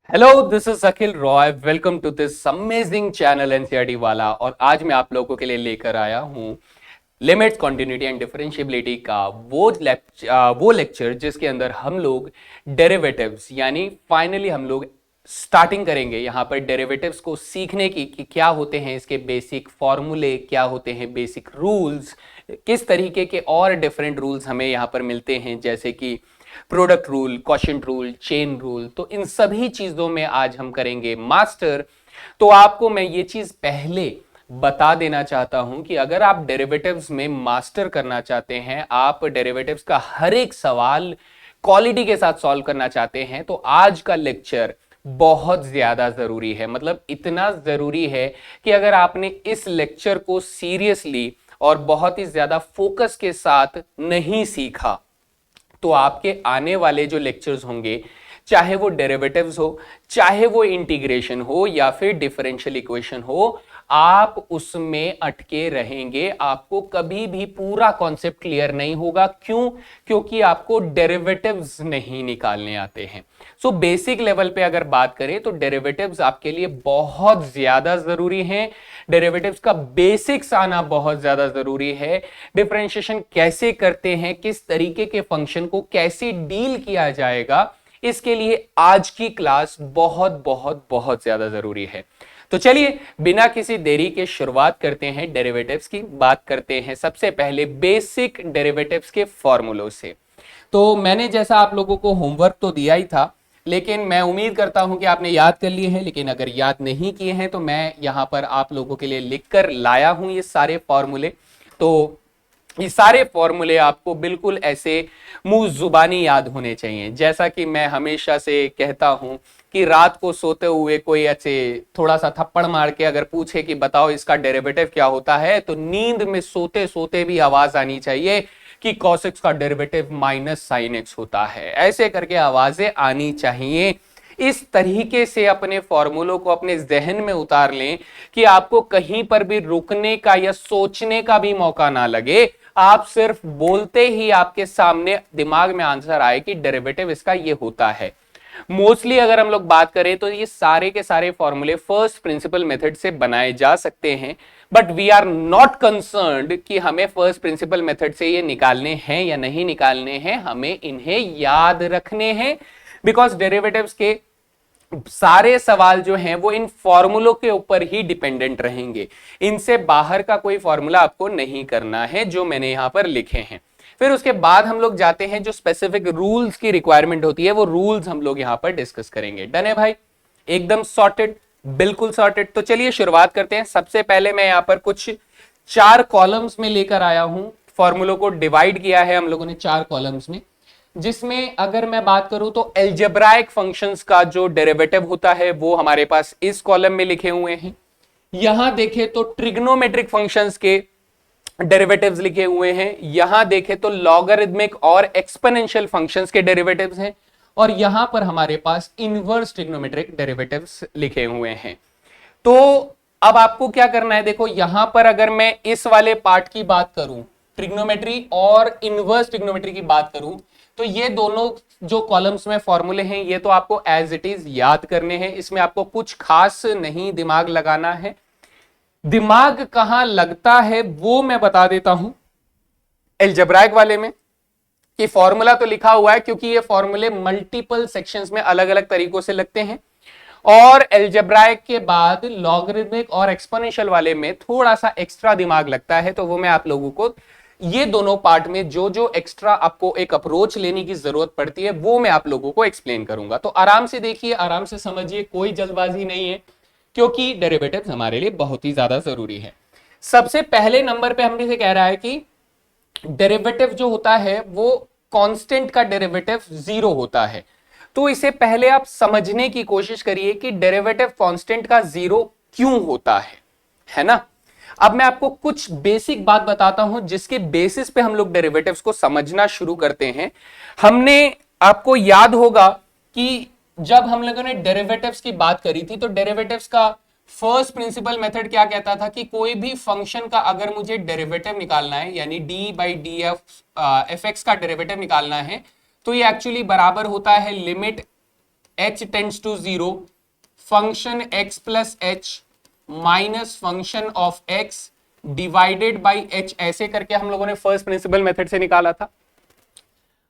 Hello, this is Akhil Roy. Welcome to this amazing channel NCERT वाला। और आज मैं आप लोगों के लिए लेकर आया हूं लिमिट्स, कॉन्टिन्यूटी एंड डिफरेंशिएबिलिटी का वो लेक्चर जिसके अंदर हम लोग डेरिवेटिव्स यानी फाइनली हम लोग स्टार्टिंग करेंगे यहाँ पर डेरिवेटिव्स को सीखने की कि क्या होते हैं इसके बेसिक फॉर्मूले, क्या होते हैं बेसिक रूल्स, किस तरीके के और डिफरेंट रूल्स हमें यहाँ पर मिलते हैं, जैसे कि product rule, quotient rule, chain rule. तो इन सभी चीजों में आज हम करेंगे मास्टर। तो आपको मैं ये चीज पहले बता देना चाहता हूं कि अगर आप डेरिवेटिव्स में मास्टर करना चाहते हैं, आप डेरिवेटिव्स का हर एक सवाल क्वालिटी के साथ सॉल्व करना चाहते हैं, तो आज का लेक्चर बहुत ज्यादा जरूरी है। मतलब इतना जरूरी है कि अगर आपने इस लेक्चर को सीरियसली और बहुत ही ज्यादा फोकस के साथ नहीं सीखा तो आपके आने वाले जो लेक्चर्स होंगे, चाहे वो डेरिवेटिव्स हो, चाहे वो इंटीग्रेशन हो या फिर डिफरेंशियल इक्वेशन हो, आप उसमें अटके रहेंगे। आपको कभी भी पूरा कॉन्सेप्ट क्लियर नहीं होगा। क्यों? क्योंकि आपको डेरिवेटिव्स नहीं निकालने आते हैं। सो बेसिक लेवल पे अगर बात करें तो डेरिवेटिव्स आपके लिए बहुत ज्यादा जरूरी हैं। डेरिवेटिव्स का बेसिक्स आना बहुत ज्यादा जरूरी है। डिफरेंशिएशन कैसे करते हैं, किस तरीके के फंक्शन को कैसे डील किया जाएगा, इसके लिए आज की क्लास बहुत बहुत बहुत ज्यादा जरूरी है। तो चलिए बिना किसी देरी के शुरुआत करते हैं, डेरिवेटिव्स की बात करते हैं सबसे पहले बेसिक डेरिवेटिव्स के फॉर्मूलों से। तो मैंने जैसा आप लोगों को होमवर्क तो दिया ही था, लेकिन मैं उम्मीद करता हूं कि आपने याद कर लिए हैं। लेकिन अगर याद नहीं किए हैं तो मैं यहां पर आप लोगों के लिए लिखकर लाया हूं ये सारे फॉर्मूले। तो ये सारे फॉर्मूले आपको बिल्कुल ऐसे मुंह जुबानी याद होने चाहिए। जैसा कि मैं हमेशा से कहता हूं कि रात को सोते हुए कोई ऐसे थोड़ा सा थप्पड़ मार के अगर पूछे कि बताओ इसका डेरिवेटिव क्या होता है, तो नींद में सोते सोते भी आवाज आनी चाहिए कि cos x का डेरिवेटिव माइनस साइन एक्स होता है। ऐसे करके आवाजें आनी चाहिए। इस तरीके से अपने फॉर्मूलों को अपने जहन में उतार लें कि आपको कहीं पर भी रुकने का या सोचने का भी मौका ना लगे। आप सिर्फ बोलते ही आपके सामने दिमाग में आंसर आए कि डेरिवेटिव इसका ये होता है। मोस्टली अगर हम लोग बात करें तो ये सारे के सारे फॉर्मूले फर्स्ट प्रिंसिपल मेथड से बनाए जा सकते हैं, but we are not concerned कि हमें फर्स्ट प्रिंसिपल मेथड से ये निकालने हैं या नहीं निकालने हैं। हमें इन्हें याद रखने हैं, बिकॉज डेरिवेटिव्स के सारे सवाल जो हैं वो इन फॉर्मूलों के ऊपर ही डिपेंडेंट रहेंगे। इनसे बाहर का कोई फॉर्मूला आपको नहीं करना है जो मैंने यहां पर लिखे हैं। फिर उसके बाद हम लोग जाते हैं जो स्पेसिफिक रूल्स की रिक्वायरमेंट होती है, वो रूल्स हम लोग यहां पर डिस्कस करेंगे। डन है भाई? एकदम सॉर्टेड, बिल्कुल सॉर्टेड। तो चलिए शुरुआत करते हैं। सबसे पहले मैं यहां पर कुछ 4 कॉलम्स में लेकर आया हूं। फॉर्मूलों को डिवाइड किया है हम लोगों ने 4 कॉलम्स में, जिसमें अगर मैं बात करूं तो एल्जेब्राइक फंक्शंस का जो डेरिवेटिव होता है वो हमारे पास इस कॉलम में लिखे हुए हैं। यहां देखें तो ट्रिग्नोमेट्रिक फंक्शंस के डेरिवेटिव्स लिखे हुए हैं। यहां देखें तो लॉगरिदमिक और एक्सपोनेंशियल फंक्शंस के डेरिवेटिव्स हैं। और यहां पर हमारे पास इनवर्स ट्रिग्नोमेट्रिक डेरिवेटिव्स लिखे हुए हैं। तो अब आपको क्या करना है, देखो यहां पर अगर मैं इस वाले पार्ट की बात करूं, ट्रिग्नोमेट्री और इनवर्स ट्रिग्नोमेट्री की बात करूं, तो ये दोनों जो कॉलम्स में फॉर्मूले हैं ये तो आपको एज इट इज याद करने हैं। इसमें आपको कुछ खास नहीं दिमाग लगाना है। दिमाग कहां लगता है वो मैं बता देता हूं। एल्जेब्राइक वाले में कि फॉर्मूला तो लिखा हुआ है, क्योंकि ये फॉर्मूले मल्टीपल सेक्शंस में अलग अलग तरीकों से लगते हैं। और एल्जेब्राइक के बाद लॉगरिथमिक और एक्सपोनेंशियल वाले में थोड़ा सा एक्स्ट्रा दिमाग लगता है। तो वो मैं आप लोगों को ये दोनों पार्ट में जो जो एक्स्ट्रा आपको एक अप्रोच लेने की जरूरत पड़ती है वो मैं आप लोगों को एक्सप्लेन करूंगा। तो आराम से देखिए, आराम से समझिए, कोई जल्दबाजी नहीं है, क्योंकि डेरिवेटिव हमारे लिए बहुत ही ज्यादा जरूरी है। सबसे पहले नंबर पे हमने से कह रहा है कि डेरिवेटिव जो होता है वो कांस्टेंट का डेरिवेटिव 0 होता है। तो इसे पहले आप समझने की कोशिश करिए कि डेरिवेटिव कांस्टेंट का 0 क्यों होता है ना। अब मैं आपको कुछ बेसिक बात बताता हूं जिसके बेसिस पे हम लोग डेरिवेटिव्स को समझना शुरू करते हैं। हमने, आपको याद होगा कि जब हम लोगों ने डेरिवेटिव्स की बात करी थी तो डेरिवेटिव्स का फर्स्ट प्रिंसिपल मेथड क्या कहता था कि कोई भी फंक्शन का अगर मुझे डेरिवेटिव निकालना है, यानी d by d f x का डेरिवेटिव निकालना है, तो ये एक्चुअली बराबर होता है limit h tends to 0, function x plus h minus function of x divided by h, ऐसे करके हम लोगों ने फर्स्ट प्रिंसिपल मेथड से निकाला था।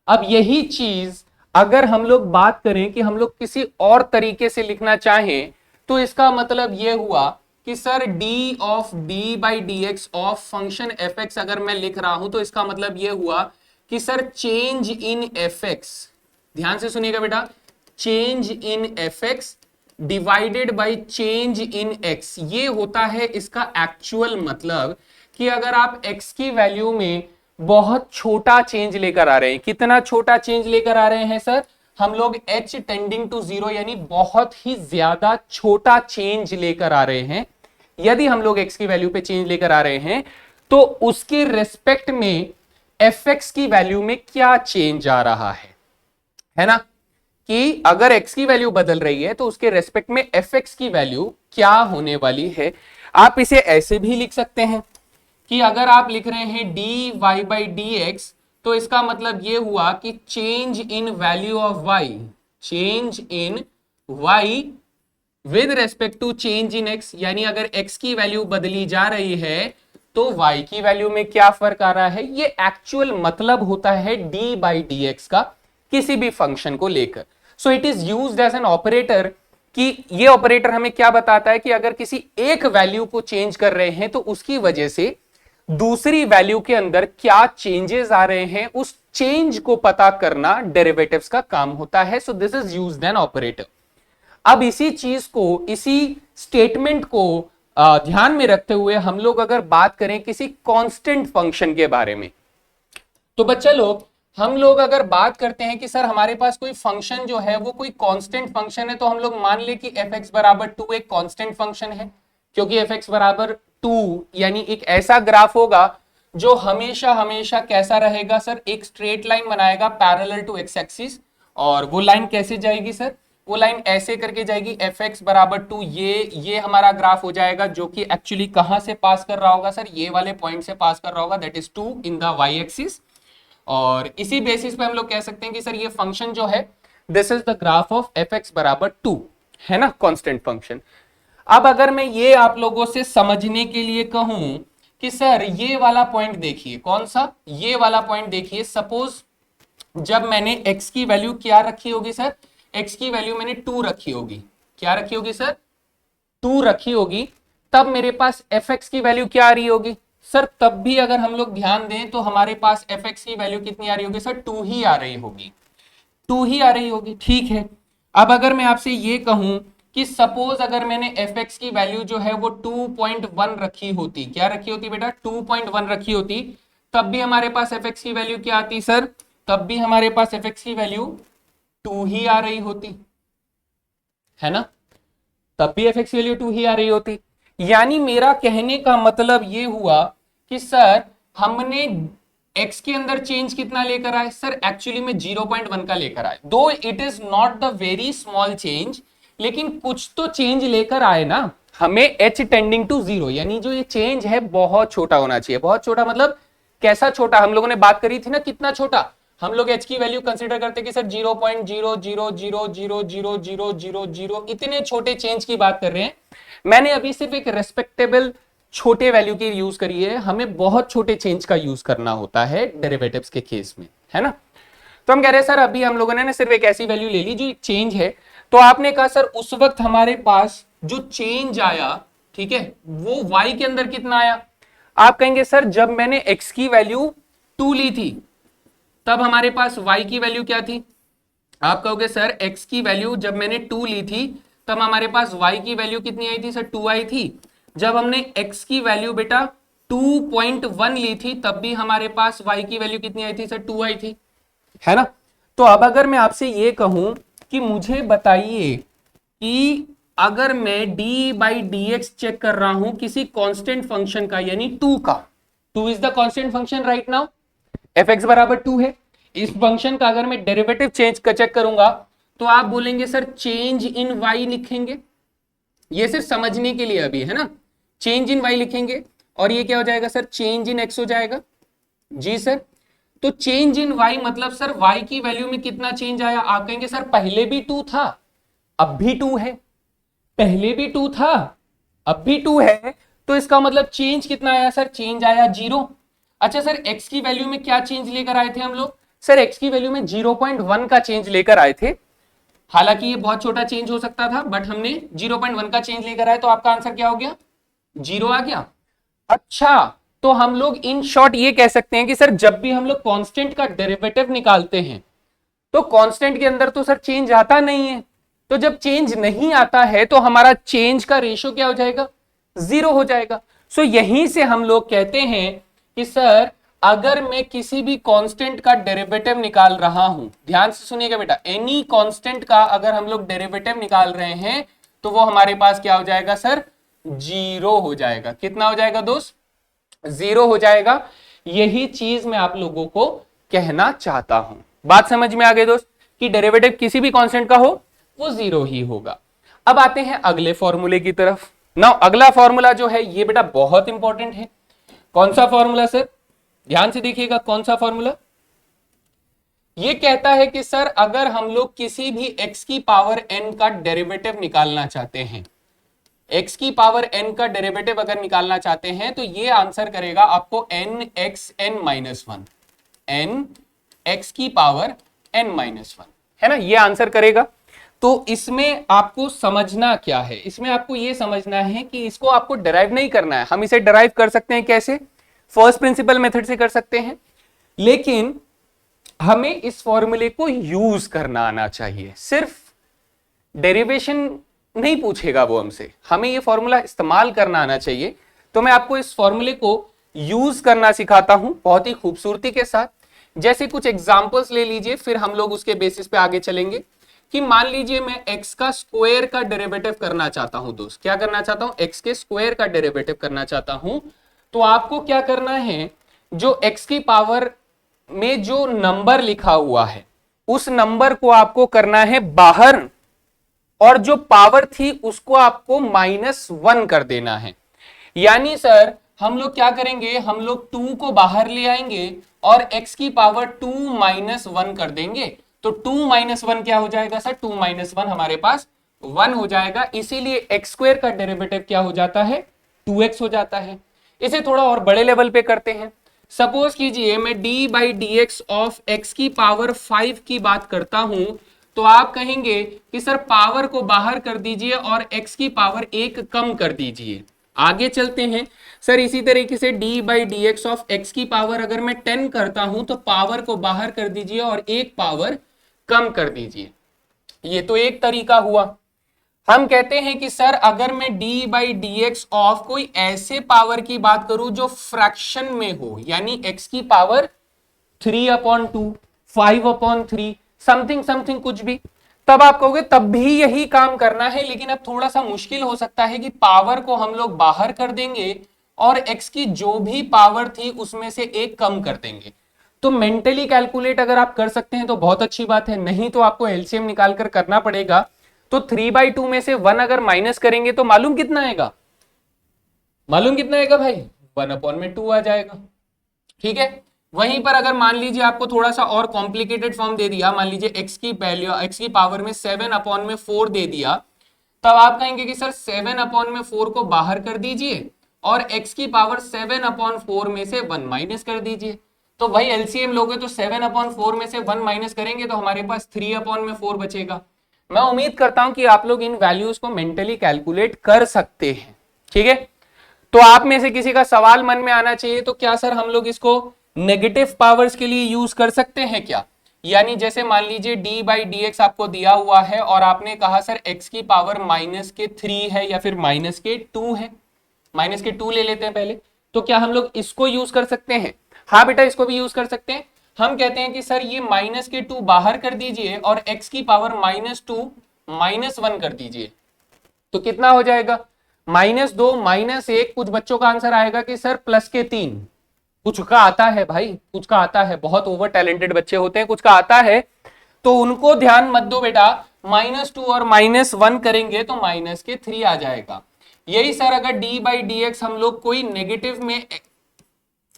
अब यही चीज अगर हम लोग बात करें कि हम लोग किसी और तरीके से लिखना चाहें तो इसका मतलब यह हुआ कि sir d of d by d x of function F x अगर मैं लिख रहा हूं तो इसका मतलब यह हुआ कि sir change in F x, ध्यान से सुनिएगा बेटा, change in F x divided by change in x, ये होता है इसका एक्चुअल मतलब कि अगर आप x की वैल्यू में बहुत छोटा चेंज लेकर आ रहे हैं, कितना छोटा चेंज लेकर आ रहे हैं सर, हम लोग h टेंडिंग टू 0 यानी बहुत ही ज्यादा छोटा चेंज लेकर आ रहे हैं, यदि हम लोग x की वैल्यू पे चेंज लेकर आ रहे हैं तो उसके रेस्पेक्ट में fx की वैल्यू में क्या चेंज आ रहा है ना, कि अगर x की वैल्यू बदल रही है तो उसके रेस्पेक्ट में fx की वैल्यू क्या होने वाली है। आप इसे ऐसे भी लिख सकते हैं कि अगर आप लिख रहे हैं dy बाई dx तो इसका मतलब यह हुआ कि change in value of y, change in y with respect to change in x, यानी अगर x की वैल्यू बदली जा रही है तो y की वैल्यू में क्या फर्क आ रहा है, ये एक्चुअल मतलब होता है dy बाई dx का किसी भी फंक्शन को लेकर। So it is used as an operator, कि ये ऑपरेटर हमें क्या बताता है कि अगर किसी एक वैल्यू को चेंज कर रहे हैं तो उसकी वजह से दूसरी वैल्यू के अंदर क्या चेंजेस आ रहे हैं, उस चेंज को पता करना डेरिवेटिव्स का काम होता है। सो this is used an operator. अब इसी चीज को, इसी स्टेटमेंट को ध्यान में रखते हुए हम लोग अगर बात करें किसी कांस्टेंट फंक्शन के बारे में, तो बच्चा लोग हम लोग अगर बात करते हैं कि सर हमारे पास कोई फंक्शन जो है वो कोई कांस्टेंट फंक्शन है, तो हम लोग मान ले कि f(x) बराबर 2 एक कांस्टेंट फंक्शन है, क्योंकि f(x) बराबर 2 यानी एक ऐसा ग्राफ होगा जो हमेशा हमेशा कैसा रहेगा सर, एक स्ट्रेट लाइन बनाएगा पैरेलल टू एक्स एक्सिस, और वो लाइन कैसे जाएगी सर, वो लाइन ऐसे करके जाएगी f(x) बराबर 2, ये हमारा ग्राफ हो जाएगा, जो कि एक्चुअली कहां से पास कर रहा होगा सर, ये वाले पॉइंट से पास कर रहा होगा, that is 2 in the y axis. और इसी बेसिस पे हम लोग कह सकते हैं कि सर ये फंक्शन जो है this is the graph of f(x) बराबर 2, है ना, कांस्टेंट फंक्शन। अब अगर मैं ये आप लोगों से समझने के लिए कहूं कि सर ये वाला पॉइंट देखिए, कौन सा, ये वाला पॉइंट देखिए, सपोज जब मैंने x की वैल्यू क्या रखी होगी सर, x की वैल्यू मैंने 2 रखी होगी, क्या रखी होगी सर, 2 रखी होगी, तब मेरे पास f(x) की वैल्यू क्या आ रही होगी सर, तब भी अगर हम लोग ध्यान दें तो हमारे पास f(x) की वैल्यू कितनी आ रही होगी सर, 2 ही आ रही होगी, 2 ही आ रही होगी, ठीक है। अब अगर मैं आपसे ये कहूं कि सपोज अगर मैंने f(x) की वैल्यू जो है वो 2.1 रखी होती, क्या रखी होती बेटा, 2.1 रखी होती, तब भी हमारे पास f(x) की वैल्यू क्या आती सर, तब भी हमारे पास f(x) की वैल्यू 2 ही आ रही होती, है ना, तब भी f(x) की वैल्यू 2 ही आ रही होती। यानी मेरा कहने का मतलब ये हुआ कि सर हमने x के अंदर चेंज कितना लेकर आए सर, एक्चुअली में 0.1 का लेकर आए, दो it is not the very small change, लेकिन कुछ तो चेंज लेकर आए ना, हमें h टेंडिंग टू 0, यानी जो ये चेंज है बहुत छोटा होना चाहिए। बहुत छोटा मतलब कैसा छोटा, हम लोगों ने बात करी थी ना कितना छोटा, हम लोग h की वैल्यू कंसीडर करते कि सर 0.000000000 इतने छोटे चेंज की बात कर रहे हैं। मैंने अभी सिर्फ एक रेस्पेक्टेबल छोटे वैल्यू की यूज करी है, हमें बहुत छोटे चेंज का यूज करना होता है डेरिवेटिव्स के केस में, है ना। तो हम कह रहे हैं सर अभी हम लोगों ने सिर्फ एक ऐसी वैल्यू ले ली जो एक चेंज है, तो आपने कहा सर उस वक्त हमारे पास जो चेंज आया, ठीक है, वो y के अंदर कितना आया, आप कहेंगे सर जब मैंने x की वैल्यू 2 ली थी तब हमारे पास y की वैल्यू क्या थी, आप कहोगे सर x की वैल्यू जब मैंने 2 ली थी तब हमारे पास y की वैल्यू कितनी आई थी सर, 2 आई थी। जब हमने x की वैल्यू बेटा 2.1 ली थी तब भी हमारे पास y की वैल्यू कितनी आई थी सर, 2 आई थी, है ना। तो अब अगर मैं आपसे ये कहूं कि मुझे बताइए कि अगर मैं d by d x check कर रहा हूं किसी कांस्टेंट फंक्शन का, यानी 2 का, 2 is the constant function right now, f(x) बराबर 2 है, इस फंक्शन का अगर मैं डेरिवेटिव चेंज का चेक करूंगा तो आप बोलेंगे सर चेंज इन y लिखेंगे, ये सिर्फ समझने के लिए अभी है ना, चेंज इन y लिखेंगे, और ये क्या हो जाएगा सर, चेंज इन x हो जाएगा, जी सर। तो चेंज इन y मतलब सर y की वैल्यू में कितना चेंज आया, आप कहेंगे सर पहले भी 2 था, अब भी 2 है, पहले भी 2 था, अब भी 2 है, तो इसका मतलब चेंज कितना आया सर? चेंज आया 0। अच्छा सर, x की वैल्यू में क्या चेंज लेकर आए थे हम लोग? सर x की वैल्यू में 0.1 का चेंज लेकर आए थे। हालांकि ये बहुत छोटा चेंज हो सकता था, बट हमने 0.1 का चेंज लेकर आए, तो आपका आंसर क्या हो गया? 0 आ गया। अच्छा, तो हम लोग इन शॉर्ट ये कह सकते हैं कि सर जब भी हम लोग कांस्टेंट का डेरिवेटिव निकालते हैं तो कांस्टेंट के अंदर तो सर चेंज आता नहीं है, तो जब चेंज नहीं आता है तो हमारा चेंज का रेशियो क्या हो जाएगा? 0 हो जाएगा। सो यहीं से हम लोग कहते हैं कि सर अगर मैं किसी भी कांस्टेंट का डेरिवेटिव निकाल रहा हूं, ध्यान से सुनिएगा बेटा, एनी कांस्टेंट का अगर हम लोग डेरिवेटिव निकाल रहे हैं तो वो हमारे पास क्या हो जाएगा सर? 0 हो जाएगा। कितना हो जाएगा दोस्त? 0 हो जाएगा। यही चीज मैं आप लोगों को कहना चाहता हूं। बात समझ में आ गई दोस्त कि डेरिवेटिव किसी भी कांस्टेंट का हो वो 0 ही होगा। अब आते हैं अगले फॉर्मूले की तरफ। नाउ अगला फॉर्मूला जो है ये बेटा बहुत इंपॉर्टेंट है। कौन सा फॉर्मूला सर? ध्यान से देखिएगा, कौन सा फॉर्मूला? ये कहता है कि सर अगर हम लोग किसी भी x की पावर n का डेरिवेटिव निकालना चाहते हैं, x की पावर n का डेरिवेटिव अगर निकालना चाहते हैं तो ये आंसर करेगा आपको n x n minus one, n x की पावर n माइनस वन, है ना, ये आंसर करेगा। तो इसमें आपको समझना क्या है? इसमें आपको ये समझना है कि इसको आपको डिराइव नहीं करना है। हम इसे डिराइव कर सकते हैं कैसे? फर्स्ट प्रिंसिपल मेथड से कर सकते हैं, लेकिन हमें इस फॉर्मूले को यूज करना आना चाहिए। सिर्फ डेरिवेशन नहीं पूछेगा वो हमसे, हमें ये फॉर्मूला इस्तेमाल करना आना चाहिए। तो मैं आपको इस फॉर्मूले को यूज करना सिखाता हूं बहुत ही खूबसूरती के साथ। जैसे कुछ एग्जांपल्स ले लीजिए, फिर हम लोग उसके बेसिस पे आगे चलेंगे। कि मान लीजिए मैं x का स्क्वायर का डेरिवेटिव करना चाहता हूं दोस्त, क्या करना चाहता हूं? x के स्क्वायर का डेरिवेटिव करना चाहता हूं। तो आपको क्या करना है? जो x की पावर में जो नंबर लिखा हुआ है उस नंबर को आपको करना है बाहर, और जो पावर थी उसको आपको -1 कर देना है। यानी सर हम लोग क्या करेंगे? हम लोग 2 को बाहर ले आएंगे और x की पावर 2 -1 कर देंगे। तो 2 -1 क्या हो जाएगा सर? 2 -1 हमारे पास 1 हो जाएगा। इसीलिए x स्क्वायर का डेरिवेटिव क्या हो जाता है? 2x हो जाता है। इसे थोड़ा और बड़े लेवल पे करते हैं। सपोज कीजिए मैं d/dx ऑफ x की पावर 5 की बात करता हूं, तो आप कहेंगे कि सर पावर को बाहर कर दीजिए और x की पावर 1 कम कर दीजिए। आगे चलते हैं। सर इसी तरीके से d/dx ऑफ x की पावर अगर मैं 10 करता हूं तो पावर को बाहर कर दीजिए और 1 पावर कम कर दीजिए। ये तो एक तरीका हुआ। हम कहते हैं कि सर अगर मैं d/dx ऑफ कोई ऐसे पावर की बात करूं जो फ्रैक्शन में हो, यानी x की पावर 3/2, 5/3, समथिंग समथिंग कुछ भी, तब आप कहोगे तब भी यही काम करना है। लेकिन अब थोड़ा सा मुश्किल हो सकता है कि पावर को हम लोग बाहर कर देंगे और x की जो भी पावर थी उसमें से 1 कम कर देंगे। तो मेंटली कैलकुलेट अगर आप कर सकते हैं तो बहुत अच्छी बात है, नहीं तो आपको एलसीएम निकाल कर करना पड़ेगा। तो 3/2 में से 1 अगर माइनस करेंगे तो मालूम कितना आएगा? मालूम कितना आएगा भाई? 1/2 आ जाएगा। ठीक है। वहीं पर अगर मान लीजिए आपको थोड़ा सा और कॉम्प्लिकेटेड फॉर्म दे दिया, मान लीजिए x की वैल्यू, x की पावर में 7/4 दे दिया, तब आप कहेंगे कि सर 7/4 को बाहर कर दीजिए और x की पावर 7/4 में से 1 माइनस कर दीजिए। तो भाई एलसीएम लोगे तो 7/4 में से 1 माइनस करेंगे तो हमारे पास 3/4 बचेगा। मैं उम्मीद करता हूं कि आप लोग इन वैल्यूज को मेंटली कैलकुलेट कर सकते हैं। ठीक है। तो आप में से किसी का सवाल मन में आना चाहिए, तो क्या सर हम लोग इसको नेगेटिव पावर्स के लिए यूज कर सकते हैं क्या? यानी जैसे मान लीजिए d/dx आपको दिया हुआ है और आपने कहा सर x की पावर -3 है या फिर -2 है, -2 ले लेते हैं पहले, तो क्या हम लोग इसको यूज कर सकते हैं? हाँ बेटा, इसको भी यूज कर सकते हैं। हम कहते हैं कि सर ये -2 बाहर कर दीजिए और x की पावर -2 -1 कर दीजिए, तो कितना हो जाएगा? -2 -1। कुछ बच्चों का आंसर आएगा कि सर +3। कुछ का आता है भाई, कुछ का आता है, बहुत ओवर टैलेंटेड बच्चे होते हैं, कुछ का आता है, तो उनको ध्यान मत दो बेटा। -2 और -1 करेंगे तो -3 आ जाएगा। यही सर अगर d/dx हम लोग कोई नेगेटिव में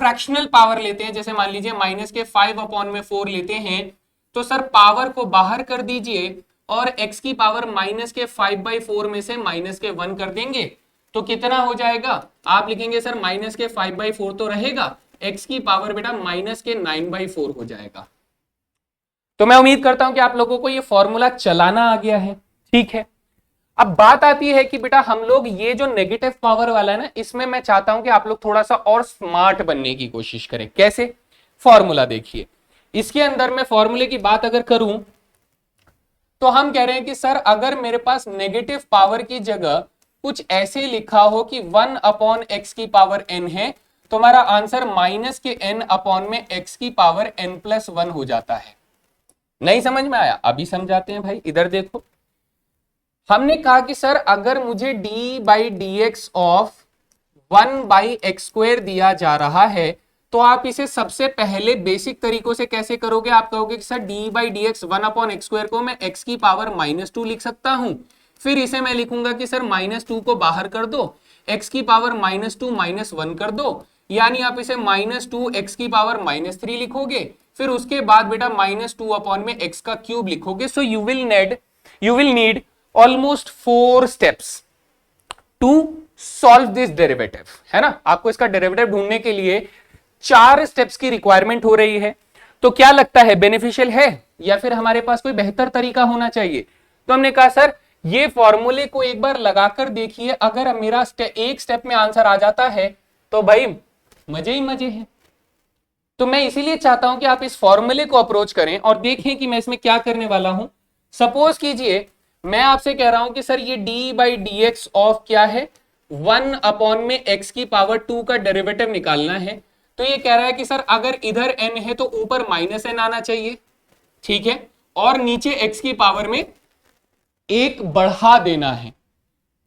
फ्रैक्शनल पावर लेते हैं, जैसे मान लीजिए -5/4 लेते हैं, तो सर पावर को बाहर कर दीजिए और x की पावर माइनस के 5/4 में से माइनस के 1 कर देंगे तो कितना हो जाएगा, आप लिखेंगे सर माइनस के 5/4 तो रहेगा, x की पावर बेटा माइनस के 9/4 हो जाएगा। तो मैं उम्मीद करता हूं कि आप लोगों को ये फॉर्मूला चलाना आ गया है, ठीक है। अब बात आती है कि बेटा हम लोग ये जो नेगेटिव पावर वाला है ना, इसमें मैं चाहता हूं कि आप लोग थोड़ा सा और स्मार्ट बनने की कोशिश करें। कैसे? फॉर्मूला देखिए, इसके अंदर मैं फॉर्मूले की बात अगर करूं तो हम कह रहे हैं कि सर अगर मेरे पास नेगेटिव पावर की जगह कुछ ऐसे लिखा हो कि 1/x की पावर n है तो हमारा आंसर माइनस के n अपॉन में x की पावर n+1 हो जाता है। नहीं समझ में आया? अभी समझाते हैं भाई, इधर देखो। हमने कहा कि सर अगर मुझे d/dx ऑफ 1/x² दिया जा रहा है तो आप इसे सबसे पहले बेसिक तरीकों से कैसे करोगे? आप कहोगे कि सर d/dx 1/x² को मैं x की पावर -2 लिख सकता हूं, फिर इसे मैं लिखूंगा कि सर -2 को बाहर कर दो, x की पावर -2 -1 कर दो, यानी आप इसे -2 x की पावर -3 लिखोगे, फिर उसके बाद बेटा -2 अपॉन में x का क्यूब लिखोगे। So you will need almost 4 steps to solve this derivative, है ना। आपको इसका डेरिवेटिव ढूंढने के लिए 4 स्टेप्स की रिक्वायरमेंट हो रही है। तो क्या लगता है, बेनिफिशियल है या फिर हमारे पास कोई बेहतर तरीका होना चाहिए? तो हमने कहा सर ये फॉर्मूले को एक बार लगाकर देखिए, अगर मेरा एक स्टेप में आंसर आ जाता है तो भाई मजे ही मजे हैं। तो मैं इसीलिए चाहता हूं कि आप इस फॉर्मूले को अप्रोच करें और देखें कि मैं इसमें क्या करने वाला हूं। सपोज कीजिए मैं आपसे कह रहा हूं कि सर ये d/dx ऑफ क्या है, 1 में x की पावर 2 का डेरिवेटिव निकालना है। तो ये कह रहा है कि सर अगर इधर n है तो ऊपर -n आना चाहिए, ठीक है, और नीचे x की पावर में 1 बढ़ा देना है,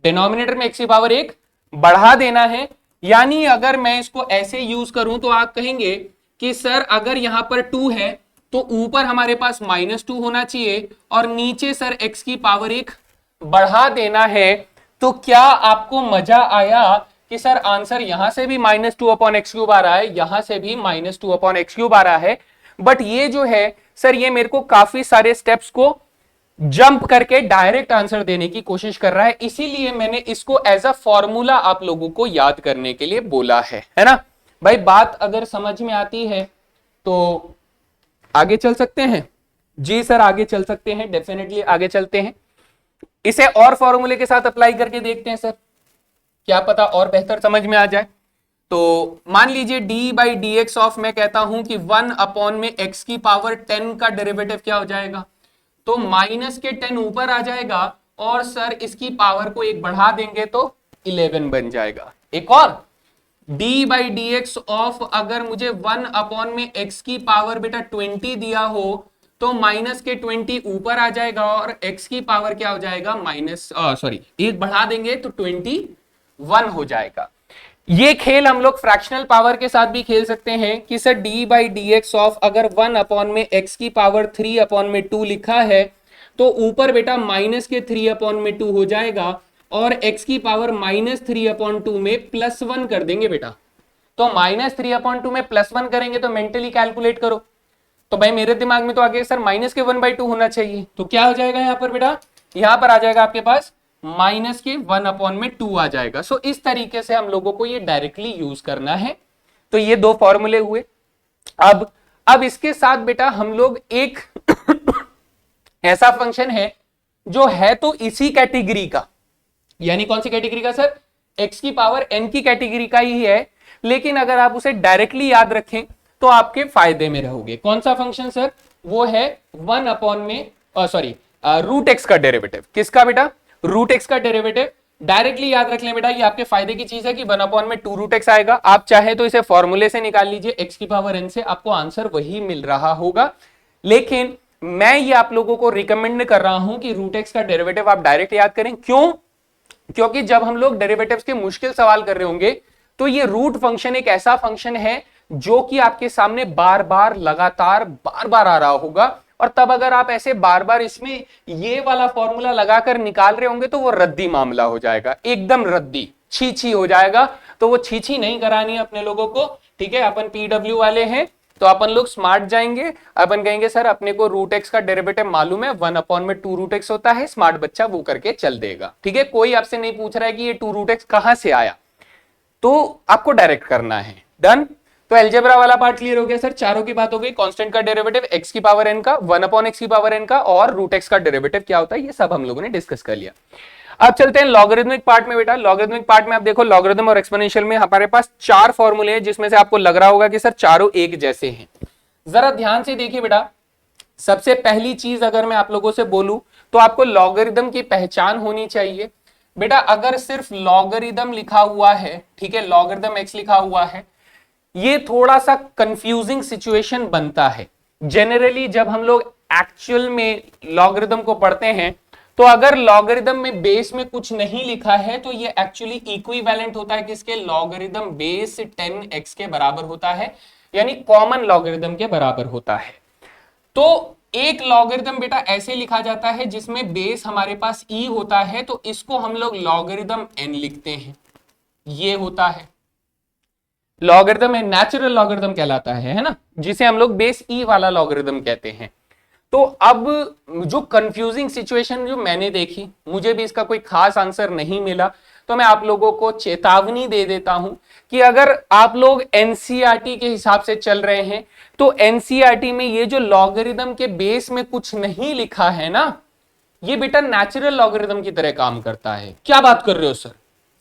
डिनोमिनेटर में x की पावर 1 बढ़ा देना है। यानी अगर मैं इसको ऐसे यूज करूं तो आप कहेंगे कि सर अगर यहां पर 2 है तो ऊपर हमारे पास -2 होना चाहिए और नीचे सर x की पावर 1 बढ़ा देना है। तो क्या आपको मजा आया कि सर आंसर यहां से भी -2/x³ आ रहा है, यहां से भी -2/x³ आ रहा है, बट ये जो है सर ये मेरे को काफी सारे स्टेप्स को जंप करके डायरेक्ट आंसर देने की कोशिश कर रहा है। इसीलिए मैंने इसको एज अ फॉर्मूला आप लोगों को याद करने के लिए बोला है ना भाई। बात अगर समझ में आती है तो आगे चल सकते हैं। जी सर आगे चल सकते हैं, डेफिनेटली आगे चलते हैं। इसे और फॉर्मूले के साथ अप्लाई करके देखते हैं सर, क्या पता और बेहतर समझ में आ जाए। तो मान लीजिए d/dx ऑफ, मैं कहता हूं कि 1 में x की पावर 10 का डेरिवेटिव क्या हो जाएगा, तो माइनस के 10 ऊपर आ जाएगा और सर इसकी पावर को 1 बढ़ा देंगे तो 11 बन जाएगा। एक और d/dx ऑफ अगर मुझे 1 में x की पावर बेटा 20 दिया हो तो माइनस के 20 ऊपर आ जाएगा और x की पावर क्या हो जाएगा, 1 बढ़ा देंगे तो 21 हो जाएगा। ये खेल हम लोग फ्रैक्शनल पावर के साथ भी खेल सकते हैं कि सर d/dx ऑफ अगर 1 में x की पावर 3/2 लिखा है तो ऊपर बेटा माइनस के 3/2 हो जाएगा और x की पावर -3/2 में +1 कर देंगे बेटा। तो -3/2 में +1 करेंगे तो मेंटली कैलकुलेट करो, तो भाई मेरे दिमाग में तो आगे सर माइनस के 1/2 होना चाहिए। तो क्या हो जाएगा यहाँ पर बेटा, यहाँ पर आ जाएगा आपके पास माइनस के 1/2 आ जाएगा। सो इस तरीके से हम लोगों को ये डायरेक्टली यूज करना है। तो ये 2 फॉर्मूले हुए। अब इसके साथ बेटा हम लोग एक ऐसा फंक्शन है जो है तो इसी कैटेगरी का, यानी कौन सी कैटेगरी का सर, x की पावर n की कैटेगरी का ही है, लेकिन अगर आप उसे डायरेक्टली याद रखें तो आपके फायदे में रहोगे। कौन सा फंक्शन सर, वो है √x का डेरिवेटिव। किसका बेटा, √x का डेरिवेटिव। डायरेक्टली याद रख लें बेटा, ये आपके फायदे की चीज है कि 1 में 2√x आएगा। आप चाहे तो इसे फॉर्मूले से निकाल लीजिए, x की पावर n से आपको आंसर वही मिल रहा होगा। लेकिन मैं ये आप लोगों को रिकमेंड कर रहा हूं कि √x का डेरिवेटिव आप डायरेक्ट याद करें। क्यों? क्योंकि जब हम लोग डेरिवेटिव्स के मुश्किल सवाल कर रहे होंगे तो ये रूट फंक्शन एक ऐसा फंक्शन है जो कि आपके सामने बार बार लगातार बार बार आ रहा होगा, और तब अगर आप ऐसे बार बार इसमें ये वाला फॉर्मूला लगाकर निकाल रहे होंगे तो वो रद्दी मामला हो जाएगा, एकदम रद्दी, छी छी हो जाएगा। तो वो छी छी नहीं करानी है अपने लोगों को, ठीक है। अपन PW वाले हैं तो अपन लोग स्मार्ट जाएंगे, अपन कहेंगे सर अपने को रूट एक्स का डेरिवेटिव मालूम है, 1/2 रूट एक्स होता है, स्मार्ट बच्चा वो करके चल देगा। ठीक है, कोई आपसे नहीं पूछ रहा है कि ये 2 रूट एक्स कहां से आया, तो आपको डायरेक्ट करना है। डन। तो एल्जेब्रा वाला पार्ट क्लियर हो गया सर, चारों की बात हो गई। कांस्टेंट का डेरिवेटिव x की पावर n का, 1/x की पावर n का, और रूट x का डेरिवेटिव क्या होता है, ये सब हम लोगों ने डिस्कस कर लिया। अब चलते हैं लॉगरिथमिक पार्ट में। बेटा लॉगरिथमिक पार्ट में आप देखो, लॉगरिथम और एक्सपोनेंशियल में हमारे पास 4 फॉर्मूले हैं, जिसमें से आपको लग रहा होगा कि सर चारों एक जैसे हैं। जरा ध्यान से देखिए बेटा, सबसे पहली चीज अगर मैं आप लोगों से बोलूं तो आपको लॉगरिथम की पहचान होनी चाहिए। बेटा अगर सिर्फ लॉगरिथम लिखा हुआ है, ठीक है, लॉगरिथम x लिखा हुआ है, ये थोड़ा सा कंफ्यूजिंग सिचुएशन बनता है। जनरली जब हम लोग एक्चुअल में लॉगरिथम को पढ़ते हैं, तो अगर लॉगरिथम में बेस में कुछ नहीं लिखा है तो ये एक्चुअली इक्विवेलेंट होता है किसके, लॉगरिथम बेस 10x के बराबर होता है, यानी कॉमन लॉगरिथम के बराबर होता है। तो एक लॉगरिथम बेटा ऐसे लिखा जाता है जिसमें बेस हमारे पास e होता है, तो इसको हम लोग लॉगरिथम n लिखते हैं, ये होता है लॉगरिथम है, नेचुरल लॉगरिथम कहलाता है ना, जिसे हम लोग बेस e वाला लॉगरिथम कहते हैं। तो अब जो कंफ्यूजिंग सिचुएशन जो मैंने देखी, मुझे भी इसका कोई खास आंसर नहीं मिला, तो मैं आप लोगों को चेतावनी दे देता हूं कि अगर आप लोग एनसीईआरटी के हिसाब से चल रहे हैं, तो एनसीईआरटी में ये जो लॉगरिथम के बेस में कुछ नहीं लिखा है ना, ये बेटा नेचुरल लॉगरिथम की तरह काम करता है। क्या बात कर रहे हो सर?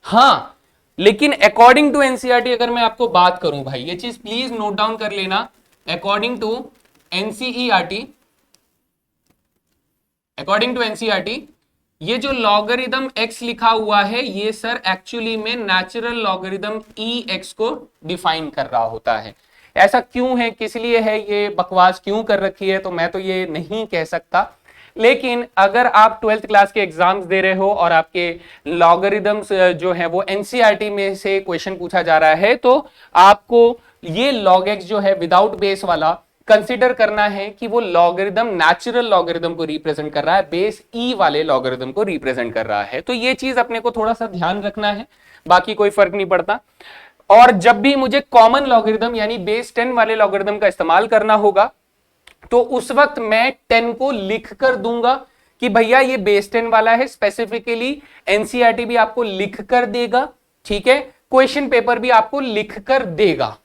हाँ, लेकिन अकॉर्डिंग टू एनसीईआरटी अगर मैं आपको बात करूं भाई, ये चीज प्लीज नोट डाउन कर लेना, according to NCERT, according to NCERT ये जो लॉगरिथम x लिखा हुआ है, ये सर एक्चुअली में नेचुरल लॉगरिथम ex को डिफाइन कर रहा होता है। ऐसा क्यों है, किस लिए है, ये बकवास क्यों कर रखी है, तो मैं तो ये नहीं कह सकता। लेकिन अगर आप 12th क्लास के एग्जाम्स दे रहे हो और आपके लॉगरिथम्स जो है वो एनसीईआरटी में से क्वेश्चन पूछा जा रहा है, तो आपको ये log x जो है विदाउट बेस वाला कंसिडर करना है कि वो लॉगरिथम नेचुरल लॉगरिथम को रिप्रेजेंट कर रहा है, बेस e वाले लॉगरिथम को रिप्रेजेंट कर रहा है। तो ये चीज अपने को थोड़ा सा ध्यान रखना है, बाकी कोई फर्क नहीं पड़ता। और जब भी मुझे कॉमन लॉगरिथम यानी बेस 10 वाले लॉगरिथम का इस्तेमाल करना होगा, तो उस वक्त मैं 10 को लिख कर दूंगा कि भैया ये बेस 10 वाला है। स्पेसिफिकली एनसीईआरटी भी आपको लिख कर देगा, ठीक है, क्वेश्चन पेपर भी आपको लिख कर देगा,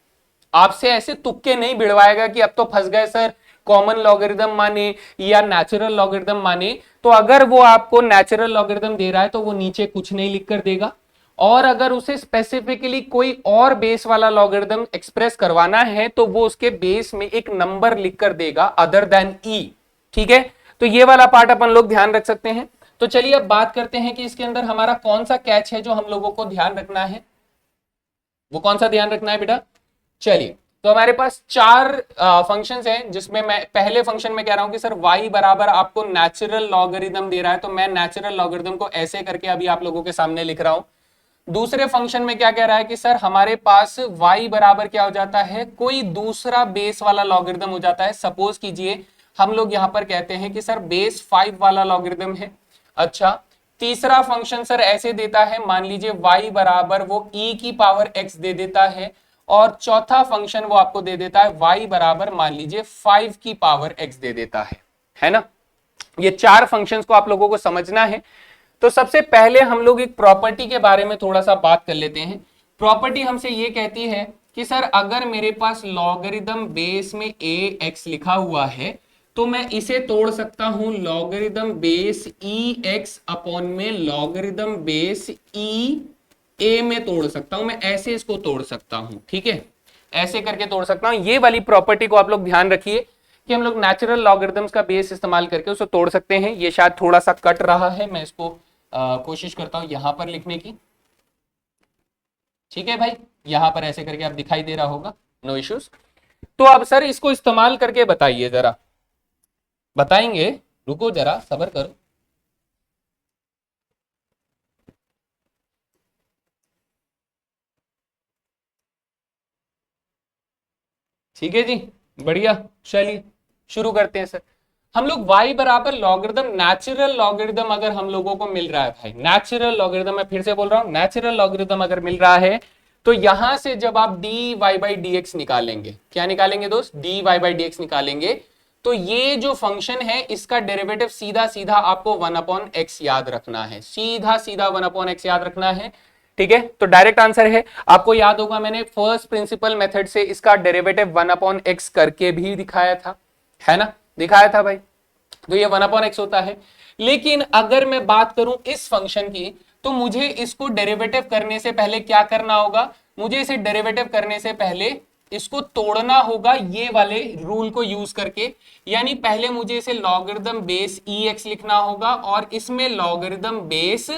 आपसे ऐसे तुक्के नहीं भिड़वाएगा कि अब तो फंस गए सर, कॉमन लॉगरिथम माने या नेचुरल लॉगरिथम माने। तो अगर वो आपको नेचुरल लॉगरिथम दे रहा है तो वो नीचे कुछ नहीं लिख कर देगा, और अगर उसे स्पेसिफिकली कोई और बेस वाला लॉगरिथम एक्सप्रेस करवाना है तो वो उसके बेस में एक नंबर लिख कर देगा अदर देन e। ठीक है, तो ये वाला पार्ट अपन लोग ध्यान रख सकते हैं। तो चलिए अब बात करते हैं कि इसके अंदर हमारा कौन सा कैच है जो हम लोगों को ध्यान रखना है। वो कौन सा ध्यान रखना है बेटा? चलिए, तो हमारे पास 4 फंक्शंस हैं, जिसमें मैं पहले फंक्शन में कह रहा हूं कि सर y बराबर आपको नेचुरल लॉगरिथम दे रहा है, तो मैं नेचुरल लॉगरिथम को ऐसे करके अभी आप लोगों के सामने लिख रहा हूं। दूसरे फंक्शन में क्या कह रहा है कि सर हमारे पास y बराबर क्या हो जाता है, कोई दूसरा बेस वाला लॉगरिथम हो जाता है। सपोज कीजिए हम लोग यहां पर कहते हैं कि सर बेस 5 वाला लॉगरिथम है। अच्छा, तीसरा फंक्शन सर ऐसे देता है, मान लीजिए y बराबर वो e की पावर x दे देता है, और चौथा फंक्शन वो आपको दे देता है y बराबर मान लीजिए 5 की पावर x दे देता है ना। ये 4 फंक्शंस को आप लोगों को समझना है। तो सबसे पहले हम लोग एक प्रॉपर्टी के बारे में थोड़ा सा बात कर लेते हैं। प्रॉपर्टी हमसे ये कहती है कि सर अगर मेरे पास लॉगरिथम बेस में ax लिखा हुआ है, तो मैं इसे तोड़ सकता हूं लॉगरिथम बेस ex अपॉन में लॉगरिथम बेस e a में तोड़ सकता हूं, मैं ऐसे इसको तोड़ सकता हूं। ठीक है, ऐसे करके तोड़ सकता हूं। ये वाली प्रॉपर्टी को आप लोग ध्यान रखिए कि हम लोग नेचुरल लॉगरिथम्स का बेस इस्तेमाल करके उसे तोड़ सकते हैं। ये शायद थोड़ा सा कट रहा है, मैं इसको कोशिश करता हूं यहां पर लिखने की। ठीक है भाई, यहां पर ऐसे करके आप दिखाई दे रहा होगा, नो इश्यूज। तो अब सर इसको इस्तेमाल करके बताइए जरा, बताएंगे, रुको जरा सब्र करो। ठीक है जी, बढ़िया, चलिए शुरू करते हैं सर। हम लोग y बराबर लॉगरिथम नेचुरल लॉगरिथम अगर हम लोगों को मिल रहा है भाई, नेचुरल लॉगरिथम, मैं फिर से बोल रहा हूं, नेचुरल लॉगरिथम अगर मिल रहा है तो यहां से जब आप dy बाई डी एक्स निकालेंगे, क्या निकालेंगे दोस्त, dy बाई डी एक्स निकालेंगे, तो ये जो फंक्शन है इसका डेरिवेटिव सीधा सीधा आपको 1/x याद रखना है, सीधा सीधा 1/x याद रखना है। ठीक है, तो डायरेक्ट आंसर है, आपको याद होगा मैंने फर्स्ट प्रिंसिपल मेथड से इसका डेरिवेटिव 1/x करके भी दिखाया था, है ना, दिखाया था भाई, तो ये 1/x होता है। लेकिन अगर मैं बात करूं इस फंक्शन की, तो मुझे इसको डेरिवेटिव करने से पहले क्या करना होगा, मुझे इसे डेरिवेटिव करने से पहले इसको तोड़ना होगा ये वाले रूल को यूज करके, यानी पहले मुझे इसे लॉगरिथम बेस ex लिखना होगा और इसमें logarithm base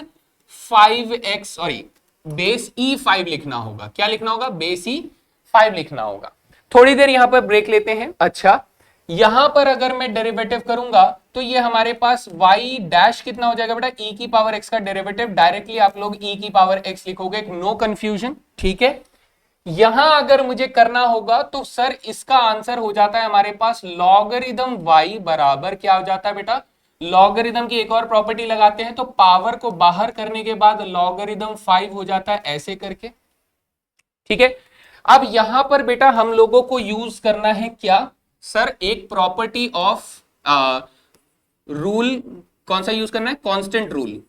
5x sorry base e5 लिखना होगा। क्या लिखना होगा, बेस e5 लिखना होगा। थोड़ी देर यहां पर ब्रेक लेते हैं। अच्छा, यहां पर अगर मैं डेरिवेटिव करूंगा तो ये हमारे पास y डैश कितना हो जाएगा बेटा, e की पावर x का डेरिवेटिव, डायरेक्टली आप लोग e की पावर x लिखोगे, नो कंफ्यूजन। ठीक है, यहां अगर मुझे करना होगा तो सर इसका आंसर हो जाता है हमारे पास लॉगरिथम y बराबर क्या हो जाता है बेटा, लॉगरिथम की एक और प्रॉपर्टी लगाते हैं, तो पावर को बाहर करने के बाद लॉगरिथम 5 हो जाता है ऐसे करके। ठीक है, अब यहां पर बेटा हम लोगों को यूज करना है क्या सर, एक प्रॉपर्टी ऑफ रूल, कौन सा यूज करना है, कांस्टेंट रूल।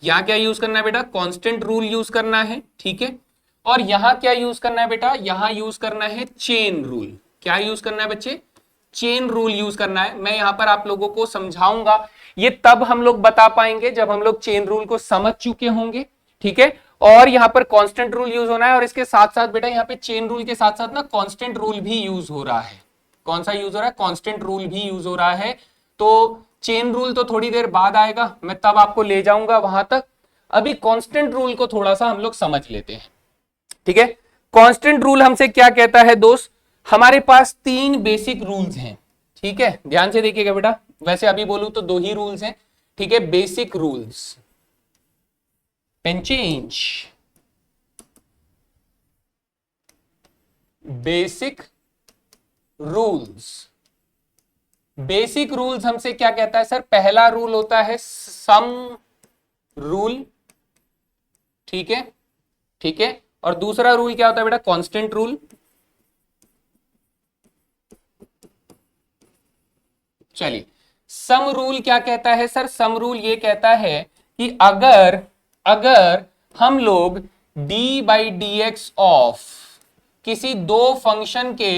यहां क्या यूज करना है बेटा, कांस्टेंट रूल यूज करना है। ठीक है, और यहां क्या यूज करना है बेटा, यहां यूज करना है चेन रूल। क्या यूज करना है बच्चे, चेन रूल यूज करना है। मैं यहां पर आप लोगों को समझाऊंगा, ये तब हम लोग बता पाएंगे जब हम लोग चेन रूल को समझ चुके होंगे। ठीक है, और यहां पर कांस्टेंट रूल यूज होना है, और इसके साथ साथ बेटा यहां पे चेन रूल के साथ साथ ना कांस्टेंट रूल भी यूज हो रहा है। कौन सा यूज हो रहा है, कांस्टेंट रूल भी यूज हो रहा है। तो चेन रूल तो थोड़ी देर बाद आएगा, मैं तब आपको ले जाऊंगा वहां तक। अभी कांस्टेंट रूल को थोड़ा सा हम लोग समझ लेते हैं। ठीक है, कांस्टेंट रूल हमसे क्या कहता है दोस्त, हमारे पास 3 बेसिक रूल्स हैं। ठीक है, ध्यान से देखिएगा बेटा, वैसे अभी बोलूं तो 2 ही रूल्स हैं। ठीक है, basic rules, pen change, basic rules. Basic rules हमसे क्या कहता है सर, पहला रूल होता है सम रूल। ठीक है, ठीक है, और दूसरा रूल क्या होता है बेटा, कांस्टेंट रूल। चलिए, सम रूल क्या कहता है सर, सम रूल ये कहता है कि अगर हम लोग D by d x of किसी 2 फंक्शन के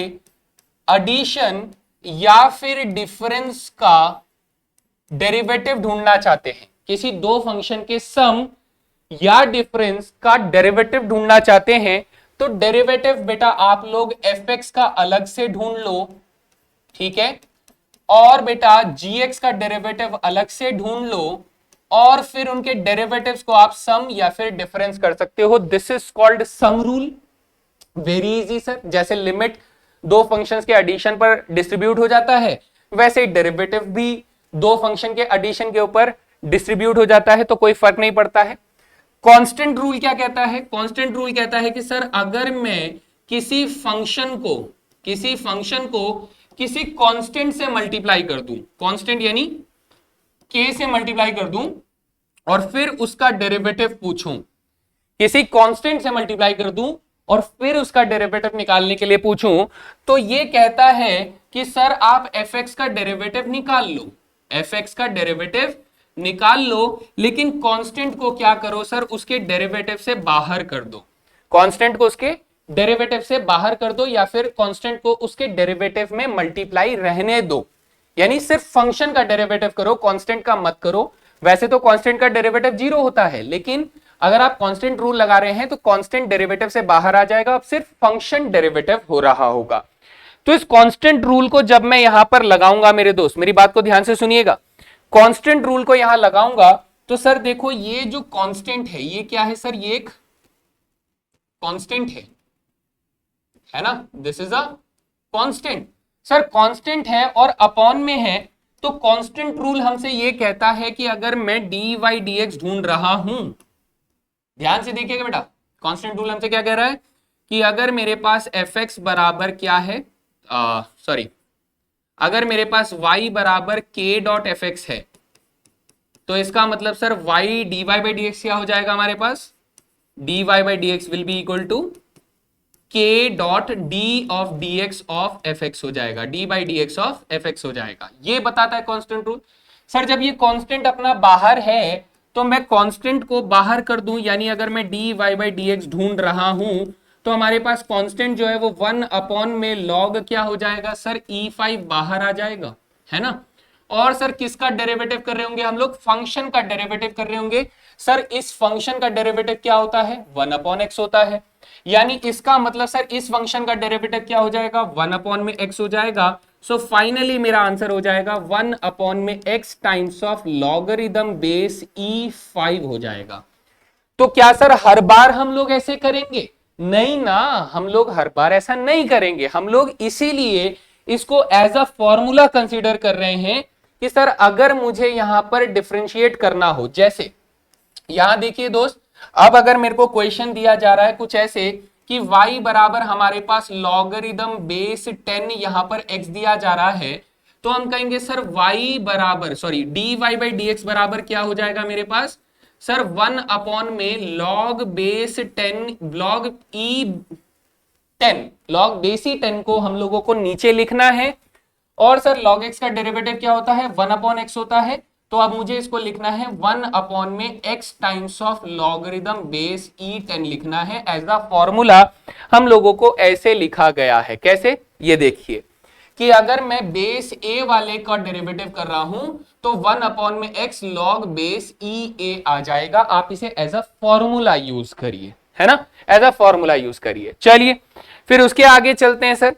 एडिशन या फिर डिफरेंस का डेरिवेटिव ढूंढना चाहते हैं, किसी 2 फंक्शन के सम या डिफरेंस का डेरिवेटिव ढूंढना चाहते हैं, तो डेरिवेटिव बेटा आप लोग fx का अलग से ढूंढ लो। ठीक है, और बेटा gx का डेरिवेटिव अलग से ढूंढ लो, और फिर उनके डेरिवेटिव्स को आप सम या फिर डिफरेंस कर सकते हो। This is called sum rule. Very easy sir, जैसे लिमिट 2 फंक्शंस के एडिशन पर डिस्ट्रीब्यूट हो जाता है, वैसे ही डेरिवेटिव भी 2 फंक्शन के एडिशन के ऊपर डिस्ट्रीब्यूट हो जाता है, तो कोई फर्क नहीं पड़ता है। कांस्टेंट रूल क्या कहता है, कांस्टेंट रूल कहता है कि सर अगर मैं किसी फंक्शन को किसी कांस्टेंट से मल्टीप्लाई कर दूं, कांस्टेंट यानी k से मल्टीप्लाई कर दूं, और फिर उसका डेरिवेटिव पूछूं, किसी कांस्टेंट से मल्टीप्लाई कर दूं और फिर उसका डेरिवेटिव निकालने के लिए पूछूं, तो ये कहता है कि सर आप fx का डेरिवेटिव निकाल लो, fx का डेरिवेटिव निकाल लो, लेकिन कांस्टेंट को क्या करो सर, उसके डेरिवेटिव से बाहर कर दो, कांस्टेंट को उसके डेरिवेटिव से बाहर कर दो, या फिर कांस्टेंट को उसके डेरिवेटिव में मल्टीप्लाई रहने दो। यानी सिर्फ फंक्शन का डेरिवेटिव करो, कांस्टेंट का मत करो। वैसे तो कांस्टेंट का डेरिवेटिव 0 होता है, लेकिन अगर आप कांस्टेंट रूल लगा रहे हैं तो कांस्टेंट डेरिवेटिव से बाहर आ जाएगा, अब सिर्फ फंक्शन डेरिवेटिव हो रहा होगा। तो इस कांस्टेंट रूल को जब मैं यहां पर लगाऊंगा मेरे दोस्त, मेरी बात को ध्यान से सुनिएगा, कांस्टेंट रूल को यहां लगाऊंगा तो सर देखो ये जो कांस्टेंट है ये क्या है सर, ये एक कांस्टेंट है ना, this is a constant. Sir constant है और अपॉन में है, तो कांस्टेंट रूल हमसे ये कहता है कि अगर मैं डी वाई डी एक्स ढूंढ रहा हूं, ध्यान से देखिएगा बेटा, कांस्टेंट रूल हमसे क्या कह रहा है कि अगर मेरे पास एफ एक्स बराबर क्या है, सॉरी, अगर मेरे पास y बराबर k डॉट एफ एक्स है, तो इसका मतलब sir y dy by d x क्या हो जाएगा हमारे पास, dy by d x will be equal to k dot d of d x of f x हो जाएगा, d by d x of f x हो जाएगा। ये बताता है कांस्टेंट रूल। सर जब ये कांस्टेंट अपना बाहर है तो मैं कांस्टेंट को बाहर कर दूं, यानी अगर मैं d y by d x ढूंढ रहा हूं तो हमारे पास कांस्टेंट जो है वो 1 अपॉन में लॉग क्या हो जाएगा सर, E5 बाहर आ जाएगा, है ना। और सर किसका डेरिवेटिव कर रहे होंगे हम लोग, फंक्शन का डेरिवेटिव कर रहे होंगे। सर इस फंक्शन का डेरिवेटिव क्या होता है, 1 अपॉन एक्स होता है, यानी इसका मतलब सर इस फंक्शन का डेरिवेटिव क्या हो जाएगा, 1 अपॉन में x हो जाएगा। सो फाइनली मेरा आंसर हो जाएगा 1 अपॉन में x times of logarithm base E5 हो जाएगा। तो क्या सर हर बार हम लोग ऐसे करेंगे, नहीं ना, हम लोग हर बार ऐसा नहीं करेंगे। हम लोग इसीलिए इसको एज अ फॉर्मूला कंसीडर कर रहे हैं कि सर अगर मुझे यहां पर डिफरेंशिएट करना हो, जैसे यहां देखिए दोस्त, अब अगर मेरे को क्वेश्चन दिया जा रहा है कुछ ऐसे कि y बराबर हमारे पास लॉगरिदम बेस 10 यहां पर x दिया जा रहा है, तो हम कहेंगे सर y बराबर sorry dy by d x बराबर क्या हो जाएगा मेरे पास सर 1 अपॉन में log base 10 log e 10 log base e 10 को हम लोगों को नीचे लिखना है, और सर log x का डेरिवेटिव क्या होता है, 1 अपॉन एक्स होता है। तो अब मुझे इसको लिखना है 1 अपॉन में x times of logarithm base E10 लिखना है। एज अ फॉर्मूला हम लोगों को ऐसे लिखा गया है, कैसे, ये देखिए कि अगर मैं बेस a वाले का डेरिवेटिव कर रहा हूं तो 1 अपॉन में x log base E a आ जाएगा। आप इसे एज अ फॉर्मूला यूज करिए, है ना, एज अ फॉर्मूला यूज करिए। चलिए फिर उसके आगे चलते हैं। सर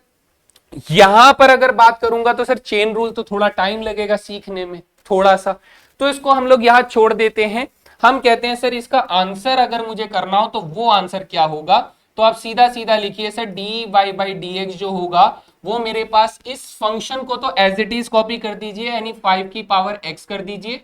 यहां पर अगर बात करूंगा तो सर चेन रूल तो थोड़ा टाइम लगेगा सीखने में थोड़ा सा, तो इसको हम लोग यहां छोड़ देते हैं। हम कहते हैं सर इसका आंसर अगर मुझे करना हो तो वो आंसर क्या होगा, तो आप सीधा सीधा लिखिए sir d y by d x जो होगा वो मेरे पास इस फंक्शन को तो एज इट इज कॉपी कर दीजिए, यानी 5 की पावर x कर दीजिए,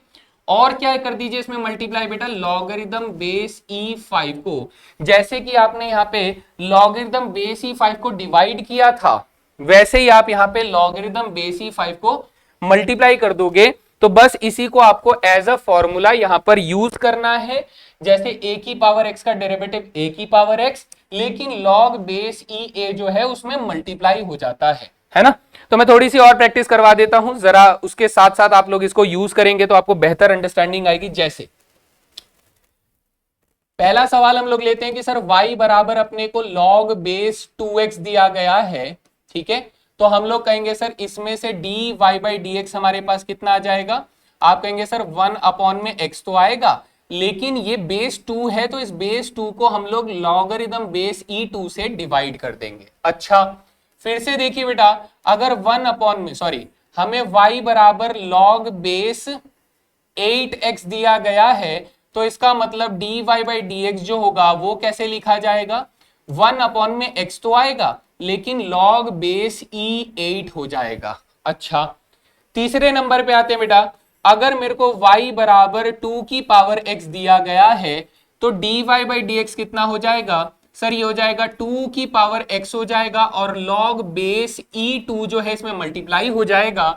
और क्या कर दीजिए इसमें मल्टीप्लाई बेटा लॉगरिदम बेस E5 को, जैसे कि आपने यहाँ पे लॉगरिदम बेस E5 को डिवाइड किया था वैसे ही आप यहाँ पे लॉगरिदम बेस E5 को मल्टीप्लाई कर दोगे। तो बस इसी को आपको एज अ फॉर्मूला यहां पर यूज करना है, जैसे a की पावर x का डेरिवेटिव a की पावर x, लेकिन log बेस ई ए जो है उसमें मल्टीप्लाई हो जाता है ना। तो मैं थोड़ी सी और प्रैक्टिस करवा देता हूं जरा, उसके साथ साथ आप लोग इसको यूज करेंगे तो आपको बेहतर अंडरस्टैंडिंग आएगी। जैसे पहला सवाल हम लोग लेते हैं कि सर y बराबर अपने को log बेस 2x दिया गया है, ठीक है, तो हम लोग कहेंगे सर इसमें से d y by d x हमारे पास कितना आ जाएगा, आप कहेंगे सर 1 अपॉन में x तो आएगा, लेकिन ये बेस 2 है तो इस बेस 2 को हम लोग लॉगरिदम बेस E2 से डिवाइड कर देंगे। अच्छा फिर से देखिए बेटा, अगर 1 अपॉन में सॉरी हमें y बराबर लॉग बेस 8x दिया गया है, तो इसका मतलब d y by d x जो होगा वो कैसे लिखा जाएगा, 1 अपॉन में x तो आएगा लेकिन log बेस E8 हो जाएगा। अच्छा तीसरे नंबर पे आते हैं बेटा, अगर मेरे को y बराबर 2 की पावर x दिया गया है तो dy बाई डी एक्स कितना हो जाएगा, सर ये हो जाएगा 2 की पावर x हो जाएगा और log बेस E2 जो है इसमें मल्टीप्लाई हो जाएगा।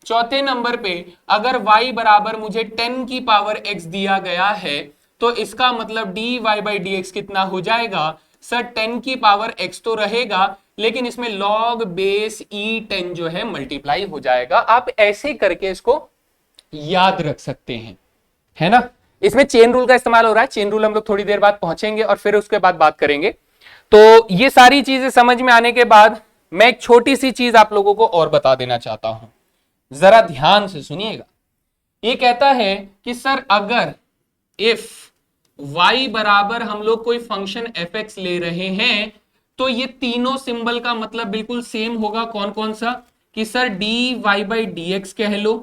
चौथे नंबर पे अगर y बराबर मुझे 10 की पावर x दिया गया है तो इसका मतलब dy बाई डी एक्स कितना हो जाएगा, सर 10 की पावर x तो रहेगा लेकिन इसमें log बेस E10 जो है मल्टीप्लाई हो जाएगा। आप ऐसे करके इसको याद रख सकते हैं, है ना। इसमें चेन रूल का इस्तेमाल हो रहा है, चेन रूल हम लोग थोड़ी देर बाद पहुंचेंगे और फिर उसके बाद बात करेंगे। तो ये सारी चीजें समझ में आने के बाद मैं एक छोटी सी चीज आप लोगों को और बता देना चाहता हूं, जरा ध्यान से सुनिएगा। ये कहता है कि सर अगर इफ y बराबर हम लोग कोई फंक्शन fx ले रहे हैं तो ये तीनों सिंबल का मतलब बिल्कुल सेम होगा। कौन कौन सा, कि sir d y by d x कह लो,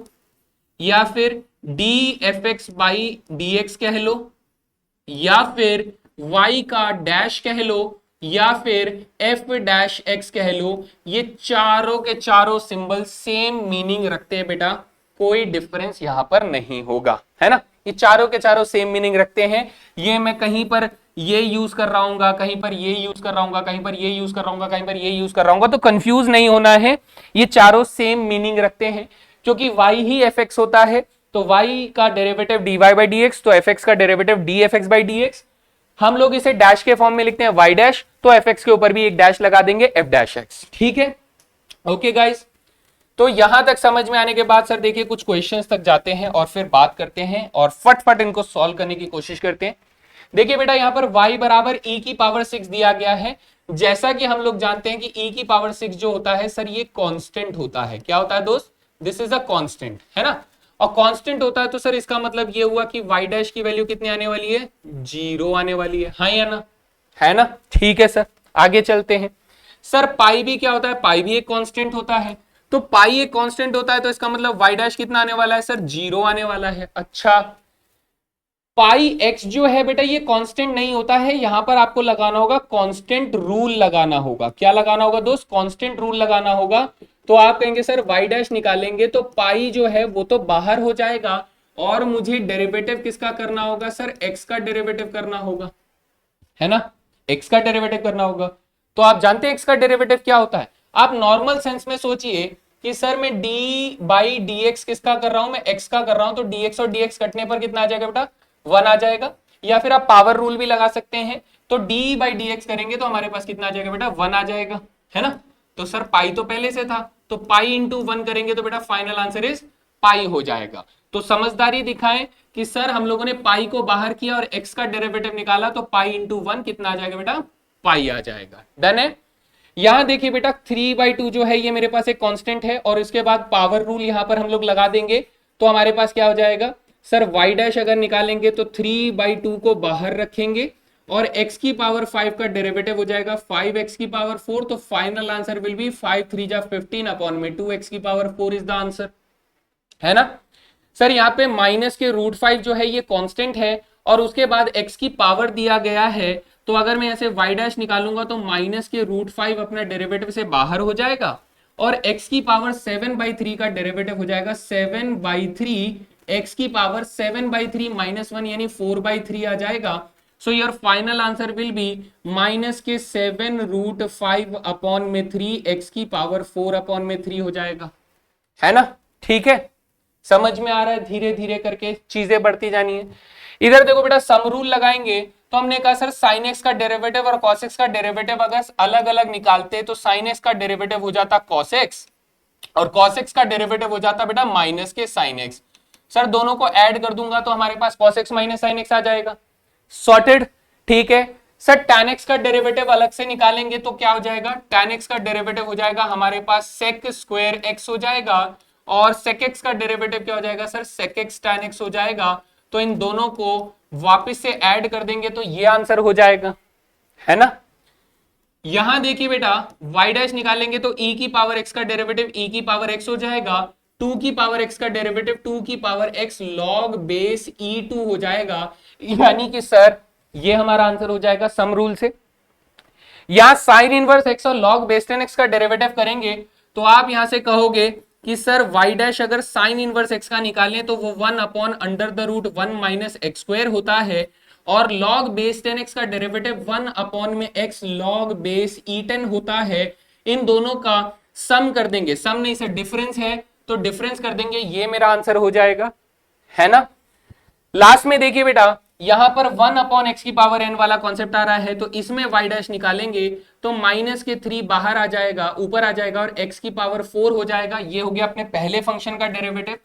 या फिर d f x by d x कह लो, या फिर y का डैश कह लो, या फिर f डैश x कह लो। ये चारों के चारों सिंबल सेम मीनिंग रखते हैं बेटा, कोई डिफरेंस यहां पर नहीं होगा, है ना। ये चारों के चारों सेम मीनिंग रखते हैं। ये मैं कहीं पर ये यूज कर रहा हूँ, कहीं पर ये यूज कर रहा हूँ, कहीं पर ये यूज कर रहा हूँ, कहीं पर ये यूज कर रहा हूँ, तो कंफ्यूज नहीं होना है। ये चारों सेम मीनिंग रखते हैं क्योंकि y ही fx होता है, तो y का derivative dy by d x, तो fx का derivative dfx by d x. हम लोग इसे डैश के फॉर्म में लिखते हैं y डैश, तो fx के ऊपर भी एक डैश लगा देंगे f डैश x। ठीक है, ओके गाइस। तो यहां तक समझ में आने के बाद सर देखिए कुछ क्वेश्चंस तक जाते हैं और फिर बात करते हैं और फटफट इनको सॉल्व करने की कोशिश करते हैं। देखिए बेटा यहां पर y बराबर e की पावर 6 दिया गया है। जैसा कि हम लोग जानते हैं कि e की पावर 6 जो होता है सर ये कांस्टेंट होता है। क्या होता है दोस्त? दिस इज अ कांस्टेंट, है ना। और कांस्टेंट होता है तो सर इसका मतलब ये हुआ कि y डैश की वैल्यू कितनी आने वाली है? 0 आने वाली है। हाँ या ना? है ना? ठीक है सर, आगे चलते हैं। सर पाई भी क्या होता है? पाई भी एक कांस्टेंट होता है। तो पाई एक कांस्टेंट होता है तो इसका मतलब y डैश कितना आने वाला है सर? 0 आने वाला है। अच्छा, पाई एक्स जो है बेटा ये कांस्टेंट नहीं होता है, यहां पर आपको लगाना होगा कांस्टेंट रूल लगाना होगा। क्या लगाना होगा दोस्त? कांस्टेंट रूल लगाना होगा। तो आप कहेंगे सर y डैश निकालेंगे तो पाई जो है वो तो बाहर हो जाएगा और मुझे डेरिवेटिव किसका करना होगा सर? x का डेरिवेटिव करना होगा, है ना। x का डेरिवेटिव करना होगा। तो आप जानते हैं x का डेरिवेटिव क्या होता है? आप नॉर्मल सेंस में सोचिए कि सर मैं d बाई डी एक्स किसका कर रहा हूं? मैं x का कर रहा हूं, तो dx और dx कटने पर कितना आ जाएगा बेटा? 1 आ जाएगा। या फिर आप पावर रूल भी लगा सकते हैं, तो d बाई डी एक्स करेंगे तो हमारे पास कितना आ जाएगा बेटा? 1 आ जाएगा, है ना। तो सर पाई तो पहले से था, तो पाई इंटू 1 करेंगे तो बेटा फाइनल आंसर इज पाई हो जाएगा। तो समझदारी दिखाएं कि सर हम लोगों ने पाई को बाहर किया और x का डेरिवेटिव निकाला, तो पाई इंटू 1 कितना आ जाएगा बेटा? पाई आ जाएगा। डन है। यहां देखिए बेटा 3/2 जो है ये मेरे पास एक कांस्टेंट है और उसके बाद पावर रूल यहां पर हम लोग लगा देंगे तो हमारे पास क्या हो जाएगा सर? y डैश अगर निकालेंगे तो 3/2 को बाहर रखेंगे और x की पावर 5 का डेरिवेटिव हो जाएगा 5x की पावर 4, तो फाइनल आंसर विल बी 5 3 जा 15 अपॉन में 2x की पावर 4 इज द आंसर, है ना। सर यहाँ पे माइनस के √5 जो है ये कांस्टेंट है और उसके बाद x की पावर दिया गया है, तो अगर मैं ऐसे y डैश निकालूंगा तो माइनस के √5 अपना डेरिवेटिव से बाहर हो जाएगा और x की पावर 7/3 का डेरिवेटिव हो जाएगा 7/3, x की पावर 7/3 -1 यानी 4/3 आ जाएगा। So your final answer will B minus के 7√5 अपॉन में 3, x की पावर 4 अपॉन में 3 हो जाएगा, है ना। ठीक है, समझ में आ रहा है? धीरे धीरे करके चीजें बढ़ती जानी है। इधर देखो बेटा सम रूल लगाएंगे तो हमने कहा सर साइन एक्स का डेरिवेटिव और कॉस एक्स का डेरिवेटिव अगर अलग अलग निकालते तो साइन एक्स का डेरिवेटिव हो जाता कॉस एक्स और कॉस एक्स का डेरिवेटिव हो जाता बेटा माइनस के साइन एक्स। सर दोनों को ऐड कर दूंगा तो हमारे पास cos x minus sine x आ जाएगा। सॉर्टेड। ठीक है सर, tan x का डेरिवेटिव अलग से निकालेंगे तो क्या हो जाएगा? tan x का डेरिवेटिव हो जाएगा हमारे पास sec स्क्वायर x हो जाएगा और sec x का डेरिवेटिव क्या हो जाएगा sir? sec x tan x हो जाएगा। तो इन दोनों को वापस से ऐड कर देंगे तो ये आंसर हो जाएगा, है ना। यहां देखिए बेटा y डैश निकालेंगे तो e की पावर x का डेरिवेटिव e की पावर x हो जाएगा, 2 की पावर x का डेरिवेटिव 2 की power x log base e2 हो जाएगा। यानी कि सर ये हमारा आंसर हो जाएगा सम रूल से। यहां साइन इनवर्स x और log बेस 10x का डेरिवेटिव करेंगे तो आप यहां से कहोगे कि सर y डैश अगर साइन इनवर्स x का निकालें तो वो 1 upon under the root 1 minus x square होता है और log बेस 10x का डेरिवेटिव 1 अपॉन में x log बेस e10 होता है। इन दोनों का सम कर देंगे, सम नहीं सर डिफरेंस है तो डिफरेंस कर देंगे, ये मेरा आंसर हो जाएगा, है ना। लास्ट में देखिए बेटा यहां पर 1 अपॉन एक्स की पावर n वाला कॉन्सेप्ट आ रहा है तो इसमें y डैश निकालेंगे तो माइनस के 3 बाहर आ जाएगा, ऊपर आ जाएगा और x की पावर 4 हो जाएगा। ये हो गया अपने पहले फंक्शन का डेरिवेटिव।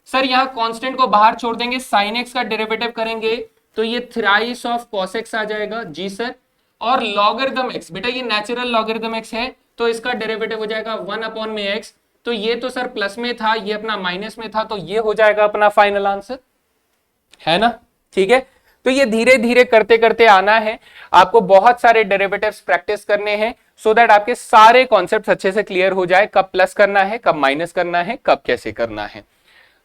सर यहां कांस्टेंट को बाहर छोड़ देंगे, साइन x का डेरिवेटिव करेंगे तो ये थ्राइस ऑफ कॉस x आ जाएगा। जी सर, और लॉगरिथम x, बेटा ये नेचुरल लॉगरिथम x है तो इसका डेरिवेटिव हो जाएगा 1 अपॉन में x। तो ये तो सर प्लस में था, ये अपना माइनस में था, तो ये हो जाएगा अपना फाइनल आंसर, है ना। ठीक है, तो ये धीरे धीरे करते करते आना है, आपको बहुत सारे डेरिवेटिव्स प्रैक्टिस करने हैं सो दैट आपके सारे कॉन्सेप्ट्स अच्छे से क्लियर हो जाए, कब प्लस करना है, कब माइनस करना है, कब कैसे करना है।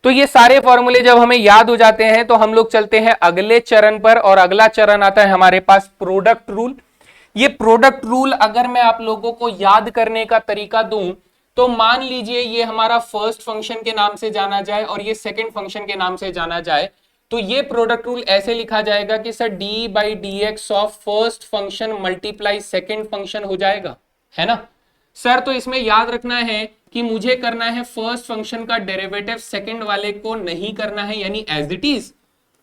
तो ये सारे फॉर्मूले जब हमें याद हो जाते हैं तो हम लोग चलते हैं अगले चरण पर और अगला चरण आता है हमारे पास प्रोडक्ट रूल। ये प्रोडक्ट रूल अगर मैं आप लोगों को याद करने का तरीका दूं तो मान लीजिए ये हमारा फर्स्ट फंक्शन के नाम से जाना जाए और ये सेकंड फंक्शन के नाम से जाना जाए तो ये प्रोडक्ट रूल ऐसे लिखा जाएगा कि sir D by d x of first function multiply second function हो जाएगा, है ना। सर तो इसमें याद रखना है कि मुझे करना है फर्स्ट फंक्शन का डेरिवेटिव सेकंड वाले को नहीं करना है, यानी एज इट इज,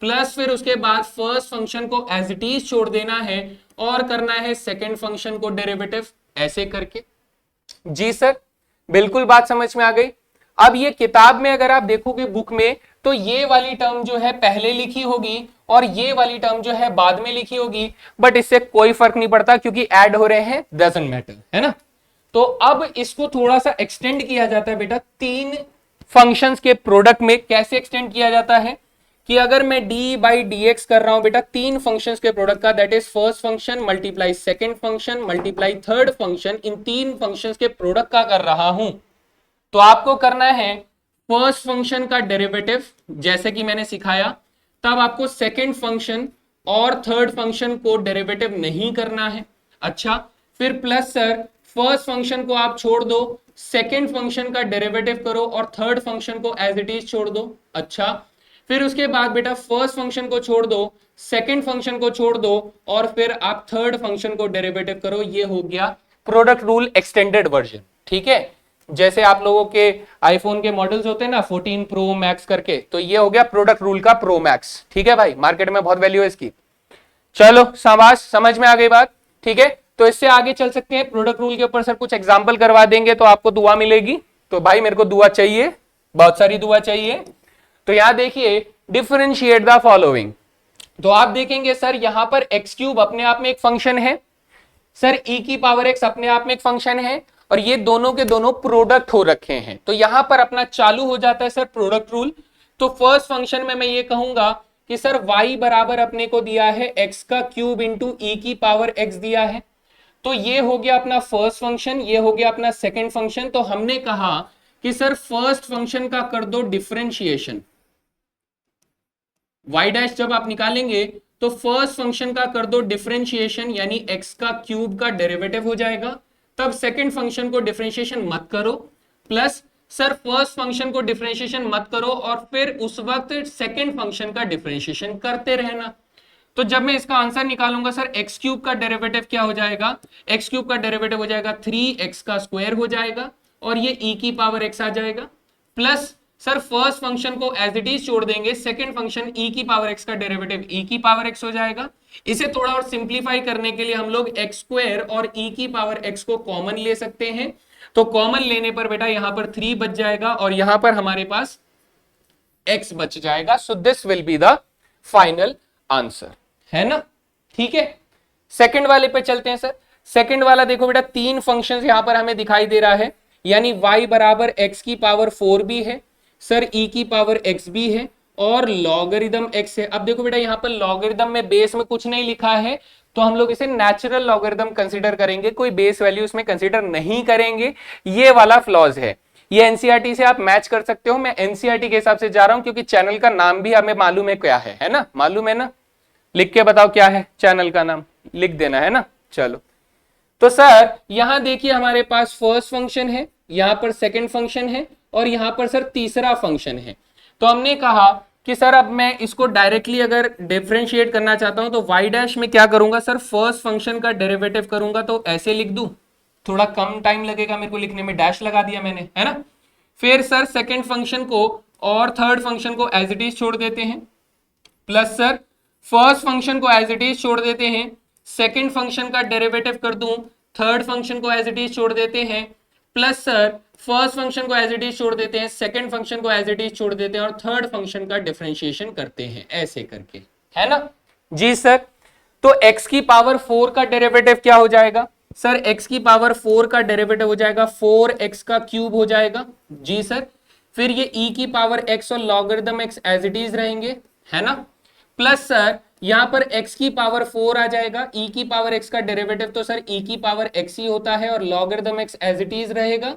प्लस फिर उसके बाद फर्स्ट फंक्शन को एज इट इज छोड़ देना है और करना है सेकंड फंक्शन को डेरिवेटिव, ऐसे करके। जी सर, बिल्कुल बात समझ में आ गई। अब ये किताब में अगर आप देखोगे बुक में, तो ये वाली टर्म जो है पहले लिखी होगी और ये वाली टर्म जो है बाद में लिखी होगी, बट इससे कोई फर्क नहीं पड़ता क्योंकि ऐड हो रहे हैं, डजंट मैटर, है ना। तो अब इसको थोड़ा सा एक्सटेंड किया जाता है बेटा तीन फंक्शंस के प्रोडक्ट में। कैसे एक्सटेंड किया जाता है कि अगर मैं डी बाई डी एक्स कर रहा हूं बेटा तीन फंक्शंस के प्रोडक्ट का, that is first function multiply second function multiply third function, इन तीन फंक्शंस के प्रोडक्ट का कर रहा हूं, तो आपको करना है फर्स्ट फंक्शन का डेरिवेटिव जैसे कि मैंने सिखाया, तब आपको सेकंड फंक्शन और थर्ड फंक्शन को डेरिवेटिव नहीं करना है। अच्छा, फिर प्लस सर फर्स्ट फंक्शन को आप छोड़ दो, सेकंड फंक्शन का डेरिवेटिव करो और थर्ड फंक्शन को एज इट इज छोड़ दो। अच्छा, फिर उसके बाद बेटा फर्स्ट फंक्शन को छोड़ दो, सेकंड फंक्शन को छोड़ दो और फिर आप थर्ड फंक्शन को डेरिवेटिव करो। ये हो गया प्रोडक्ट रूल एक्सटेंडेड वर्जन, ठीक है। जैसे आप लोगों के आईफोन के मॉडल्स होते हैं ना 14 प्रो मैक्स करके, तो ये हो गया प्रोडक्ट रूल का प्रो मैक्स, ठीक है भाई, मार्केट में बहुत वैल्यू है इसकी। चलो शाबाश, समझ में आ गई बात, ठीक है। तो इससे आगे चल सकते हैं। प्रोडक्ट रूल के ऊपर सर कुछ एग्जांपल करवा देंगे तो आपको दुआ मिलेगी। तो भाई मेरे को दुआ चाहिए, बहुत सारी दुआ चाहिए। तो यहां देखिए डिफरेंशिएट द फॉलोइंग, तो आप देखेंगे सर यहां पर एक्स क्यूब अपने आप में एक फंक्शन है, सर ई की पावर एक्स अपने आप में एक फंक्शन है, और ये दोनों के दोनों प्रोडक्ट हो रखे हैं। तो यहां पर अपना चालू हो जाता है सर प्रोडक्ट रूल। तो फर्स्ट फंक्शन में मैं ये कहूंगा कि सर y बराबर अपने को दिया है x का क्यूब इंटू ई की पावर x दिया है। तो ये हो गया अपना फर्स्ट फंक्शन, ये हो गया अपना सेकंड फंक्शन। तो हमने कहा कि सर फर्स्ट फंक्शन का कर दो डिफरेंशिएशन, y डैश जब आप निकालेंगे तो फर्स्ट फंक्शन का कर दो डिफरेंशिएशन, यानी x का क्यूब का डेरिवेटिव हो जाएगा। तब सेकंड फंक्शन को डिफरेंशिएशन मत करो, प्लस सर फर्स्ट फंक्शन को डिफरेंशिएशन मत करो और फिर उस वक्त सेकंड फंक्शन का डिफरेंशिएशन करते रहना। तो जब मैं इसका आंसर निकालूंगा सर एक्स क्यूब का डेरिवेटिव क्या हो जाएगा, एक्स क्यूब का डेरिवेटिव हो जाएगा 3x का स्क्वायर हो जाएगा और ये e की पावर x आ जाएगा, प्लस सर फर्स्ट फंक्शन को एज इट इज छोड़ देंगे, सेकंड फंक्शन e की पावर x का डेरिवेटिव e की पावर x हो जाएगा। इसे थोड़ा और सिंप्लीफाई करने के लिए हम लोग एक्स स्क्वायर और e की पावर x को कॉमन ले सकते हैं। तो कॉमन लेने पर बेटा यहां पर 3 बच जाएगा और यहां पर हमारे पास x बच जाएगा। So this will be the final answer, है ना, ठीक है। सेकंड वाले पे चलते हैं सर। सेकंड वाला देखो बेटा तीन फंक्शंस यहां पर हमें दिखाई दे रहा है, यानी y बराबर x की पावर 4 भी है, सर e की पावर x भी है और लॉगरिदम x है। अब देखो बेटा यहां पर लॉगरिदम में बेस में कुछ नहीं लिखा है, तो हम लोग इसे नेचुरल लॉगरिदम कंसीडर करेंगे, कोई बेस वैल्यू इसमें कंसीडर नहीं करेंगे। ये वाला फ्लॉज है, ये एनसीईआरटी से आप मैच कर सकते हो। मैं एनसीईआरटी के हिसाब से जा रहा हूं क्योंकि चैनल का नाम भी हमें मालूम है क्या है ना, मालूम है ना, लिख के बताओ क्या है चैनल का नाम, लिख देना है ना। चलो तो सर यहां देखिए हमारे पास फर्स्ट फंक्शन है, यहां पर सेकंड फंक्शन है और यहां पर सर तीसरा फंक्शन है। तो हमने कहा कि सर अब मैं इसको डायरेक्टली अगर डिफरेंशिएट करना चाहता हूं तो y डैश में क्या करूंगा सर, फर्स्ट फंक्शन का डेरिवेटिव करूंगा। तो ऐसे लिख दूं, थोड़ा कम टाइम लगेगा मेरे को लिखने में, डैश लगा दिया मैंने, है ना। फिर सर सेकंड फंक्शन को और थर्ड फंक्शन को एज इट इज छोड़ देते हैं, प्लस सर फर्स्ट फंक्शन को एज इट इज छोड़ देते हैं, सेकंड फंक्शन का डेरिवेटिव कर दूं, थर्ड फंक्शन को एज इट इज छोड़ देते हैं, प्लस सर फर्स्ट फंक्शन को एज इट इज छोड़ देते हैं, सेकंड फंक्शन को एज इट इज छोड़ देते हैं और थर्ड फंक्शन का डिफरेंशिएशन करते हैं, ऐसे करके, है ना। जी सर, तो x की पावर 4 का डेरिवेटिव क्या हो जाएगा सर, x की पावर 4 का डेरिवेटिव हो जाएगा 4x का क्यूब हो जाएगा। जी सर, फिर ये e की पावर x और logarithm x as it is रहेंगे, है ना, प्लस सर यहां पर x की पावर 4 आ जाएगा, e की पावर x का डेरिवेटिव तो सर e की पावर x ही होता है और logarithm x as it is रहेगा,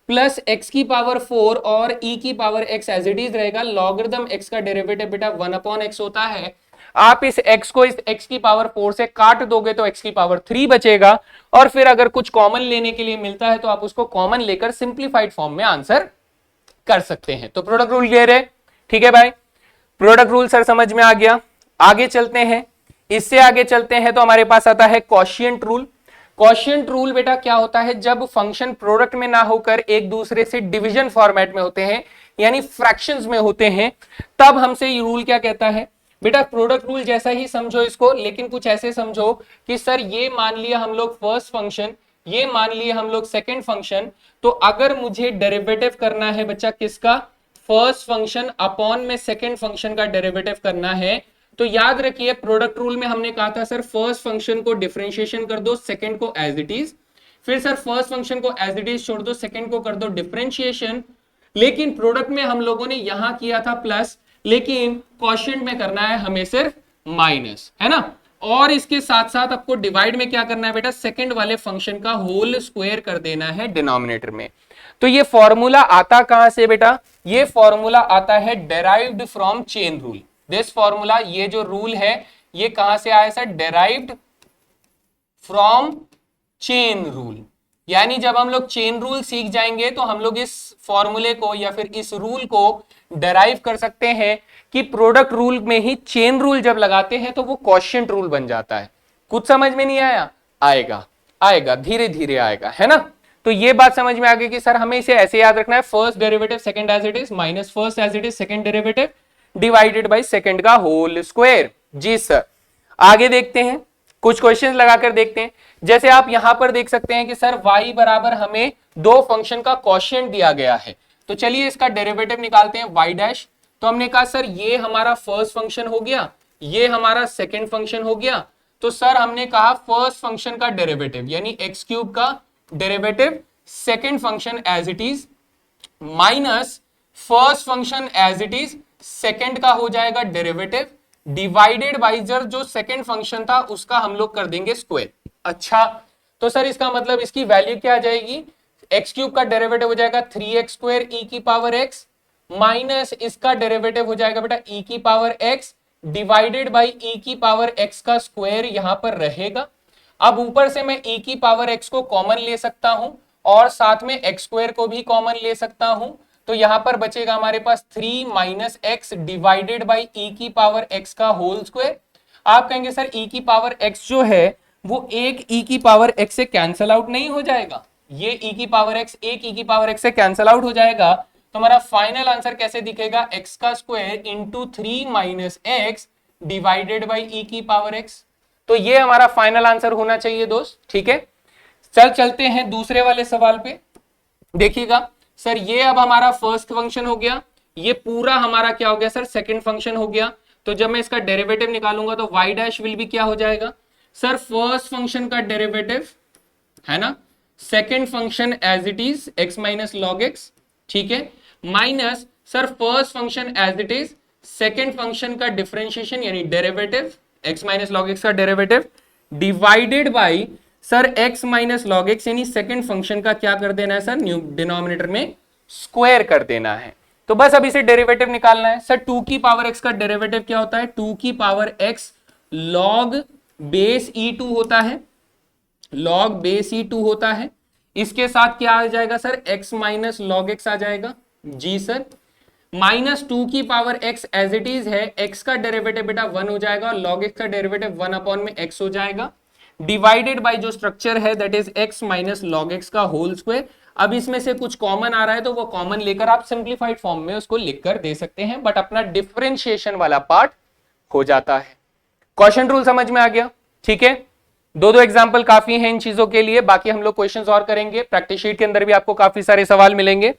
प्लस x की पावर 4 और e की power x as it is रहेगा। लॉगरिदम x का डेरिवेटिव बेटा 1/x होता है। आप इस x को इस x की पावर 4 से काट दोगे तो x की पावर 3 बचेगा और फिर अगर कुछ कॉमन लेने के लिए मिलता है तो आप उसको कॉमन लेकर सिंप्लीफाइड फॉर्म में आंसर कर सकते हैं। तो प्रोडक्ट रूल क्लियर है, ठीक है भाई, प्रोडक्ट रूल सर समझ में आ गया। आगे चलते हैं, इससे आगे चलते हैं तो हमारे पास आता है क्वोशिएंट रूल। क्वोशिएंट रूल बेटा क्या होता है, जब फंक्शन प्रोडक्ट में ना होकर एक दूसरे से डिवीजन फॉर्मेट में होते हैं यानी फ्रैक्शंस में होते हैं, तब हमसे ये रूल क्या कहता है बेटा, प्रोडक्ट रूल जैसा ही समझो इसको, लेकिन कुछ ऐसे समझो कि सर ये मान लिया हम लोग फर्स्ट फंक्शन, ये मान लिया हम लोग सेकंड फंक्शन, तो अगर मुझे डेरिवेटिव करना है बच्चा किसका, फर्स्ट फंक्शन अपॉन में सेकंड फंक्शन का डेरिवेटिव करना है, तो याद रखिए प्रोडक्ट रूल में हमने कहा था सर फर्स्ट फंक्शन को डिफरेंशिएशन कर दो, सेकंड को एज इट इज, फिर सर फर्स्ट फंक्शन को एज इट इज छोड़ दो, सेकंड को कर दो डिफरेंशिएशन। लेकिन प्रोडक्ट में हम लोगों ने यहां किया था प्लस, लेकिन क्वोशिएंट में करना है हमें सिर्फ माइनस, है ना। और इसके साथ साथ आपको डिवाइड में क्या करना है बेटा, सेकंड वाले फंक्शन का होल स्क्वायर कर देना है डिनोमिनेटर में। तो ये फॉर्मूला आता कहां से बेटा, ये फॉर्मूला आता है derived from chain rule. This formula, ये जो रूल है ये कहां से आया sir, derived from chain rule. यानी जब हम लोग चेन रूल सीख जाएंगे तो हम लोग इस फॉर्मूले को या फिर इस रूल को डेराइव कर सकते हैं कि प्रोडक्ट रूल में ही चेन रूल जब लगाते हैं तो वो क्वोशिएंट रूल बन जाता है। कुछ समझ में नहीं आया, आएगा आएगा धीरे धीरे आएगा, है ना। तो ये बात समझ में आ गई कि सर हमें इसे ऐसे याद रखना है, first derivative second as it is minus first as it is second derivative divided by second का होल स्क्वायर। जी सर, आगे देखते हैं, कुछ क्वेश्चंस लगाकर देखते हैं। जैसे आप यहां पर देख सकते हैं कि सर y बराबर हमें दो फंक्शन का क्वोशिएंट दिया गया है, तो चलिए इसका डेरिवेटिव निकालते हैं y डैश। तो हमने कहा सर ये हमारा फर्स्ट फंक्शन हो गया, ये हमारा सेकंड फंक्शन हो गया, तो सर हमने कहा फर्स्ट फंक्शन का डेरिवेटिव यानी एक्स क्यूब का derivative second function as it is minus first function as it is second का हो जाएगा डेरिवेटिव डिवाइडेड बाई जो सेकंड फंक्शन था उसका हम लोग कर देंगे स्क्वायर। अच्छा, तो सर इसका मतलब इसकी वैल्यू क्या आ जाएगी, एक्स क्यूब का डेरिवेटिव हो जाएगा 3x स्क्वायर ई की पावर x माइनस इसका डेरिवेटिव हो जाएगा बेटा ई की power x divided by e की पावर x का स्क्वायर यहां पर रहेगा। अब ऊपर से मैं e की पावर x को कॉमन ले सकता हूं और साथ में x स्क्वायर को भी कॉमन ले सकता हूं, तो यहां पर बचेगा हमारे पास 3 minus x divided by e की पावर x का होल स्क्वायर। आप कहेंगे सर e की पावर x जो है वो एक e की पावर x से कैंसल आउट नहीं हो जाएगा, ये e की पावर x एक e की पावर x से कैंसल आउट हो जाएगा, तो हमारा फाइनल आंसर कैसे दिखेगा, x का square into 3 minus x divided by e की पावर x। तो ये हमारा फाइनल आंसर होना चाहिए दोस्त, ठीक है। चलते हैं दूसरे वाले सवाल पे। देखिएगा सर ये अब हमारा फर्स्ट फंक्शन हो गया, ये पूरा हमारा क्या हो गया सर, सेकंड फंक्शन हो गया। तो जब मैं इसका डेरिवेटिव निकालूंगा तो y डैश विल भी क्या हो जाएगा सर, फर्स्ट फंक्शन का डेरिवेटिव है ना, second function as it is x minus log x, ठीक है, minus sir first function as it is second function का डिफरेंशिएशन यानी derivative x minus log x का derivative divided by sir x minus log x यानी second function का क्या कर देना है सर, न्यू डिनोमिनेटर में स्क्वायर कर देना है। तो बस अब इसे डेरिवेटिव निकालना है। सर 2 की पावर x का डेरिवेटिव क्या होता है, 2 की power x log base e2 होता है, लॉग बेस e2 होता है। इसके साथ क्या आ जाएगा sir, x minus log x आ जाएगा। जी सर, माइनस 2 की power x as it is है, x का डेरिवेटिव बेटा 1 हो जाएगा, लॉग x का डेरिवेटिव 1 अपॉन में x हो जाएगा, डिवाइडेड बाय जो स्ट्रक्चर है that is x minus log x का होल स्क्वायर। अब इसमें से कुछ कॉमन आ रहा है तो वो कॉमन लेकर आप सिंप्लीफाइड फॉर्म में उसको लिखकर दे सकते हैं, बट अपना डिफरेंशिएशन वाला पार्ट हो जाता है। क्वेश्चन रूल समझ में आ गया, ठीक है। दो एग्जांपल काफी हैं इन चीजों के लिए, बाकी हम लोग क्वेश्चंस और करेंगे, प्रैक्टिस शीट के अंदर भी आपको काफी सारे सवाल मिलेंगे।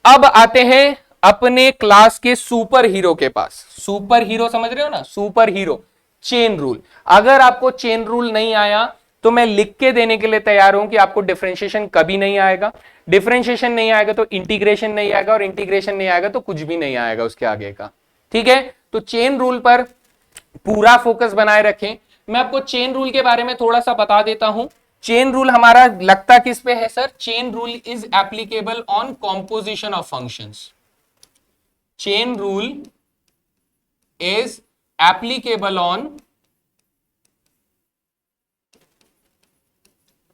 अब आते हैं अपने क्लास के सुपर हीरो के पास। सुपर हीरो समझ रहे हो ना, सुपर हीरो चेन रूल। अगर आपको चेन रूल नहीं आया तो मैं लिख के देने के लिए तैयार हूं कि आपको डिफरेंशिएशन कभी नहीं आएगा, डिफरेंशिएशन नहीं आएगा तो इंटीग्रेशन नहीं आएगा, और इंटीग्रेशन नहीं आएगा तो कुछ भी नहीं आएगा उसके आगे का, ठीक है। तो चेन रूल पर पूरा फोकस बनाए रखें। मैं आपको चेन रूल के बारे में थोड़ा सा बता देता हूं। चेन रूल हमारा लगता किस पे है sir, chain rule is applicable on composition of functions. Chain rule is applicable on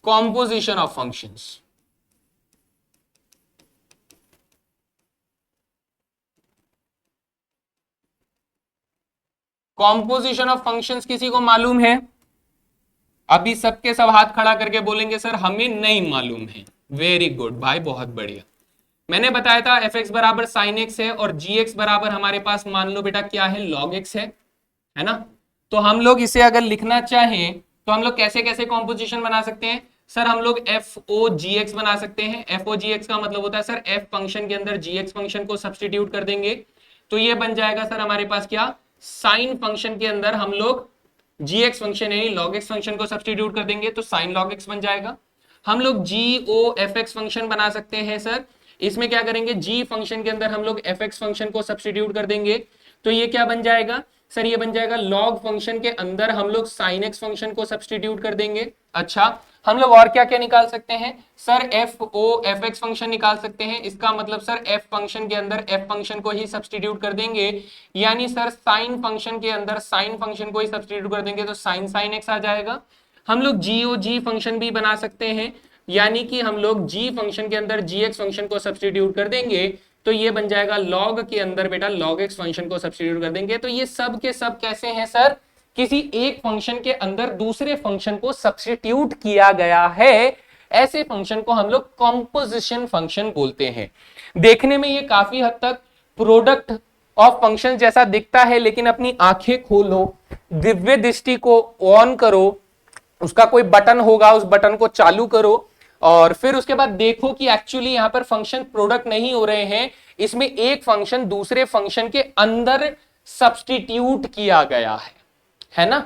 composition of functions। composition of functions किसी को मालूम है, अभी सबके सब हाथ खड़ा करके बोलेंगे सर हमें नहीं मालूम है। वेरी गुड भाई, बहुत बढ़िया। मैंने बताया था एफ एक्स बराबर साइन एक्स है और जी एक्स बराबर हमारे पास मान लो बेटा क्या है, लॉग एक्स है ना। तो हम लोग इसे अगर लिखना चाहें तो हम लोग कैसे कैसे कॉम्पोजिशन बना सकते हैं सर, हम लोग एफ ओ जी एक्स बना सकते हैं। एफ ओ जी एक्स का मतलब होता है सर एफ फंक्शन के अंदर जी एक्स फंक्शन को सब्सटीट्यूट कर देंगे, तो ये बन जाएगा सर हमारे पास क्या, साइन फंक्शन के अंदर हम लोग जी एक्स फंक्शन यानी लॉग एक्स फंक्शन को सब्सटीट्यूट कर देंगे तो साइन लॉग एक्स बन जाएगा। हम लोग जी ओ एफ एक्स फंक्शन बना सकते हैं सर, इसमें क्या करेंगे, जी फंक्शन के अंदर हम लोग एफ एक्स फंक्शन को सब्सटीट्यूट कर देंगे, तो ये क्या बन जाएगा सर, ये बन जाएगा लॉग फंक्शन के अंदर हम लोग साइन एक्स फंक्शन को सब्सटीट्यूट कर देंगे। अच्छा, हम लोग और क्या क्या निकाल सकते हैं sir, f o f x function निकाल सकते हैं, इसका मतलब सर एफ फंक्शन के अंदर एफ फंक्शन को ही सब्सटीट्यूट कर देंगे, यानी सर साइन फंक्शन के अंदर साइन फंक्शन को ही सब्सटीट्यूट कर देंगे तो साइन साइन एक्स आ जाएगा। हम लोग जी ओ जी फंक्शन भी बना सकते हैं, यानी कि हम लोग जी फंक्शन के अंदर जी एक्स फंक्शन को सब्सटीट्यूट कर देंगे तो ये बन जाएगा लॉग के अंदर बेटा लॉग एक्स फंक्शन को सब्सटीट्यूट कर देंगे। तो ये सब के सब कैसे हैं सर, किसी एक फंक्शन के अंदर दूसरे फंक्शन को सब्सटीट्यूट किया गया है, ऐसे फंक्शन को हम लोग कॉम्पोजिशन फंक्शन बोलते हैं। देखने में ये काफी हद तक प्रोडक्ट ऑफ फंक्शन जैसा दिखता है, लेकिन अपनी आंखें खोलो, दिव्य दृष्टि को ऑन करो, उसका कोई बटन होगा, उस बटन को चालू करो और फिर उसके बाद देखो कि एक्चुअली यहां पर फंक्शन प्रोडक्ट नहीं हो रहे हैं, इसमें एक फंक्शन दूसरे फंक्शन के अंदर सब्सटीट्यूट किया गया है ना।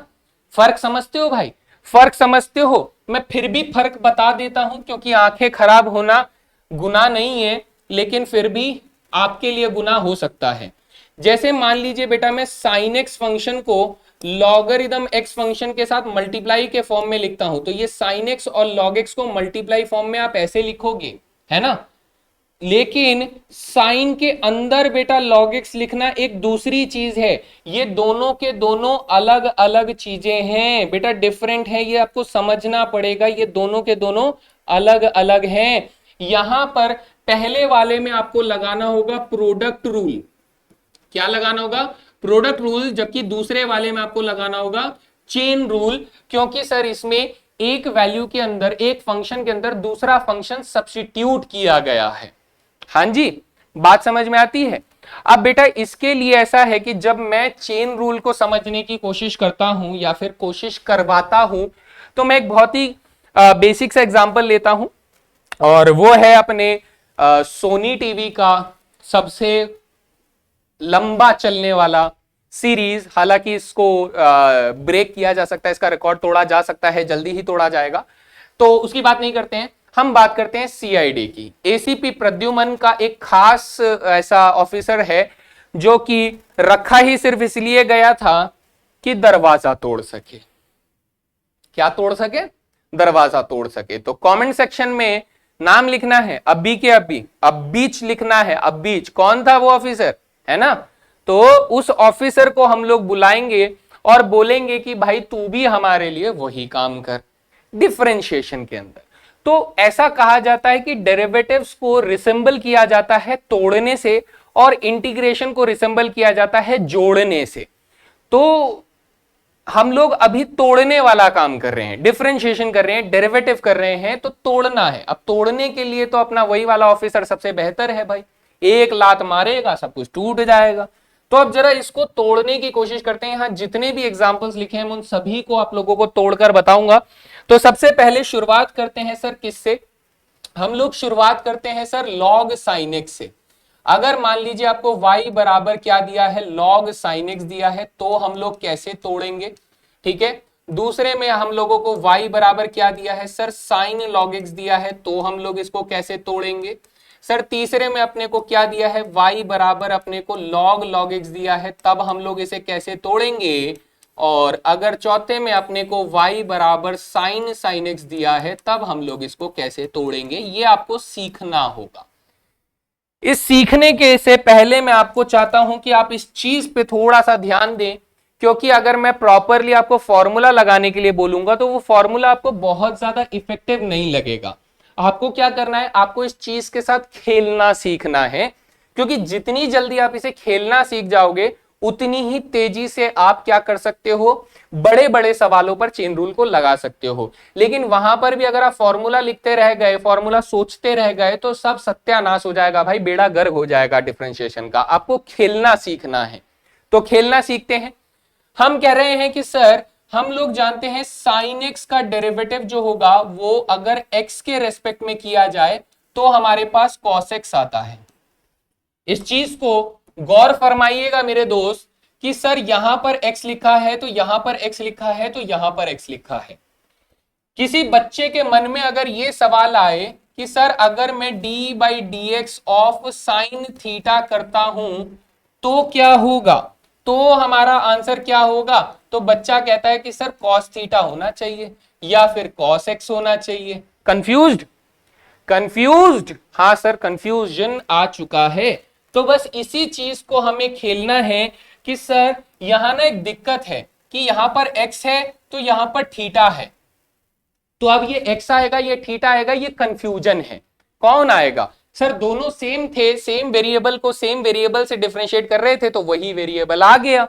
फर्क समझते हो भाई, फर्क समझते हो। मैं फिर भी फर्क बता देता हूं क्योंकि आंखें खराब होना गुनाह नहीं है, लेकिन फिर भी आपके लिए गुनाह हो सकता है। जैसे मान लीजिए बेटा मैं साइन एक्स फंक्शन को लॉगरिदम एक्स फंक्शन के साथ मल्टीप्लाई के फॉर्म में लिखता हूं, तो ये साइन एक्स और लॉग एक्स को मल्टीप्लाई फॉर्म में आप ऐसे लिखोगे, है ना। लेकिन साइन के अंदर बेटा लॉग एक्स लिखना एक दूसरी चीज है, ये दोनों के दोनों अलग अलग चीजें हैं बेटा, डिफरेंट है, ये आपको समझना पड़ेगा, ये दोनों के दोनों अलग अलग हैं। यहां पर पहले वाले में आपको लगाना होगा प्रोडक्ट रूल, क्या लगाना होगा, प्रोडक्ट रूल, जबकि दूसरे वाले में आपको लगाना होगा चेन रूल, क्योंकि सर इसमें एक वैल्यू के अंदर एक फंक्शन के अंदर दूसरा फंक्शन सब्स्टिट्यूट किया गया है। हाँ जी, बात समझ में आती है। अब बेटा इसके लिए ऐसा है कि जब मैं चेन रूल को समझने की कोशिश करता हूं या फिर कोशिश करवाता हूं, तो मैं एक बहुत ही बेसिक सा एग्जांपल लेता हूं और वो है अपने सोनी टीवी का सबसे लंबा चलने वाला सीरीज। हालांकि इसको ब्रेक किया जा सकता है, इसका रिकॉर्ड तोड़ा जा सकता है, जल्दी ही तोड़ा जाएगा, तो उसकी बात नहीं करते हैं। हम बात करते हैं सीआईडी की। एसीपी प्रद्युमन का एक खास ऐसा ऑफिसर है जो कि रखा ही सिर्फ इसलिए गया था कि दरवाजा तोड़ सके। क्या तोड़ सके? दरवाजा तोड़ सके। तो कमेंट सेक्शन में नाम लिखना है, अब्बी के अब्बी, अब्बीच लिखना है, अब्बीच। कौन था वो ऑफिसर, है ना। तो उस ऑफिसर को हम लोग बुलाएंगे और बोलेंगे कि भाई तू भी हमारे लिए वही काम कर डिफरेंशिएशन के अंदर। तो ऐसा कहा जाता है कि डेरिवेटिव्स को रिसेंबल किया जाता है तोड़ने से और इंटीग्रेशन को रिसेंबल किया जाता है जोड़ने से। तो हम लोग अभी तोड़ने वाला काम कर रहे हैं, डिफरेंशिएशन कर रहे हैं, डेरिवेटिव कर रहे हैं, तो तोड़ना है। अब तोड़ने के लिए तो अपना वही वाला ऑफिसर सबसे बेहतर है भाई, एक लात मारेगा सब कुछ टूट जाएगा। तो अब जरा इसको तोड़ने की कोशिश करते हैं। यहां जितने भी एग्जांपल्स लिखे हैं उन सभी को आप लोगों को तोड़कर बताऊंगा। तो सबसे पहले शुरुआत करते हैं सर किससे, हम लोग शुरुआत करते हैं सर लॉग साइन एक्स से। अगर मान लीजिए आपको y बराबर क्या दिया है, लॉग साइन एक्स दिया है, तो हम लोग कैसे तोड़ेंगे, ठीक है। दूसरे में हम लोगों को y बराबर क्या दिया है सर, साइन लॉग एक्स दिया है, तो हम लोग इसको कैसे तोड़ेंगे। सर तीसरे में अपने को क्या दिया है, y बराबर अपने को लॉग लॉग एक्स दिया है, तब हम लोग इसे कैसे तोड़ेंगे। और अगर चौथे में अपने को y बराबर साइन साइन एक्स दिया है, तब हम लोग इसको कैसे तोड़ेंगे, ये आपको सीखना होगा। इस सीखने के से पहले मैं आपको चाहता हूं कि आप इस चीज पे थोड़ा सा ध्यान दें, क्योंकि अगर मैं प्रॉपरली आपको फॉर्मूला लगाने के लिए बोलूंगा तो वो फॉर्मूला आपको बहुत ज्यादा इफेक्टिव नहीं लगेगा। आपको क्या करना है, आपको इस चीज के साथ खेलना सीखना है, क्योंकि जितनी जल्दी आप इसे खेलना सीख जाओगे उतनी ही तेजी से आप क्या कर सकते हो, बड़े बड़े सवालों पर चेन रूल को लगा सकते हो। लेकिन वहां पर भी अगर आप फॉर्मूला लिखते रह गए, फॉर्मूला सोचते रह गए, तो सब सत्यानाश हो जाएगा भाई, बेड़ा गर्क हो जाएगा डिफरेंशिएशन का। आपको खेलना सीखना है, तो खेलना सीखते हैं। हम कह रहे हैं कि सर हम लोग जानते हैं साइन एक्स का डेरिवेटिव जो होगा वो अगर एक्स के रेस्पेक्ट में किया जाए तो हमारे पास कॉस एक्स आता है। इस चीज को गौर फरमाइएगा मेरे दोस्त कि सर यहां पर x लिखा है तो यहां पर x लिखा है तो यहां पर x लिखा है। किसी बच्चे के मन में अगर ये सवाल आए कि सर अगर मैं d by d x of sine theta करता हूं तो क्या होगा, तो हमारा आंसर क्या होगा, तो बच्चा कहता है कि सर कॉस थीटा होना चाहिए या फिर कॉस एक्स होना चाहिए। कंफ्यूज्ड, कंफ्यूज्ड, हाँ सर कंफ्यूजन आ चुका है। तो बस इसी चीज को हमें खेलना है कि सर यहां ना एक दिक्कत है कि यहां पर x है तो यहां पर थीटा है, तो अब ये x आएगा ये थीटा आएगा, ये कंफ्यूजन है। कौन आएगा, सर दोनों सेम थे, सेम वेरिएबल को सेम वेरिएबल से डिफरेंशिएट कर रहे थे तो वही वेरिएबल आ गया।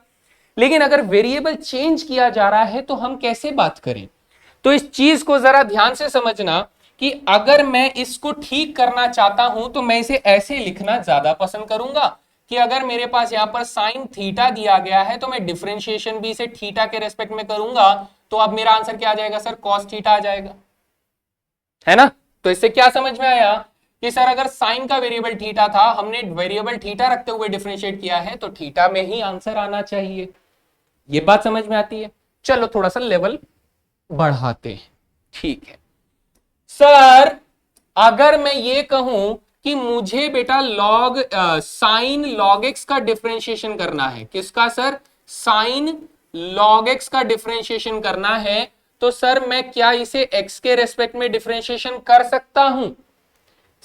लेकिन अगर वेरिएबल चेंज किया जा रहा है तो हम कैसे बात करें, तो इस चीज को जरा ध्यान से समझना कि अगर मैं इसको ठीक करना चाहता हूं तो मैं इसे ऐसे लिखना ज्यादा पसंद करूंगा कि अगर मेरे पास यहां पर साइन थीटा दिया गया है तो मैं डिफरेंशिएशन भी इसे थीटा के रेस्पेक्ट में करूंगा, तो अब मेरा आंसर क्या आ जाएगा, सर कॉस थीटा आ जाएगा, है ना। तो इससे क्या समझ में आया कि सर अगर साइन का वेरिएबल थीटा था, हमने वेरिएबल थीटा रखते हुए डिफरेंशिएट किया है तो थीटा में ही आंसर आना चाहिए। ये बात समझ में आती है। चलो थोड़ा सा लेवल बढ़ाते हैं, ठीक है। सर अगर मैं ये कहूं कि मुझे बेटा लॉग साइन लॉग एक्स का डिफरेंशिएशन करना है, किसका सर, साइन लॉग एक्स का डिफरेंशिएशन करना है, तो सर मैं क्या इसे x के रेस्पेक्ट में डिफरेंशिएशन कर सकता हूं।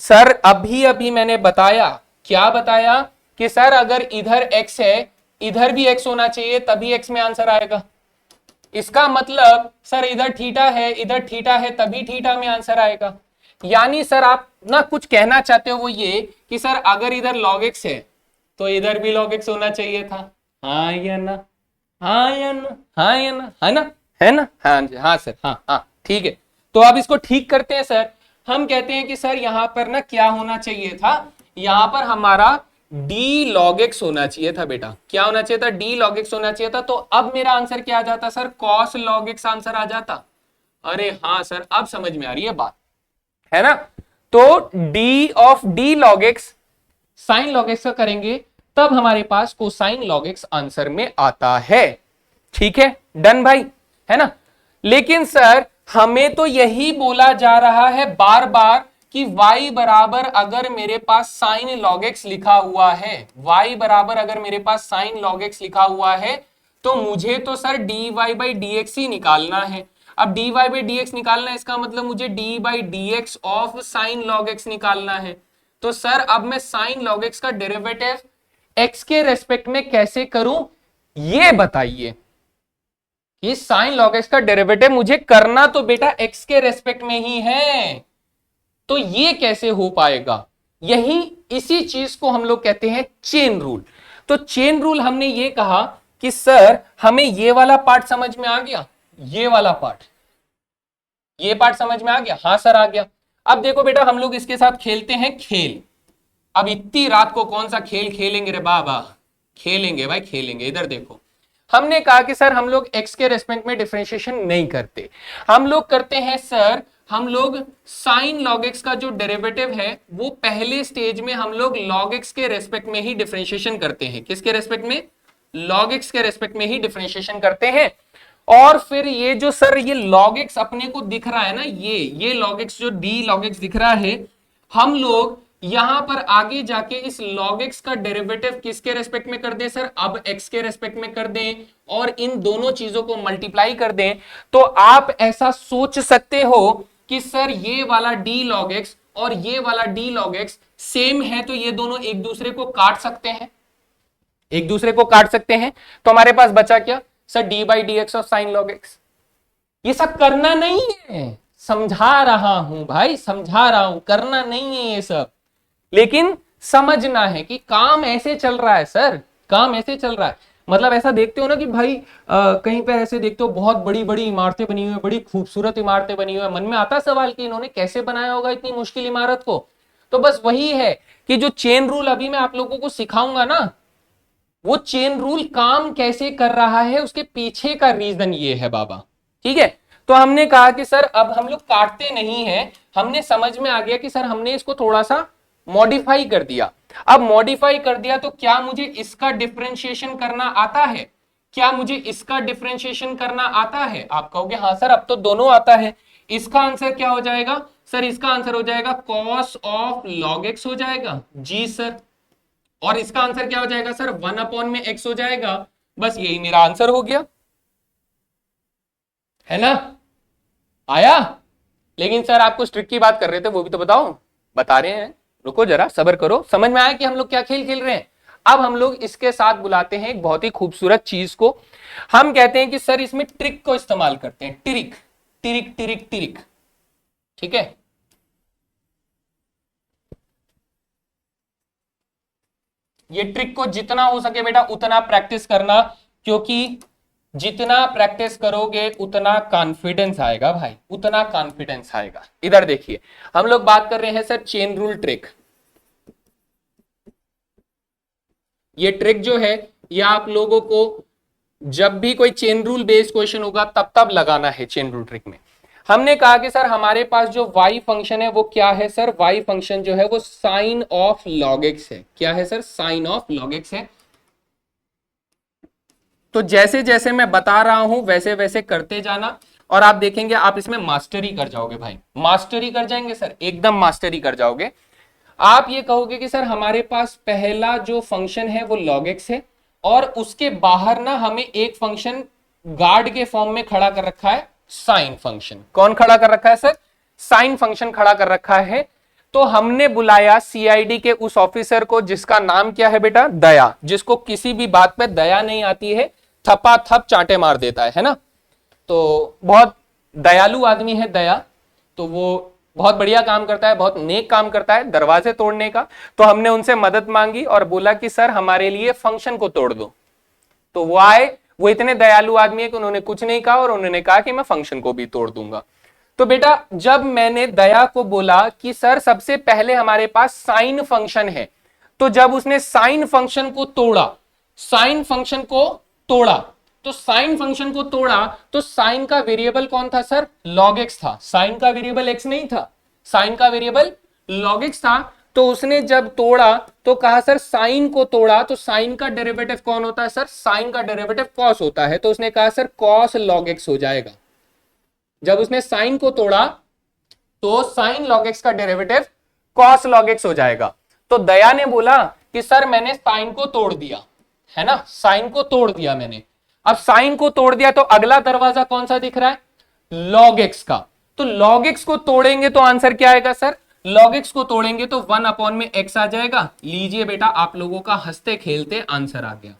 सर अभी अभी मैंने बताया, क्या बताया कि सर अगर इधर x है इधर भी x होना चाहिए तभी x में आंसर आएगा। इसका मतलब सर इधर थीटा है इधर थीटा है तभी थीटा में आंसर आएगा। यानी सर आप ना कुछ कहना चाहते हो वो ये कि सर अगर इधर log x है तो इधर भी log x होना चाहिए था, हाँ या ना, हाँ या ना, हाँ या ना, है ना, है ना, हाँ जी हाँ सर, हाँ हाँ ठीक है। तो अब इसको ठीक करते हैं सर। हम कहते हैं कि सर यहां पर ना क्या होना चाहिए था, यहां पर हमारा d log x होना चाहिए था बेटा, क्या होना चाहिए था, d log x होना चाहिए था। तो अब मेरा आंसर क्या आ जाता sir, cos log x answer आ जाता। अरे हाँ सर अब समझ में आ रही है बात, है ना। तो d of d log x sin log x का करेंगे तब हमारे पास कोसाइन log x आंसर में आता है। ठीक है डन भाई, है ना। लेकिन सर हमें तो यही बोला जा रहा है बार बार कि y बराबर अगर मेरे पास साइन log x लिखा हुआ है, y बराबर अगर मेरे पास साइन log x लिखा हुआ है तो मुझे तो सर dy बाई dx ही निकालना है। अब dy बाई dx निकालना है, इसका मतलब मुझे d by dx of sine log x निकालना है। तो सर अब मैं साइन log x का डेरिवेटिव x के रेस्पेक्ट में कैसे करूं, ये बताइए कि साइन log x का डेरिवेटिव मुझे करना तो बेटा x के रेस्पेक्ट में ही है, तो ये कैसे हो पाएगा, यही इसी चीज को हम लोग कहते हैं चेन रूल। तो चेन रूल हमने ये कहा कि सर हमें ये वाला पार्ट समझ में आ गया, ये वाला पार्ट, ये पार्ट समझ में आ गया, हाँ सर आ गया। अब देखो बेटा हम लोग इसके साथ खेलते हैं खेल। अब इतनी रात को कौन सा खेल खेलेंगे रे बाबा, खेलेंगे भाई खेलेंगे। इधर देखो हमने कहा कि सर हम लोग x के रेस्पेक्ट में डिफरेंशिएशन नहीं करते, हम लोग करते हैं सर, हम लोग साइन log x का जो डेरिवेटिव है वो पहले स्टेज में हम लोग log x के रेस्पेक्ट में ही डिफरेंशिएशन करते हैं। किसके रेस्पेक्ट में, log x के रेस्पेक्ट में ही डिफरेंशिएशन करते हैं। और फिर ये जो सर ये log x अपने को दिख रहा है ना, ये log x जो d log x दिख रहा है, हम लोग यहां पर आगे जाके इस log x का डेरिवेटिव किसके रेस्पेक्ट में कर दें सर, अब x के रेस्पेक्ट में कर दें और इन दोनों चीजों को मल्टीप्लाई कर दें। तो आप ऐसा सोच सकते हो कि सर ये वाला d log x और ये वाला d log x सेम है तो ये दोनों एक दूसरे को काट सकते हैं, एक दूसरे को काट सकते हैं। तो हमारे पास बचा क्या sir, d by d x of sine log x। ये सब करना नहीं है, समझा रहा हूं भाई, समझा रहा हूं, करना नहीं है ये सब, लेकिन समझना है कि काम ऐसे चल रहा है सर, काम ऐसे चल रहा है। मतलब ऐसा देखते हो ना कि भाई कहीं पे ऐसे देखते हो बहुत बड़ी बड़ी इमारतें बनी हुई है, बड़ी खूबसूरत इमारतें बनी हुई है, मन में आता सवाल कि इन्होंने कैसे बनाया होगा इतनी मुश्किल इमारत को। तो बस वही है कि जो चेन रूल अभी मैं आप लोगों को सिखाऊंगा ना, वो चेन रूल काम कैसे कर रहा है उसके पीछे का रीजन ये है बाबा। ठीक है, तो हमने कहा कि सर अब हम लोग काटते नहीं है, हमने समझ में आ गया कि सर हमने इसको थोड़ा सा मॉडिफाई कर दिया। अब मॉडिफाई कर दिया तो क्या मुझे इसका डिफरेंशिएशन करना आता है? क्या मुझे इसका डिफरेंशिएशन करना आता है? आप कहोगे हाँ सर अब तो दोनों आता है। इसका आंसर क्या हो जाएगा सर? इसका आंसर हो जाएगा कॉस ऑफ लॉग एक्स हो जाएगा। जी सर। और इसका आंसर क्या हो जाएगा सर? 1/x हो जाएगा। बस यही मेरा आंसर हो गया, है ना? आया? लेकिन सर आपको स्ट्रिक की बात कर रहे थे, वो भी तो बताओ। बता रहे हैं, रुको जरा सब्र करो। समझ में आया कि हम लोग क्या खेल खेल रहे हैं? अब हम लोग इसके साथ बुलाते हैं एक बहुत ही खूबसूरत चीज को। हम कहते हैं कि सर इसमें ट्रिक को इस्तेमाल करते हैं। Trick trick trick trick. ठीक है, ये ट्रिक को जितना हो सके बेटा उतना प्रैक्टिस करना, क्योंकि जितना प्रैक्टिस करोगे उतना कॉन्फिडेंस आएगा भाई, उतना कॉन्फिडेंस आएगा। इधर देखिए, हम लोग बात कर रहे हैं सर चेन रूल ट्रिक। ये ट्रिक जो है ये आप लोगों को जब भी कोई चेन रूल बेस्ड क्वेश्चन होगा तब तब लगाना है चेन रूल ट्रिक में। हमने कहा कि सर हमारे पास जो y फंक्शन है वो क्या है सर? y फंक्शन जो है वो साइन ऑफ लॉग एक्स है। क्या है sir? Sine of log x है। तो जैसे जैसे मैं बता रहा हूं वैसे वैसे करते जाना, और आप देखेंगे आप इसमें मास्टरी कर जाओगे भाई। मास्टरी कर जाएंगे सर, एकदम मास्टरी कर जाओगे। आप ये कहोगे कि सर हमारे पास पहला जो फंक्शन है वो log x है, और उसके बाहर ना हमें एक फंक्शन गार्ड के फॉर्म में खड़ा कर रखा है, साइन फंक्शन। कौन खड़ा कर रखा है सर? साइन फंक्शन खड़ा कर रखा है। तो हमने बुलाया सीआईडी के उस ऑफिसर को जिसका नाम क्या है बेटा? दया, जिसको किसी भी बात पे दया नहीं आती है, थपा थप चांटे मार देता है ना? तो बहुत दयालु आदमी है दया। तो वो बहुत बढ़िया काम करता है, बहुत नेक काम करता है दरवाजे तोड़ने का। तो हमने उनसे मदद मांगी और बोला कि सर हमारे लिए फंक्शन को तोड़ दो। तो वो आए, वो इतने दयालु आदमी है कि उन्होंने कुछ नहीं कहा और उन्होंने कहा कि मैं फंक्शन को भी तोड़ दूंगा। तो बेटा जब मैंने दया को बोला कि सर सबसे पहले हमारे पास साइन फंक्शन है, तो जब उसने साइन फंक्शन को तोड़ा, साइन फंक्शन को तोड़ा, तो साइन फंक्शन को तोड़ा तो साइन का वेरिएबल कौन था सर? log x था। साइन का वेरिएबल x नहीं था, साइन का वेरिएबल log x था। तो उसने जब तोड़ा तो कहा सर साइन को तोड़ा, तो साइन का डेरिवेटिव कौन होता है सर? साइन का डेरिवेटिव कॉस होता है। तो उसने कहा सर कॉस log x हो जाएगा। जब उसने साइन को तोड़ा तो साइन log x का डेरिवेटिव कॉस log x हो जाएगा। तो दया ने बोला कि सर मैंने साइन को तोड़ दिया, है ना? साइन को तोड़ दिया मैंने। अब साइन को तोड़ दिया तो अगला दरवाजा कौन सा दिख रहा है? log x का। तो log x को तोड़ेंगे तो आंसर क्या आएगा सर? log x को तोड़ेंगे तो 1/x आ जाएगा। लीजिए बेटा आप लोगों का हंसते खेलते आंसर आ गया।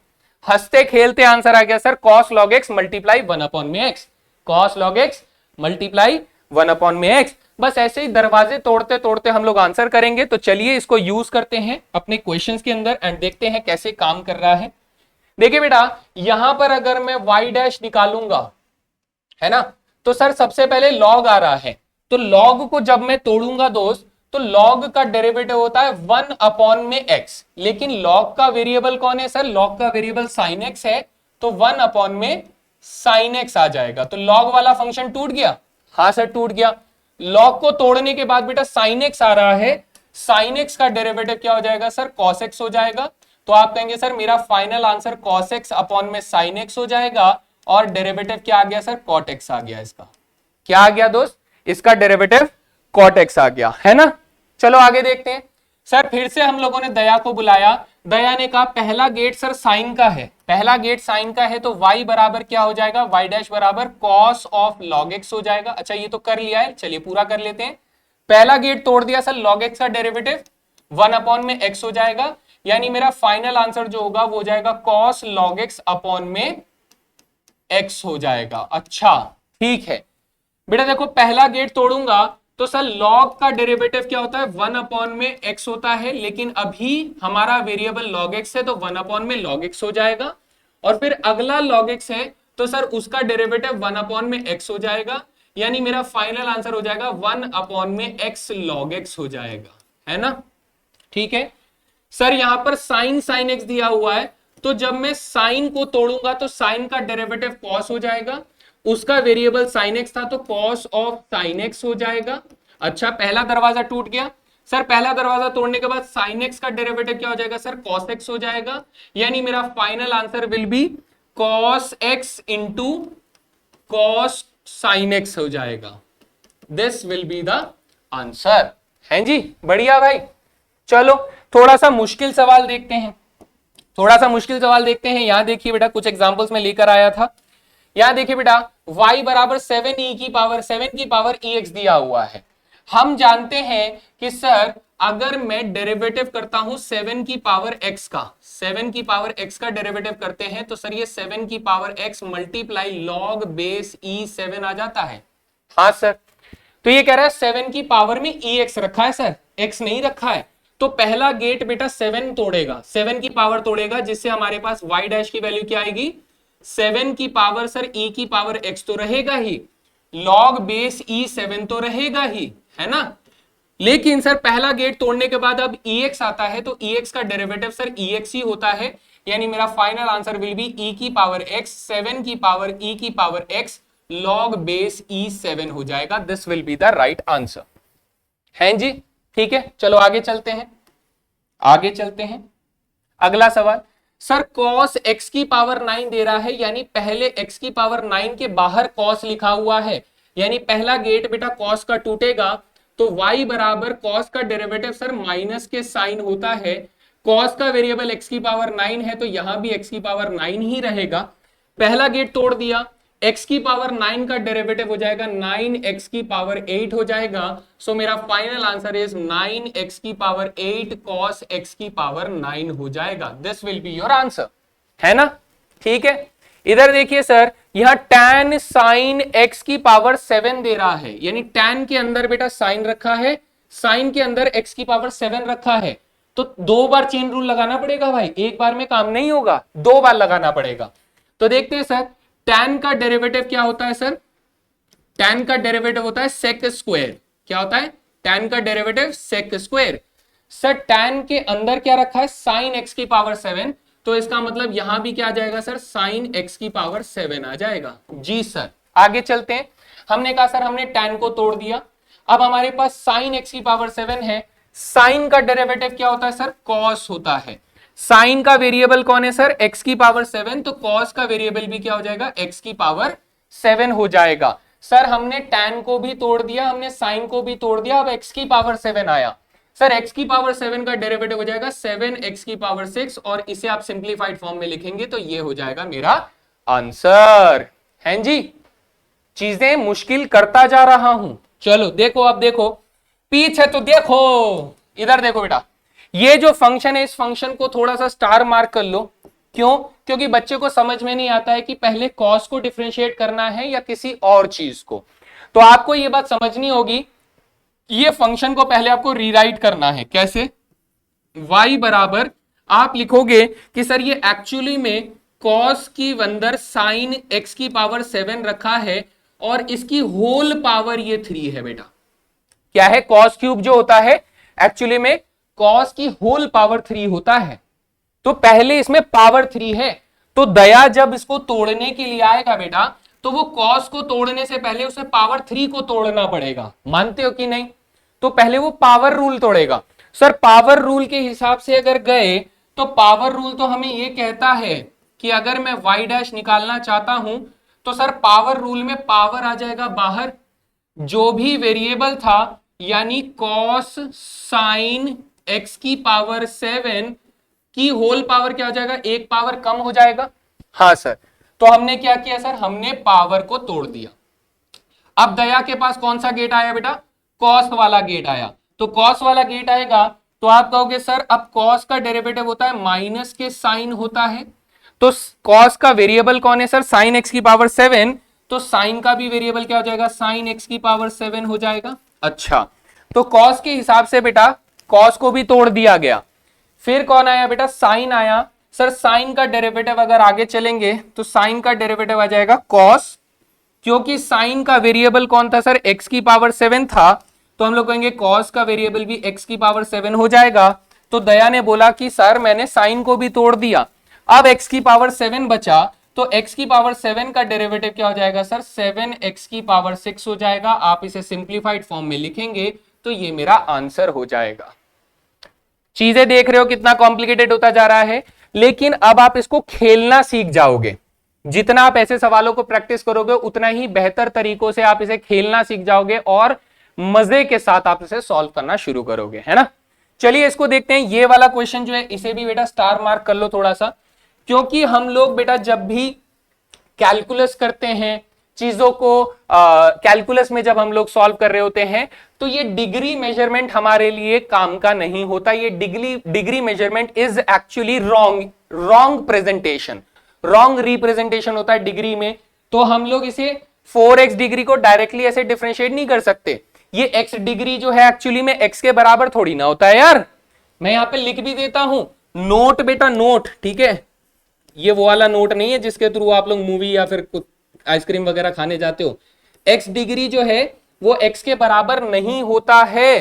हंसते खेलते आंसर आ गया sir, cos log x multiply 1/x। cos log x multiply 1/x। बस ऐसे ही दरवाजे तोड़ते तोड़ते हम लोग आंसर करेंगे। तो चलिए इसको यूज करते हैं अपने क्वेश्चंस के अंदर एंड देखते हैं कैसे काम कर रहा है। देखिए बेटा यहां पर अगर मैं y डैश निकालूंगा, है ना, तो सर सबसे पहले log आ रहा है। तो log को जब मैं तोड़ूंगा दोस्त, तो log का डेरिवेटिव होता है 1/x। लेकिन log का वेरिएबल कौन है सर? log का वेरिएबल sin x है, तो 1/sin x आ जाएगा। तो log वाला फंक्शन टूट गया। हाँ सर टूट गया। log को तोड़ने के बाद बेटा sin x आ रहा है, sin x का डेरिवेटिव क्या हो जाएगा सर? cos x हो जाएगा। तो आप कहेंगे सर मेरा final answer cos x upon में sin x हो जाएगा, और डेरिवेटिव क्या आ गया सर? cot x आ गया। इसका क्या आ गया दोस्त? इसका डेरिवेटिव cot x आ गया, है ना? चलो आगे देखते हैं। सर फिर से हम लोगों ने दया को बुलाया। दया ने कहा पहला गेट सर साइन का है, पहला गेट साइन का है, तो y बराबर क्या हो जाएगा? y डैश बराबर cos ऑफ log x हो जाएगा। अच्छा ये तो कर लिया है, चलिए पूरा कर लेते हैं। पहला गेट तोड़ दिया सर, log x का डेरिवेटिव 1/x हो जाएगा, यानी मेरा फाइनल आंसर जो होगा वो हो जाएगा cos log x अपॉन में x हो जाएगा। अच्छा ठीक है बेटा, देखो पहला गेट तोड़ूंगा तो सर log का डेरिवेटिव क्या होता है? 1/x होता है, लेकिन अभी हमारा वेरिएबल log x है तो 1/log x हो जाएगा। और फिर अगला log x है तो सर उसका डेरिवेटिव 1 अपॉन में x हो जाएगा, यानी मेरा फाइनल आंसर हो जाएगा 1 अपॉन में x log x हो जाएगा, है ना। ठीक है सर, यहां पर साइन साइन x दिया हुआ है, तो जब मैं साइन को तोड़ूंगा तो साइन का डेरिवेटिव cos हो जाएगा, उसका वेरिएबल साइन x था तो cos ऑफ साइन x हो जाएगा। अच्छा, पहला दरवाजा टूट गया सर, पहला दरवाजा तोड़ने के बाद साइन x का डेरिवेटिव क्या हो जाएगा सर, cos x हो जाएगा, यानी मेरा final answer will be cos x into cos sine x हो जाएगा। This will be the answer. हैं जी, बढ़िया भाई। चलो थोड़ा सा मुश्किल सवाल देखते हैं, थोड़ा सा मुश्किल सवाल देखते हैं। यहां देखिए बेटा, कुछ एग्जांपल्स में लेकर आया था। यहां देखिए बेटा, y बराबर 7 की पावर ex दिया हुआ है। हम जानते हैं कि सर अगर मैं डेरिवेटिव करता हूं 7 की पावर x का, 7 की पावर x का डेरिवेटिव करते हैं तो सर ये 7 की power x multiply log base e7 आ जाता है। हाँ सर, तो ये कह रहा है 7 की पावर में ex रखा है सर, x नहीं रखा है, तो पहला गेट बेटा 7 तोड़ेगा, 7 की पावर तोड़ेगा, जिससे हमारे पास y डैश की वैल्यू क्या आएगी, 7 की पावर सर e की पावर x तो रहेगा ही, log बेस e7 तो रहेगा ही, है ना। लेकिन सर पहला गेट तोड़ने के बाद अब ex आता है, तो ex का डेरिवेटिव सर ex ही होता है, यानी मेरा final answer will B e की पावर x, 7 की पावर e की power x log base e7 हो जाएगा। This will be the right answer. हैं जी, ठीक है, चलो आगे चलते हैं, आगे चलते हैं। अगला सवाल सर, cos x की पावर 9 दे रहा है, यानी पहले x की पावर 9 के बाहर cos लिखा हुआ है, यानी पहला गेट बेटा cos का टूटेगा, तो y बराबर cos का डेरिवेटिव सर माइनस के साइन होता है, cos का वेरिएबल x की पावर 9 है, तो यहां भी x की पावर 9 ही रहेगा। पहला गेट तोड़ दिया, x की पावर 9 का डेरिवेटिव हो जाएगा 9x की पावर 8 हो जाएगा। सो मेरा फाइनल आंसर इज 9x की पावर 8 cos x की पावर 9 हो जाएगा। This will be your answer, है ना। ठीक है, इधर देखिए सर, यहां tan sin x की पावर 7 दे रहा है, यानी tan के अंदर बेटा sin रखा है, sin के अंदर x की पावर 7 रखा है, तो 2 बार चेन रूल लगाना पड़ेगा भाई, एक बार में काम नहीं होगा, 2 बार लगाना पड़ेगा। तो देखते हैं सर, tan का डेरिवेटिव क्या होता है सर, tan का डेरिवेटिव होता है sec स्क्वायर। क्या होता है, tan का derivative sec square. Sir tan के अंदर क्या रखा है, sin x की पावर 7, तो इसका मतलब यहां भी क्या आ जाएगा सर, sin x की पावर 7 आ जाएगा। जी सर, आगे चलते हैं। हमने कहा सर हमने tan को तोड़ दिया, अब हमारे पास sin x की पावर 7 है, sin का डेरिवेटिव क्या होता है सर, cos होता है। साइन का वेरिएबल कौन है सर, x की पावर 7, तो cos का वेरिएबल भी क्या हो जाएगा, x की पावर 7 हो जाएगा। सर हमने tan को भी तोड़ दिया, हमने sin को भी तोड़ दिया, अब x की पावर 7 आया, सर x की पावर 7 का डेरिवेटिव हो जाएगा 7x की पावर 6, और इसे आप सिंप्लीफाइड फॉर्म में लिखेंगे तो ये हो जाएगा मेरा आंसर। हैं जी, चीजें मुश्किल करता जा रहा हूं। चलो देखो, अब देखो पीछे, तो देखो इधर देखो बेटा, ये जो फंक्शन है इस फंक्शन को थोड़ा सा स्टार मार्क कर लो। क्यों, क्योंकि बच्चे को समझ में नहीं आता है कि पहले cos को डिफरेंशिएट करना है या किसी और चीज को, तो आपको ये बात समझनी होगी, ये फंक्शन को पहले आपको रीराइट करना है। कैसे, y बराबर आप लिखोगे कि सर ये एक्चुअली में cos की अंदर sin x की पावर 7 रखा है, और इसकी होल पावर ये 3 है बेटा। क्या है, cos क्यूब जो होता है एक्चुअली में cos की होल पावर 3 होता है, तो पहले इसमें पावर 3 है, तो दया जब इसको तोड़ने के लिए आएगा बेटा, तो वो cos को तोड़ने से पहले उसे पावर 3 को तोड़ना पड़ेगा, मानते हो कि नहीं। तो पहले वो पावर रूल तोड़ेगा। सर पावर रूल के हिसाब से अगर गए तो पावर रूल तो हमें ये कहता है कि अगर मैं y डैश निकालना चाहता हूं तो सर पावर रूल में पावर आ जाएगा बाहर, जो भी वेरिएबल था, यानी cos sin x की पावर 7 की होल पावर क्या हो जाएगा, एक पावर कम हो जाएगा। हाँ सर, तो हमने क्या किया सर, हमने पावर को तोड़ दिया। अब दया के पास कौन सा गेट आया बेटा, cos वाला गेट आया, तो cos वाला गेट आएगा तो आप कहोगे सर अब cos का डेरिवेटिव होता है माइनस के साइन होता है, तो cos का वेरिएबल कौन है सर, sin x की पावर 7, तो sin का भी वेरिएबल क्या हो जाएगा, sin x की पावर 7 हो जाएगा। अच्छा, तो cos के हिसाब से बेटा cos को भी तोड़ दिया गया, फिर कौन आया बेटा, sin आया, सर साइन का डेरिवेटिव अगर आगे चलेंगे तो साइन का डेरिवेटिव आ जाएगा कॉस, क्योंकि साइन का वेरिएबल कौन था सर, x की पावर 7 था, तो हम लोग कहेंगे कॉस का वेरिएबल भी x की पावर 7 हो जाएगा। तो दया ने बोला कि सर मैंने साइन को भी तोड़ दिया, अब x की पावर 7 बचा, तो x की पावर 7 का डेरिवेटिव क्या हो जाएगा सर, 7x की पावर 6 हो जाएगा। आप इसे सिंप्लीफाइड फॉर्म में लिखेंगे तो ये मेरा आंसर हो जाएगा। चीजें देख रहे हो कितना कॉम्प्लिकेटेड होता जा रहा है, लेकिन अब आप इसको खेलना सीख जाओगे। जितना आप ऐसे सवालों को प्रैक्टिस करोगे उतना ही बेहतर तरीकों से आप इसे खेलना सीख जाओगे और मजे के साथ आप इसे सॉल्व करना शुरू करोगे, है ना। चलिए इसको देखते हैं। ये वाला क्वेश्चन जो है इसे भी बेटा स्टार मार्क कर लो थोड़ा सा, क्योंकि हम लोग बेटा जब भी कैलकुलस करते हैं चीजों को, कैलकुलस में जब हम लोग सॉल्व कर रहे होते हैं तो ये डिग्री मेजरमेंट हमारे लिए काम का नहीं होता। ये degree measurement is actually wrong presentation, wrong representation होता है डिग्री में। तो हम लोग इसे 4x डिग्री को डायरेक्टली ऐसे डिफरेंशिएट नहीं कर सकते। ये x डिग्री जो है एक्चुअली में x के बराबर थोड़ी ना होता है यार। मैं यहां पे लिख भी देता हूं, नोट बेटा नोट, ठीक है। ये वो वाला नोट नहीं है जिसके थ्रू आप लोग मूवी या फिर आइसक्रीम वगैरह खाने जाते हो। x डिग्री जो है वो x के बराबर नहीं होता है,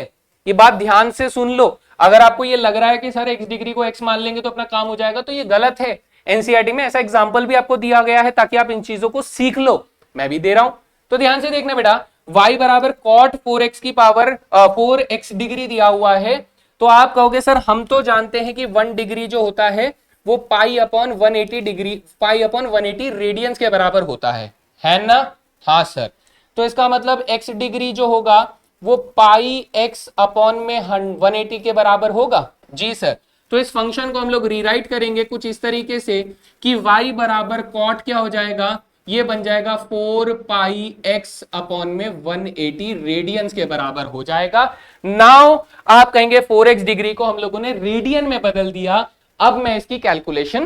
ये बात ध्यान से सुन लो। अगर आपको ये लग रहा है कि सर x डिग्री को x मान लेंगे तो अपना काम हो जाएगा, तो ये गलत है। एनसीईआरटी में ऐसा एग्जांपल भी आपको दिया गया है ताकि आप इन चीजों को सीख लो, मैं भी दे रहा हूं। तो ध्यान से देखना बेटा, y बराबर कॉट 4x की पावर 4x डिग्री दिया हुआ है, तो आप कहोगे सर हम तो जानते हैं कि 1 डिग्री जो होता है वो pi upon 180 degree, pi upon 180 radians के बराबर होता है ना। हाँ सर, तो इसका मतलब x डिग्री जो होगा वो पाई x अपॉन में 180 के बराबर होगा। जी सर, तो इस फंक्शन को हम लोग रीराइट करेंगे कुछ इस तरीके से कि y बराबर कॉट क्या हो जाएगा, ये बन जाएगा 4 पाई x अपॉन में 180 रेडियंस के बराबर हो जाएगा। नाउ आप कहेंगे 4x डिग्री को हम लोगों ने रेडियन में बदल दिया, अब मैं इसकी कैलकुलेशन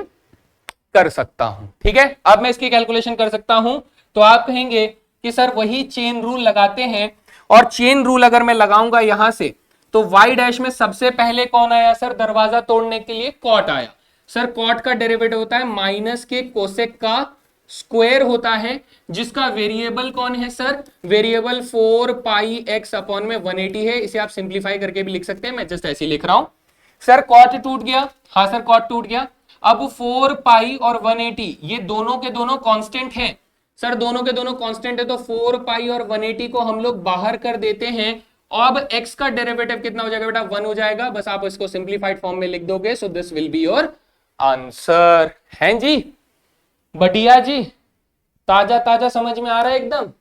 कर सकता हूं, ठीक है। अब मैं इसकी कैलकुलेशन कर सकता हूं, तो आप कहेंगे कि सर वही चेन रूल लगाते हैं, और चेन रूल अगर मैं लगाऊंगा यहां से तो y डैश में सबसे पहले कौन आया सर, दरवाजा तोड़ने के लिए कॉट आया। सर कॉट का डेरिवेटिव होता है माइनस के कोसेक का स्क्वायर होता है, जिसका वेरिएबल कौन है सर, वेरिएबल 4 पाई x अपॉन में 180 है। इसे आप सिंप्लीफाई करके भी लिख सकते हैं, मैं जस्ट ऐसे ही लिख रहा हूं। सर कॉट टूट गया, हाँ सर कॉट टूट गया। अब 4 पाई और 180 ये दोनों के दोनों कांस्टेंट हैं। सर दोनों के दोनों कांस्टेंट है तो 4 पाई और 180 को हम लोग बाहर कर देते हैं। अब x का डेरिवेटिव कितना हो जाएगा बेटा, 1 हो जाएगा। बस आप इसको सिंप्लीफाइड फॉर्म में लिख दोगे, सो this will be your answer. हैं जी, बढ़िया जी, ताजा ताजा समझ में आ रहा है, एकदम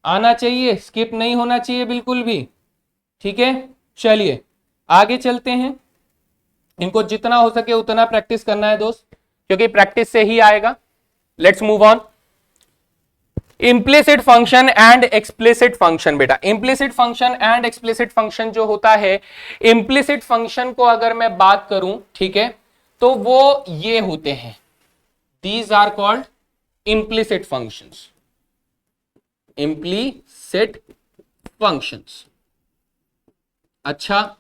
आना चाहिए, स्किप नहीं होना चाहिए बिल्कुल भी, ठीक है। चलिए आगे चलते हैं, इनको जितना हो सके उतना प्रैक्टिस करना है दोस्त, क्योंकि प्रैक्टिस से ही आएगा। Let's move on. Implicit function and explicit function बेटा, implicit function and explicit function जो होता है, इम्प्लिसिट फंक्शन को अगर मैं बात करूं, ठीक है, तो वो ये होते हैं, these are called implicit functions, implicit functions. अच्छा,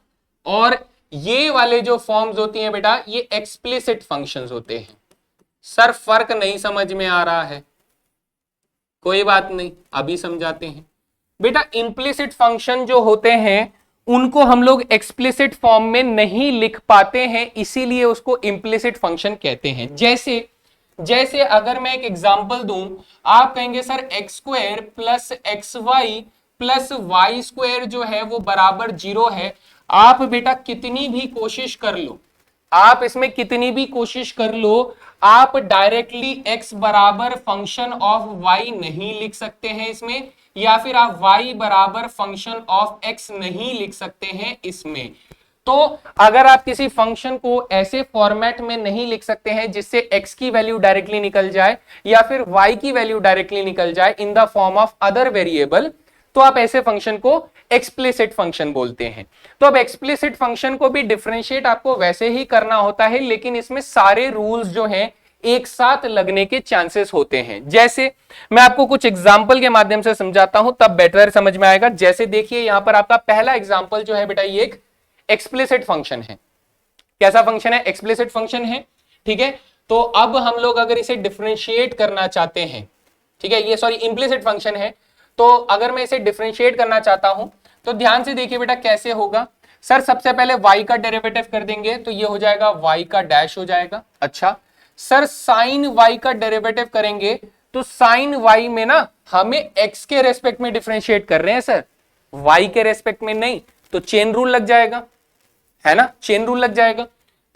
और ये वाले जो फॉर्म्स होती हैं बेटा, ये एक्सप्लिसिट फंक्शंस होते हैं। सर फर्क नहीं समझ में आ रहा है, कोई बात नहीं, अभी समझाते हैं बेटा। इम्प्लिसिट फंक्शन जो होते हैं उनको हम लोग एक्सप्लिसिट फॉर्म में नहीं लिख पाते हैं, इसीलिए उसको इम्प्लिसिट फंक्शन कहते हैं। जैसे अगर मैं एक एग्जांपल दूं, आप कहेंगे sir x square plus x y plus y square जो है वो बराबर 0 है। आप बेटा कितनी भी कोशिश कर लो, आप इसमें कितनी भी कोशिश कर लो, आप डायरेक्टली x बराबर फंक्शन ऑफ y नहीं लिख सकते हैं इसमें, या फिर आप y बराबर फंक्शन ऑफ x नहीं लिख सकते हैं इसमें। तो अगर आप किसी फंक्शन को ऐसे फॉर्मेट में नहीं लिख सकते हैं जिससे x की वैल्यू डायरेक्टली निकल जाए या फिर y की वैल्यू डायरेक्टली निकल जाए in the form of other variable, तो आप ऐसे फंक्शन को एक्सप्लिसिट फंक्शन बोलते हैं। तो अब एक्सप्लिसिट फंक्शन को भी डिफरेंशिएट आपको वैसे ही करना होता है, लेकिन इसमें सारे रूल्स जो हैं एक साथ लगने के चांसेस होते हैं। जैसे मैं आपको कुछ एग्जांपल के माध्यम से समझाता हूं, तब बेटर समझ में आएगा। जैसे देखिए यहां पर आपका पहला एग्जांपल जो है बेटा, ये एक एक्सप्लिसिट फंक्शन है। कैसा फंक्शन है, एक्सप्लिसिट फंक्शन है। ठीक है। तो अब हम लोग अगर इसे डिफरेंशिएट करना चाहते हैं, ठीक है, ये सॉरी इम्प्लिसिट फंक्शन है, तो अगर मैं इसे डिफरेंशिएट करना चाहता हूं तो ध्यान से देखिए बेटा कैसे होगा। सर सबसे पहले y का डेरिवेटिव कर देंगे तो ये हो जाएगा y का डैश हो जाएगा। अच्छा सर साइन y का डेरिवेटिव करेंगे तो साइन y में ना हमें x के रेस्पेक्ट में डिफरेंशिएट कर रहे हैं सर, y के रेस्पेक्ट में नहीं, तो चेन रूल लग जाएगा, है ना, चेन रूल लग जाएगा।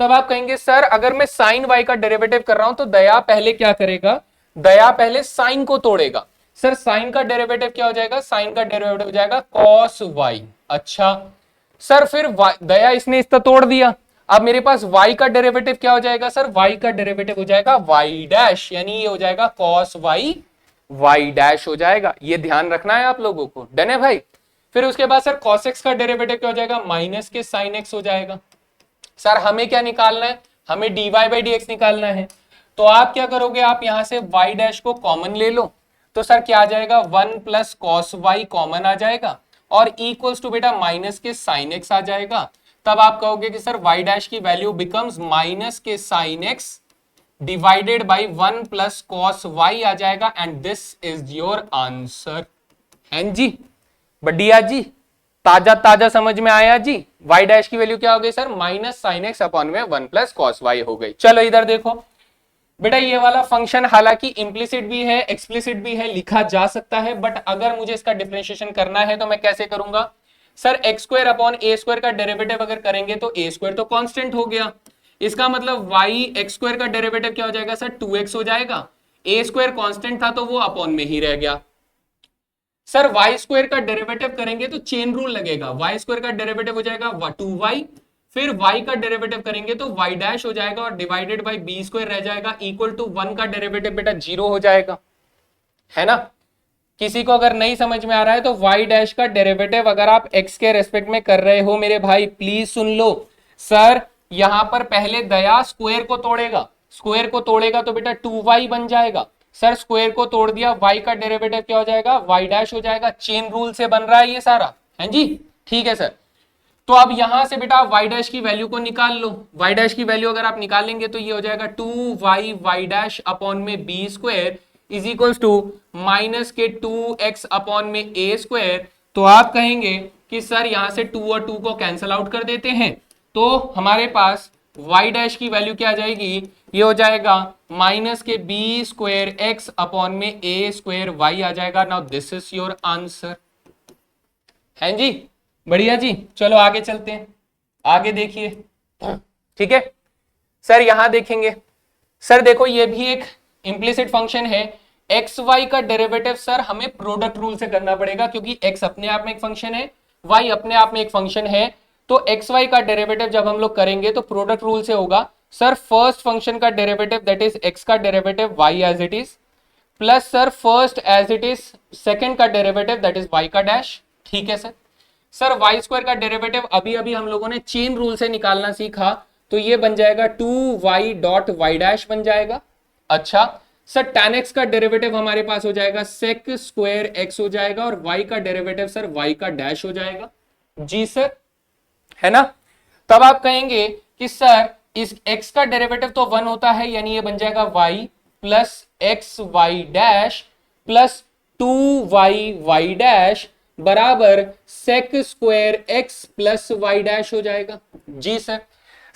तब आप कहेंगे सर अगर मैं साइन y का डेरिवेटिव कर रहा हूं तो दया पहले क्या करेगा, दया पहले साइन को तोड़ेगा। सर साइन का डेरिवेटिव क्या हो जाएगा, साइन का डेरिवेटिव हो जाएगा cos y। अच्छा सर फिर दया इसने इसका तोड़ दिया, अब मेरे पास y का डेरिवेटिव क्या हो जाएगा सर, y का डेरिवेटिव हो जाएगा y डैश, यानी ये हो जाएगा cos y y डैश हो जाएगा। ये ध्यान रखना है आप लोगों को, डन है भाई। फिर उसके बाद सर cos x का डेरिवेटिव क्या हो जाएगा, माइनस के sin x हो जाएगा। सर हमें क्या निकालना है, हमें dy बाई dx निकालना है, तो आप क्या करोगे, आप यहां से y डैश को कॉमन ले लो, तो सर क्या आ जाएगा 1 प्लस कॉस वाई कॉमन आ जाएगा और इक्वल्स टू बेटा माइनस के साइन एक्स आ जाएगा। तब आप कहोगे कि सर y डैश की वैल्यू बिकम्स माइनस के sine x divided by 1 plus cos y आ जाएगा and this is your answer. हैं जी, बढ़िया जी, ताजा ताजा समझ में आया जी। y डैश की वैल्यू क्या हो गई sir, minus sine x upon में 1 प्लस कॉस वाई हो गई। चलो इधर देखो बेटा, ये वाला फंक्शन हालांकि इंप्लिसिट भी है एक्सप्लिसिट भी है, लिखा जा सकता है, बट अगर मुझे इसका डिफरेंशिएशन करना है तो मैं कैसे करूंगा सर, एक्स स्क्वायर अपॉन ए स्क्वायर का डेरिवेटिव अगर करेंगे तो ए स्क्वायर तो कांस्टेंट हो गया, इसका मतलब वाई एक्स स्क्वायर का डेरिवेटिव क्या हो जाएगा सर 2x हो जाएगा, ए स्क्वायर कांस्टेंट था तो वो अपॉन में ही रह गया। सर वाई स्क्वायर का डेरिवेटिव करेंगे तो चेन रूल लगेगा, वाई स्क्वायर का डेरिवेटिव हो जाएगा 2y, फिर y का डेरिवेटिव करेंगे तो y डैश हो जाएगा और डिवाइडेड बाय b स्क्वायर रह जाएगा इक्वल टू 1 का डेरिवेटिव बेटा 0 हो जाएगा, है ना। किसी को अगर नहीं समझ में आ रहा है तो y डैश का डेरिवेटिव अगर आप x के रेस्पेक्ट में कर रहे हो मेरे भाई प्लीज सुन लो। सर यहां पर पहले दया स्क्वायर को तोड़ेगा, स्क्वायर को तोड़ेगा तो बेटा 2y बन जाएगा। सर स्क्वायर को तोड़ दिया, y का डेरिवेटिव क्या हो जाएगा, y डैश हो जाएगा, चेन रूल से बन रहा है ये सारा, है जी, ठीक है सर। तो अब यहां से बेटा y डैश की वैल्यू को निकाल लो, y डैश की वैल्यू अगर आप निकालेंगे तो ये हो जाएगा 2y y डैश अपॉन में b square is equals to minus के 2x अपॉन में a स्क्वायर। तो आप कहेंगे कि सर यहां से 2 और 2 को कैंसिल आउट कर देते हैं, तो हमारे पास y डैश की वैल्यू क्या आ जाएगी, ये हो जाएगा माइनस के b स्क्वायर x अपॉन में a स्क्वायर y आ जाएगा। Now this is your answer, है जी, बढ़िया जी। चलो आगे चलते हैं, आगे देखिए, ठीक है सर। यहां देखेंगे सर, देखो ये भी एक इंप्लिसिट फंक्शन है, एक्स वाई का डेरिवेटिव सर हमें प्रोडक्ट रूल से करना पड़ेगा क्योंकि एक्स अपने आप में एक फंक्शन है, वाई अपने आप में एक फंक्शन है, तो एक्स वाई का डेरिवेटिव जब हम लोग करेंगे तो प्रोडक्ट रूल से होगा। सर फर्स्ट फंक्शन का डेरिवेटिव दैट इज एक्स का derivative y as it is plus sir first as it is second का डेरिवेटिव दैट इज वाई का डैश, ठीक है सर। सर वाई स्क्वायर का डेरिवेटिव अभी अभी हम लोगों ने चेन रूल से निकालना सीखा, तो ये बन जाएगा 2y डॉट y डैश बन जाएगा। अच्छा सर tan x का डेरिवेटिव हमारे पास हो जाएगा sec स्क्वायर x हो जाएगा और y का डेरिवेटिव सर y का डैश हो जाएगा, जी सर, है ना। तब आप कहेंगे कि सर इस x का डेरिवेटिव तो 1 होता है, यानी ये बन जाएगा y plus x y dash plus 2y y dash बराबर sec square x plus y dash हो जाएगा, जी सर।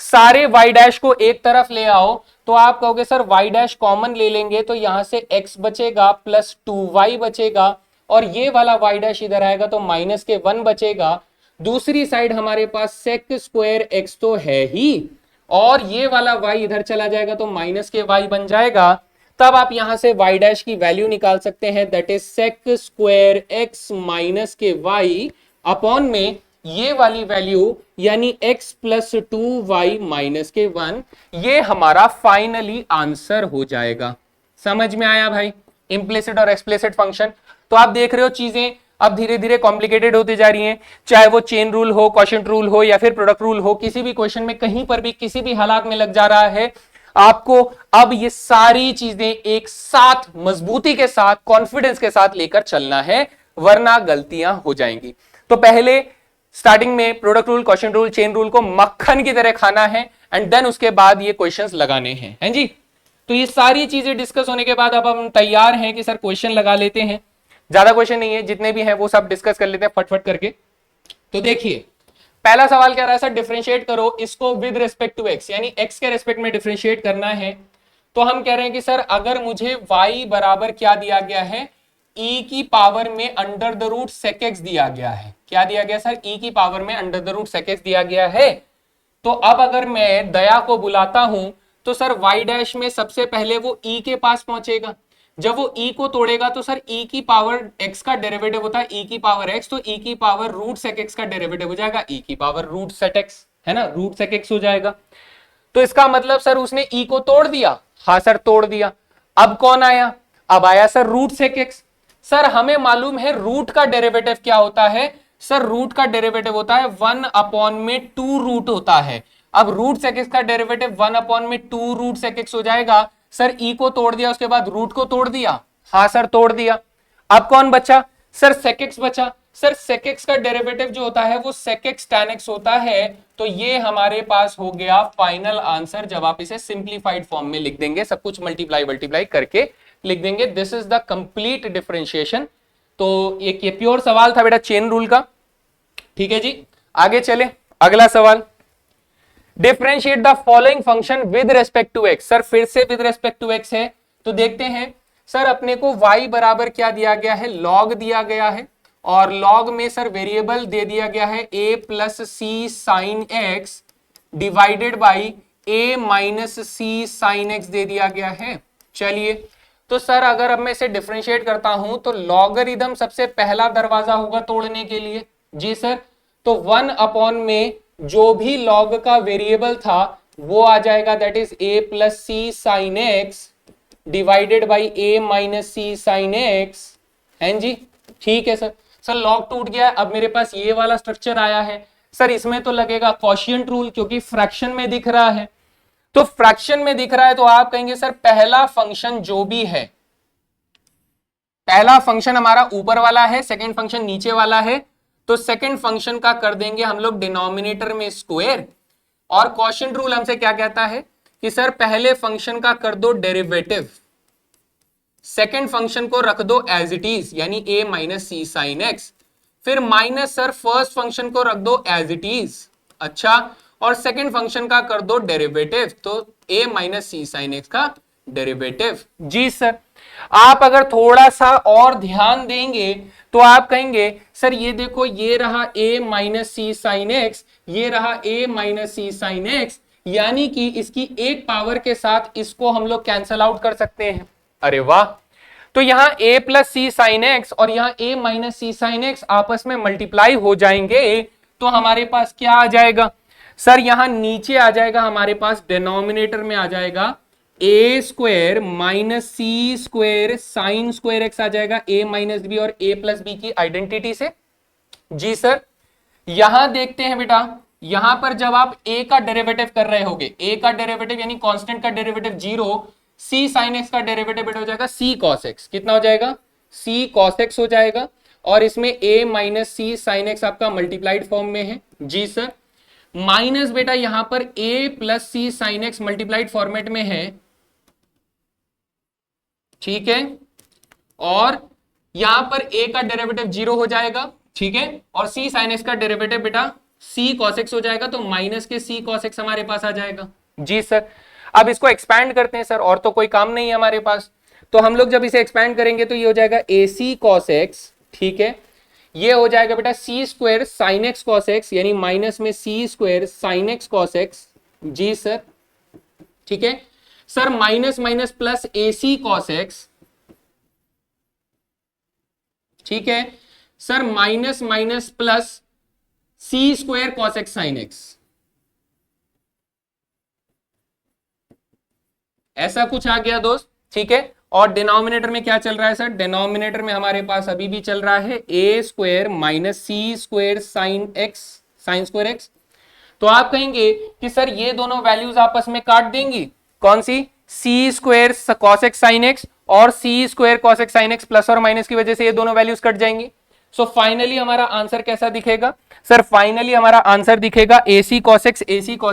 सारे वाई डैश को एक तरफ ले आओ तो आप कहोगे सर वाई डैश कॉमन ले लेंगे तो यहां से एक्स बचेगा प्लस 2y बचेगा और ये वाला वाई डैश इधर आएगा तो माइनस के 1 बचेगा। दूसरी साइड हमारे पास सेक स्क्वायर एक्स तो है ही और ये वाला y इधर चला जाएगा तो माइनस के y बन जाएगा। तब आप यहां से y डैश की वैल्यू निकाल सकते हैं that is sec square x minus के y अपॉन में ये वाली वैल्यू यानी x प्लस 2y माइनस के 1, ये हमारा फाइनली आंसर हो जाएगा। समझ में आया भाई इंप्लिसिट और एक्सप्लिसिट फंक्शन। तो आप देख रहे हो चीजें अब धीरे धीरे कॉम्प्लिकेटेड होती जा रही हैं, चाहे वो चेन रूल हो, क्वोशिएंट रूल हो या फिर प्रोडक्ट रूल हो, किसी भी क्वेश्चन में कहीं पर भी किसी भी हालात में लग जा रहा है। आपको अब ये सारी चीजें एक साथ मजबूती के साथ कॉन्फिडेंस के साथ लेकर चलना है, वरना गलतियां हो जाएंगी। तो पहले स्टार्टिंग में product rule, quotient rule, chain rule को मक्खन की तरह खाना है एंड देन उसके बाद ये क्वेश्चंस लगाने हैं जी। तो ये सारी चीजें डिस्कस होने के बाद अब हम तैयार हैं कि सर क्वेश्चन लगा लेते हैं। ज्यादा क्वेश्चन नहीं है, जितने भी हैं वो सब डिस्कस कर लेते हैं फटफट करके। तो देखिए पहला सवाल कह रहा है सर डिफरेंशिएट करो इसको विद रिस्पेक्ट टू एक्स, यानी एक्स के रिस्पेक्ट में डिफरेंशिएट करना है। तो हम कह रहे हैं कि सर अगर मुझे y बराबर क्या दिया गया है, e की पावर में under the root sec x दिया गया है। क्या दिया गया सर? e की पावर में under the root sec x दिया गया है। तो अब अगर मैं दया को बुलाता हूं तो सर y डैश में सबसे पहले वो e के पास पहुंचेगा। जब वो e को तोड़ेगा तो सर e की पावर x का डेरिवेटिव होता है e की पावर x, तो e की पावर रूट सेक एक्स का डेरिवेटिव हो जाएगा e की पावर रूट सेक एक्स, है ना, रूट सेक एक्स हो जाएगा। तो इसका मतलब सर उसने e को तोड़ दिया। हाँ सर तोड़ दिया। अब कौन आया? अब आया sir root sec x. Sir हमें मालूम है रूट का डेरिवेटिव क्या होता है सर, रूट का डेरिवेटिव होता है 1 अपॉन में 2 रूट होता है। अब रूट सेक एक्स का डेरिवेटिव 1 अपॉन में 2 रूट सेक एक्स हो जाएगा। सर e को तोड़ दिया, उसके बाद रूट को तोड़ दिया। हाँ सर तोड़ दिया। अब कौन बचा? सर सेक एक्स बचा। सर सेक एक्स का डेरिवेटिव जो होता है वो सेक एक्स टैन एक्स होता है। तो ये हमारे पास हो गया फाइनल आंसर, जब आप इसे सिंप्लीफाइड फॉर्म में लिख देंगे, सब कुछ मल्टीप्लाई करके लिख देंगे। This is the complete differentiation. तो ये प्योर सवाल था बेटा चेन रूल का। ठीक है जी, आगे चले अगला सवाल। Differentiate the following function with respect to x. Sir फिर से विद रेस्पेक्ट टू एक्स है, तो देखते हैं। सर अपने को y बराबर क्या दिया गया है? log दिया गया है, और log में सर वेरिएबल दे दिया गया है a plus c sine x divided by a minus c sine x दे दिया गया है। चलिए तो सर अगर अब मैं इसे डिफरेंशिएट करता हूं तो लॉगरिथम सबसे पहला दरवाजा होगा तोड़ने के लिए। जी सर, तो 1 अपॉन में जो भी log का वेरिएबल था वो आ जाएगा, that is a plus c sine x divided by a minus c sine x, है जी। ठीक है सर। सर लॉग टूट गया, अब मेरे पास ये वाला स्ट्रक्चर आया है। सर इसमें तो लगेगा क्वोशिएंट रूल, क्योंकि फ्रैक्शन में दिख रहा है। तो फ्रैक्शन में दिख रहा है तो आप कहेंगे सर पहला फंक्शन जो भी है, पहला फंक्शन हमारा ऊपर वाला है, सेकंड फंक्शन नीचे वाला है, तो सेकंड फंक्शन का कर देंगे हम लोग डिनोमिनेटर में स्क्वायर। और क्वोशिएंट रूल हमसे क्या कहता है कि सर पहले फंक्शन का कर दो डेरिवेटिव, सेकंड फंक्शन को रख दो एज इट इज, यानी a minus c sine x, फिर माइनस सर फर्स्ट फंक्शन को रख दो एज इट इज। अच्छा, और सेकंड फंक्शन का कर दो डेरिवेटिव, तो a minus c sine x का डेरिवेटिव। जी सर, आप अगर थोड़ा सा और ध्यान देंगे तो आप कहेंगे सर ये देखो, ये रहा a minus c sine x, ये रहा a minus c sine x, यानी कि इसकी एक पावर के साथ इसको हम लोग कैंसल आउट कर सकते हैं। अरे वाह, तो यहां a plus c sine x और यहां a minus c sine x आपस में मल्टीप्लाई हो जाएंगे, तो हमारे पास क्या आ जाएगा सर? यहां नीचे आ जाएगा हमारे पास, डिनोमिनेटर में आ जाएगा a square minus c square sine square x आ जाएगा, a माइनस बी और a प्लस बी की आइडेंटिटी से। जी सर, यहां देखते हैं बेटा, यहां पर जब आप a का डेरिवेटिव कर रहे होगे, a का डेरिवेटिव यानी कांस्टेंट का डेरिवेटिव 0, c sin x का डेरिवेटिव बेटा हो जाएगा c cos x। कितना हो जाएगा? c cos x हो जाएगा, और इसमें a minus c sine x आपका मल्टीप्लाइड फॉर्म में है। जी सर, माइनस बेटा यहां पर a plus c sine x multiplied format में है। ठीक है, और यहां पर a का डेरिवेटिव 0 हो जाएगा। ठीक है, और c sin x का डेरिवेटिव बेटा c cos x हो जाएगा, तो माइनस के c cos x हमारे पास आ जाएगा। जी सर, अब इसको एक्सपैंड करते हैं सर, और तो कोई काम नहीं है हमारे पास। तो हम लोग जब इसे एक्सपैंड करेंगे तो ये हो जाएगा ac cos x। ठीक है, ये हो जाएगा बेटा c square sine x cos x, यानी माइनस में c square sine x cos x। जी सर, ठीक है sir, minus minus plus ac cos x। ठीक है sir, minus minus plus c square cos x sine x, ऐसा कुछ आ गया दोस्त। ठीक है, और डिनोमिनेटर में क्या चल रहा है सर? डिनोमिनेटर में हमारे पास अभी भी चल रहा है a square minus c square sine x sine square x. तो आप कहेंगे कि सर ये दोनों वैल्यूज आपस में काट देंगी, कौन सी? C square cos x sine x और c square cos x sine x, plus और माइनस की वजह से ये दोनों वैल्यूज कट जाएंगी। सो फाइनली हमारा आंसर कैसा दिखेगा सर? फाइनली हमारा आंसर दिखेगा AC cos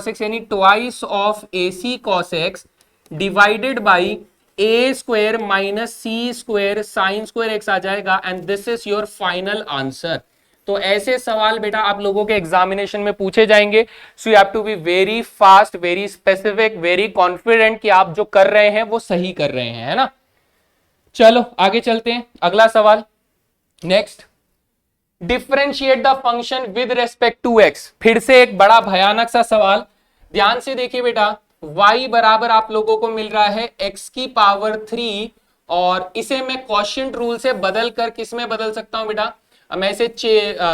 x यानी twice of AC cos x divided by a square minus c square sine square x आ जाएगा and this is your final answer. तो ऐसे सवाल बेटा आप लोगों के एग्जामिनेशन में पूछे जाएंगे। So you have to be very fast, very specific, very confident कि आप जो कर रहे हैं वो सही कर रहे हैं, है ना। चलो आगे चलते हैं, अगला सवाल next. Differentiate the function with respect to x. फिर से एक बड़ा भयानक सा सवाल, ध्यान से देखिए बेटा। y बराबर आप लोगों को मिल रहा है x की पावर 3 और इसे मैं क्वोशिएंट रूल से बदल कर किस में बदल सकता हूं बेटा? मैं इसे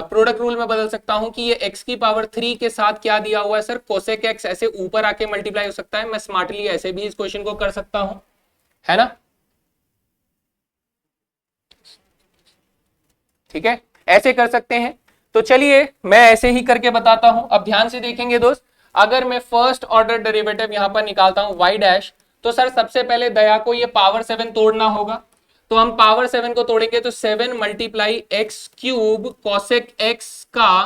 प्रोडक्ट रूल में बदल सकता हूं कि ये x की पावर 3 के साथ क्या दिया हुआ है सर? कोसेक x ऐसे ऊपर आके मल्टीप्लाई हो सकता है। मैं स्मार्टली ऐसे भी इस क्वेश्चन को कर सकता हूं, है ना। ठीक है, ऐसे कर सकते हैं। तो चलिए मैं ऐसे ही करके बताता हूं। अब ध्यान से देखेंगे दोस्त, अगर मैं फर्स्ट ऑर्डर डेरिवेटिव यहां पर निकालता हूं y डैश, तो सर सबसे पहले दया को ये पावर 7 तोड़ना होगा। तो हम पावर 7 को तोड़ेंगे तो 7 multiply x cube cosec x का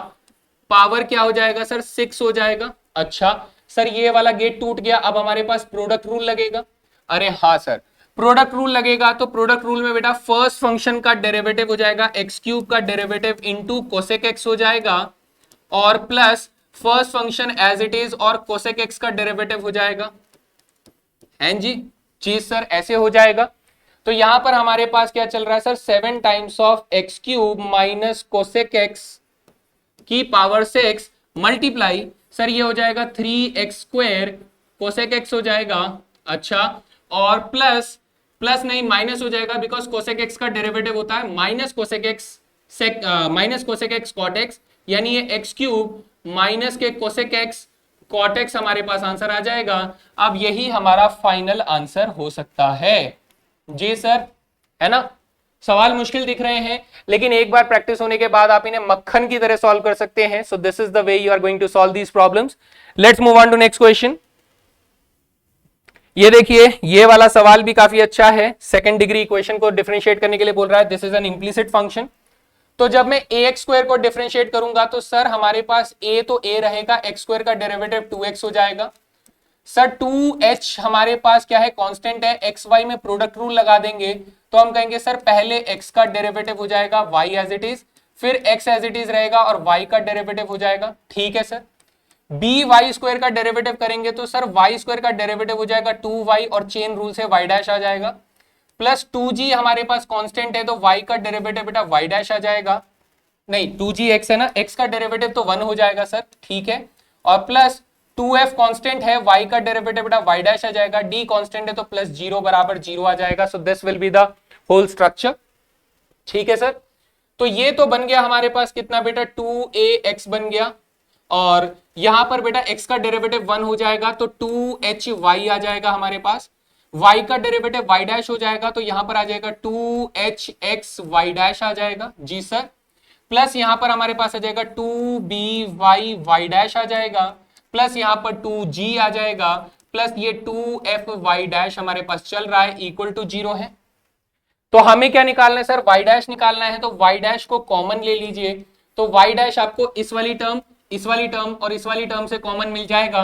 पावर क्या हो जाएगा सर? 6 हो जाएगा। अच्छा सर ये वाला गेट टूट गया, अब हमारे पास प्रोडक्ट रूल लगेगा। अरे हाँ सर, प्रोडक्ट रूल लगेगा। तो प्रोडक्ट रूल में बेटा फर्स्ट फंक्शन का डेरिवेटिव हो जाएगा एक्स क्यूब का डेरिवेटिव इंटू कोसेक एक्स हो जाएगा और plus first function as it is और कोसेक एक्स का डेरिवेटिव हो जाएगा। हैं जी सर ऐसे हो जाएगा। तो यहां पर हमारे पास क्या चल रहा है sir? 7 times of x cube minus cosec x की पावर 6 मल्टीप्लाई सर ये हो जाएगा 3x स्क्वायर कोसेक एक्स हो जाएगा। अच्छा और प्लस नहीं माइनस हो जाएगा बिकॉज कोसेक एक्स का डेरिवेटिव होता है minus cosec x cot x, यानी ये एक्स क्यूब माइनस के कोसेक एक्स कॉट एक्स हमारे पास आंसर आ जाएगा। अब यही हमारा फाइनल आंसर हो सकता है। जी सर, है ना। सवाल मुश्किल दिख रहे हैं लेकिन एक बार प्रैक्टिस होने के बाद आप इन्हें मक्खन की तरह सॉल्व कर सकते हैं। So this is the way you are going to solve these problems. Let's move on to next question. ये देखिए ये वाला सवाल भी काफी अच्छा है। सेकंड डिग्री इक्वेशन को डिफरेंशिएट करने के लिए बोल रहा है this is an implicit function. तो जब मैं ax स्क्वायर को डिफरेंशिएट करूंगा तो सर हमारे पास a तो a रहेगा, x स्क्वायर का डेरिवेटिव 2x हो जाएगा। सर 2h हमारे पास क्या है? कांस्टेंट है। xy में प्रोडक्ट रूल लगा देंगे तो हम कहेंगे सर पहले x का डेरिवेटिव हो जाएगा y एज इट इज, फिर x एज इट इज रहेगा और y का डेरिवेटिव हो जाएगा। ठीक है सर। by स्क्वायर का डेरिवेटिव करेंगे तो सर y स्क्वायर का डेरिवेटिव हो जाएगा 2y और चेन रूल से y डैश आ जाएगा, प्लस 2g हमारे पास कांस्टेंट है तो y का डेरिवेटिव बेटा y डैश आ जाएगा। नहीं 2g x है ना, x का डेरिवेटिव तो 1 हो जाएगा सर। ठीक है, और प्लस 2f कांस्टेंट है, y का डेरिवेटिव बेटा y डैश आ जाएगा, d कांस्टेंट है तो प्लस 0 बराबर 0 आ जाएगा। So this will be the whole structure. ठीक है सर। तो ये तो बन गया हमारे पास कितना बेटा? 2ax बन गया और यहां पर बेटा x का डेरिवेटिव 1 हो जाएगा तो 2hy आ जाएगा हमारे पास। y का डेरिवेटिव y डैश हो जाएगा तो यहां पर आ जाएगा 2hx y डैश आ जाएगा। जी सर। प्लस यहां पर हमारे पास आ जाएगा 2by y डैश आ जाएगा, प्लस यहां पर 2g आ जाएगा, प्लस ये 2fy डैश हमारे पास चल रहा है इक्वल टू 0 है। तो हमें क्या निकालना है सर? y डैश निकालना है। तो y डैश को कॉमन ले लीजिए तो y डैश आपको इस वाली टर्म और इस वाली टर्म से कॉमन मिल जाएगा।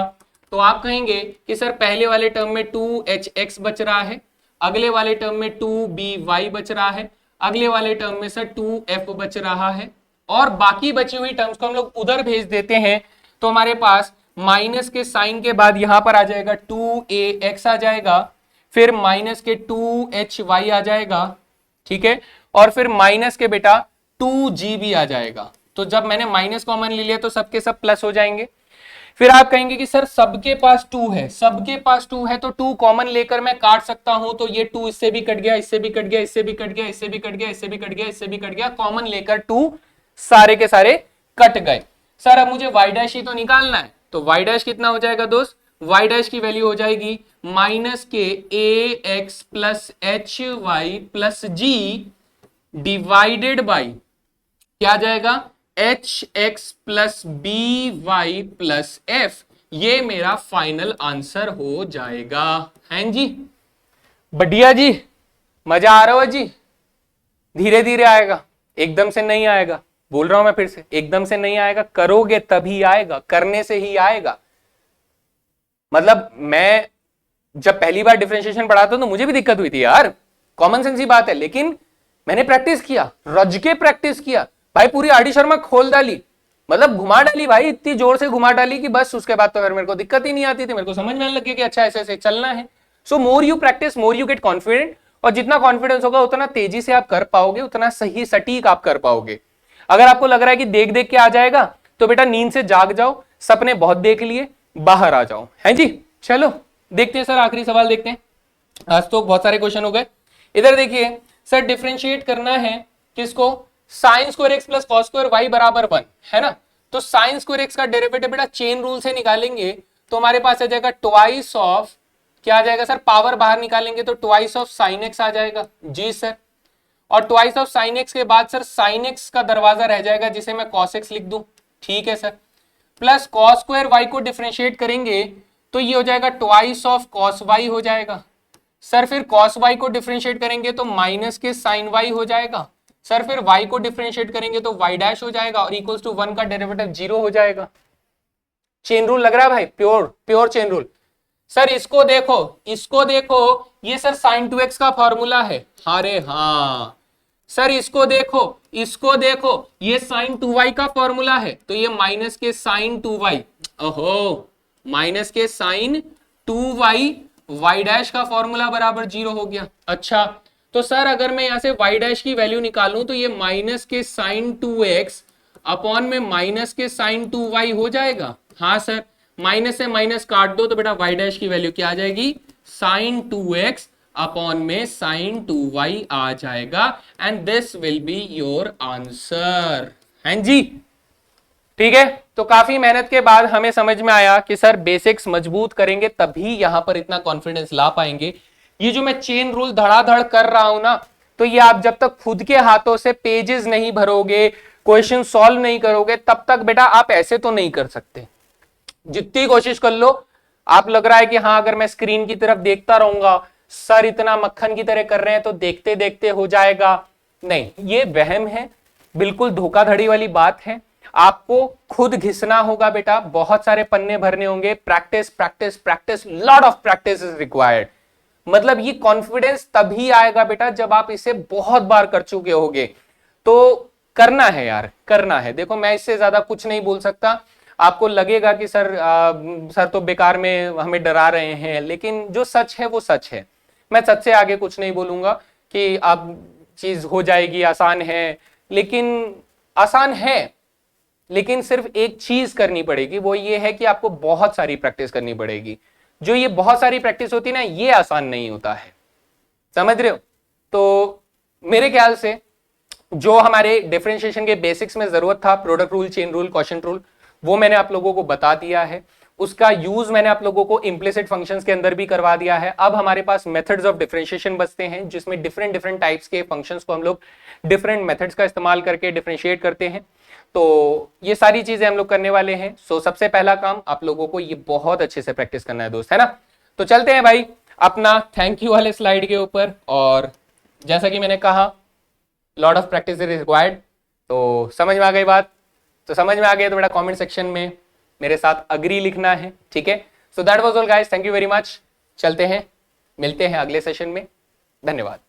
तो आप कहेंगे कि सर पहले वाले टर्म में 2hx बच रहा है, अगले वाले टर्म में 2by बच रहा है, अगले वाले टर्म में सर 2f बच रहा है और बाकी बची हुई टर्म्स को हम लोग उधर भेज देते हैं। तो हमारे पास माइनस के साइन के बाद यहां पर आ जाएगा 2ax आ जाएगा, फिर माइनस के 2hy आ जाएगा। ठीक है, और फिर माइनस के बेटा 2g भी आ जाएगा। तो जब मैंने माइनस कॉमन ले लिया तो सबके सब प्लस हो जाएंगे। फिर आप कहेंगे कि सर सबके पास 2 है, सबके पास 2 है तो 2 कॉमन लेकर मैं काट सकता हूं। तो ये 2 इससे भी कट गया, इससे भी कट गया, इससे भी कट गया, इससे भी कट गया, इससे भी कट गया, इससे भी कट गया, कॉमन लेकर 2 सारे के सारे कट गए। सर अब मुझे y डैश ही तो निकालना है। तो y डैश कितना हो जाएगा दोस्त? y डैश की वैल्यू हो जाएगी माइनस के ax plus hy plus g divided by क्या आ जाएगा? hx plus by plus f। ये मेरा फाइनल आंसर हो जाएगा। हैं जी, बढ़िया जी, मजा आ रहा हो जी, धीरे धीरे आएगा। एकदम से नहीं आएगा, बोल रहा हूं मैं फिर से, एकदम से नहीं आएगा, करोगे तभी आएगा, करने से ही आएगा। मतलब मैं जब पहली बार डिफरेंशिएशन पढ़ा था तो मुझे भी दिक्कत हुई थी यार, कॉमन सेंस ही बात है, लेकिन मैंने प्रैक्टिस किया, रज के प्रैक्टिस किया भाई, पूरी आर डी शर्मा खोल डाली, मतलब घुमा डाली भाई, इतनी जोर से घुमा डाली कि बस उसके बाद तो फिर मेरे को दिक्कत ही नहीं आती थी, मेरे को समझ में आने लग गया कि अच्छा ऐसे ऐसे चलना है। So more you practice more you get confident, और जितना कॉन्फिडेंस होगा उतना तेजी से आप कर पाओगे, उतना सही सटीक आप कर पाओगे। अगर आपको लग रहा है कि देख देख के आ जाएगा तो बेटा नींद से जाग जाओ, सपने बहुत देख लिए, बाहर आ जाओ। है जी, चलो देखते हैं सर, आखिरी सवाल देखते हैं, आज तो बहुत सारे क्वेश्चन हो गए। इधर देखिए सर, डिफरेंशिएट करना है किसको, sine square x plus cos square y बराबर 1 है ना, तो साइन स्क्वायर एक्स का डेरिवेटिव बेटा चेन रूल से निकालेंगे तो हमारे पास आ जाएगा ट्वाइस ऑफ, क्या आ जाएगा सर, पावर बाहर निकालेंगे तो ट्वाइस ऑफ साइन एक्स आ जाएगा। जी सर, और ट्वाइस ऑफ साइन एक्स के बाद सर साइन एक्स का दरवाजा रह जाएगा जिसे मैं कॉस एक्स लिख दूं, ठीक है sir, plus cos square y को डिफरेंशिएट करेंगे तो ये हो जाएगा ट्वाइस ऑफ कॉस वाई हो जाएगा सर, फिर कॉस वाई को डिफरेंशिएट करेंगे तो माइनस के साइन वाई हो जाएगा सर, फिर वाई को डिफरेंशिएट करेंगे तो वाई डैश हो जाएगा और इक्वल्स टू 1 का डेरिवेटिव 0 हो जाएगा। चेन रूल लग रहा है भाई, pure pure chain rule. Sir इसको देखो, ये सर साइन 2x का फॉर्मूला है, अरे हाँ सर इसको देखो ये साइन 2y का फॉर्मूला है, तो ये माइनस के साइन 2y, ओहो माइनस के साइन 2y, y डैश का फॉर्मूला बराबर 0 हो गया। अच्छा तो सर अगर मैं यहां से y डैश की वैल्यू निकालूं तो ये माइनस के साइन 2x अपॉन में माइनस के साइन 2y हो जाएगा। हाँ सर, माइनस से माइनस काट दो तो बेटा y डैश की वैल्यू क्या आ जाएगी, साइन 2x अपॉन में साइन 2y आ जाएगा, and this will be your answer. हैं जी, ठीक है, तो काफी मेहनत के बाद हमें समझ में आया कि सर बेसिक्स मजबूत करेंगे तभी यहां पर इतना कॉन्फिडेंस ला पाएंगे। ये जो मैं चेन रूल धड़ाधड़ कर रहा हूं ना, तो ये आप जब तक खुद के हाथों से पेजेस नहीं भरोगे, क्वेश्चन सॉल्व नहीं करोगे, तब तक बेटा आप ऐसे तो नहीं कर सकते। जितनी कोशिश कर लो, आप लग रहा है कि हाँ अगर मैं स्क्रीन की तरफ देखता रहूंगा, सर इतना मक्खन की तरह कर रहे हैं तो देखते देखते हो जाएगा, नहीं, ये वहम है, बिल्कुल धोखाधड़ी वाली बात है। आपको खुद घिसना होगा बेटा, बहुत सारे पन्ने भरने होंगे, practice practice practice, lot of practice is required. मतलब ये कॉन्फिडेंस तभी आएगा बेटा जब आप इसे बहुत बार कर चुके होगे। तो करना है यार, करना है। देखो मैं इससे ज्यादा कुछ नहीं बोल सकता, आपको लगेगा कि सर तो बेकार में हमें डरा रहे हैं, लेकिन जो सच है वो सच है। मैं सच से आगे कुछ नहीं बोलूंगा कि अब चीज हो जाएगी, आसान है, लेकिन आसान है, लेकिन सिर्फ एक चीज करनी पड़ेगी, वो ये है कि आपको बहुत सारी प्रैक्टिस करनी पड़ेगी। जो ये बहुत सारी प्रैक्टिस होती है ना, ये आसान नहीं होता है, समझ रहे हो। तो मेरे ख्याल से जो हमारे डिफरेंशिएशन के बेसिक्स में जरूरत था, product rule, chain rule, quotient rule, वो मैंने आप लोगों को बता दिया है। उसका यूज मैंने आप लोगों को इम्प्लिसिट फंक्शंस के अंदर भी करवा दिया है। अब हमारे पास मेथड्स ऑफ डिफरेंशिएशन बचते हैं, जिसमें डिफरेंट डिफरेंट टाइप्स के फंक्शंस को हम लोग डिफरेंट मेथड्स का इस्तेमाल करके डिफरेंशिएट करते हैं। तो ये सारी चीजें हम लोग करने वाले हैं। सो सबसे पहला काम आप लोगों को ये बहुत अच्छे से प्रैक्टिस करना है दोस्त, है ना। तो चलते हैं भाई अपना थैंक यू वाले स्लाइड के ऊपर, और जैसा कि मैंने कहा lot of practice is required. तो समझ में आ गई बात, तो समझ में आ गया तो बेटा कमेंट सेक्शन में मेरे साथ अग्री लिखना है, ठीक है। So that was all guys, thank you very much. चलते हैं, मिलते हैं अगले सेशन में, धन्यवाद।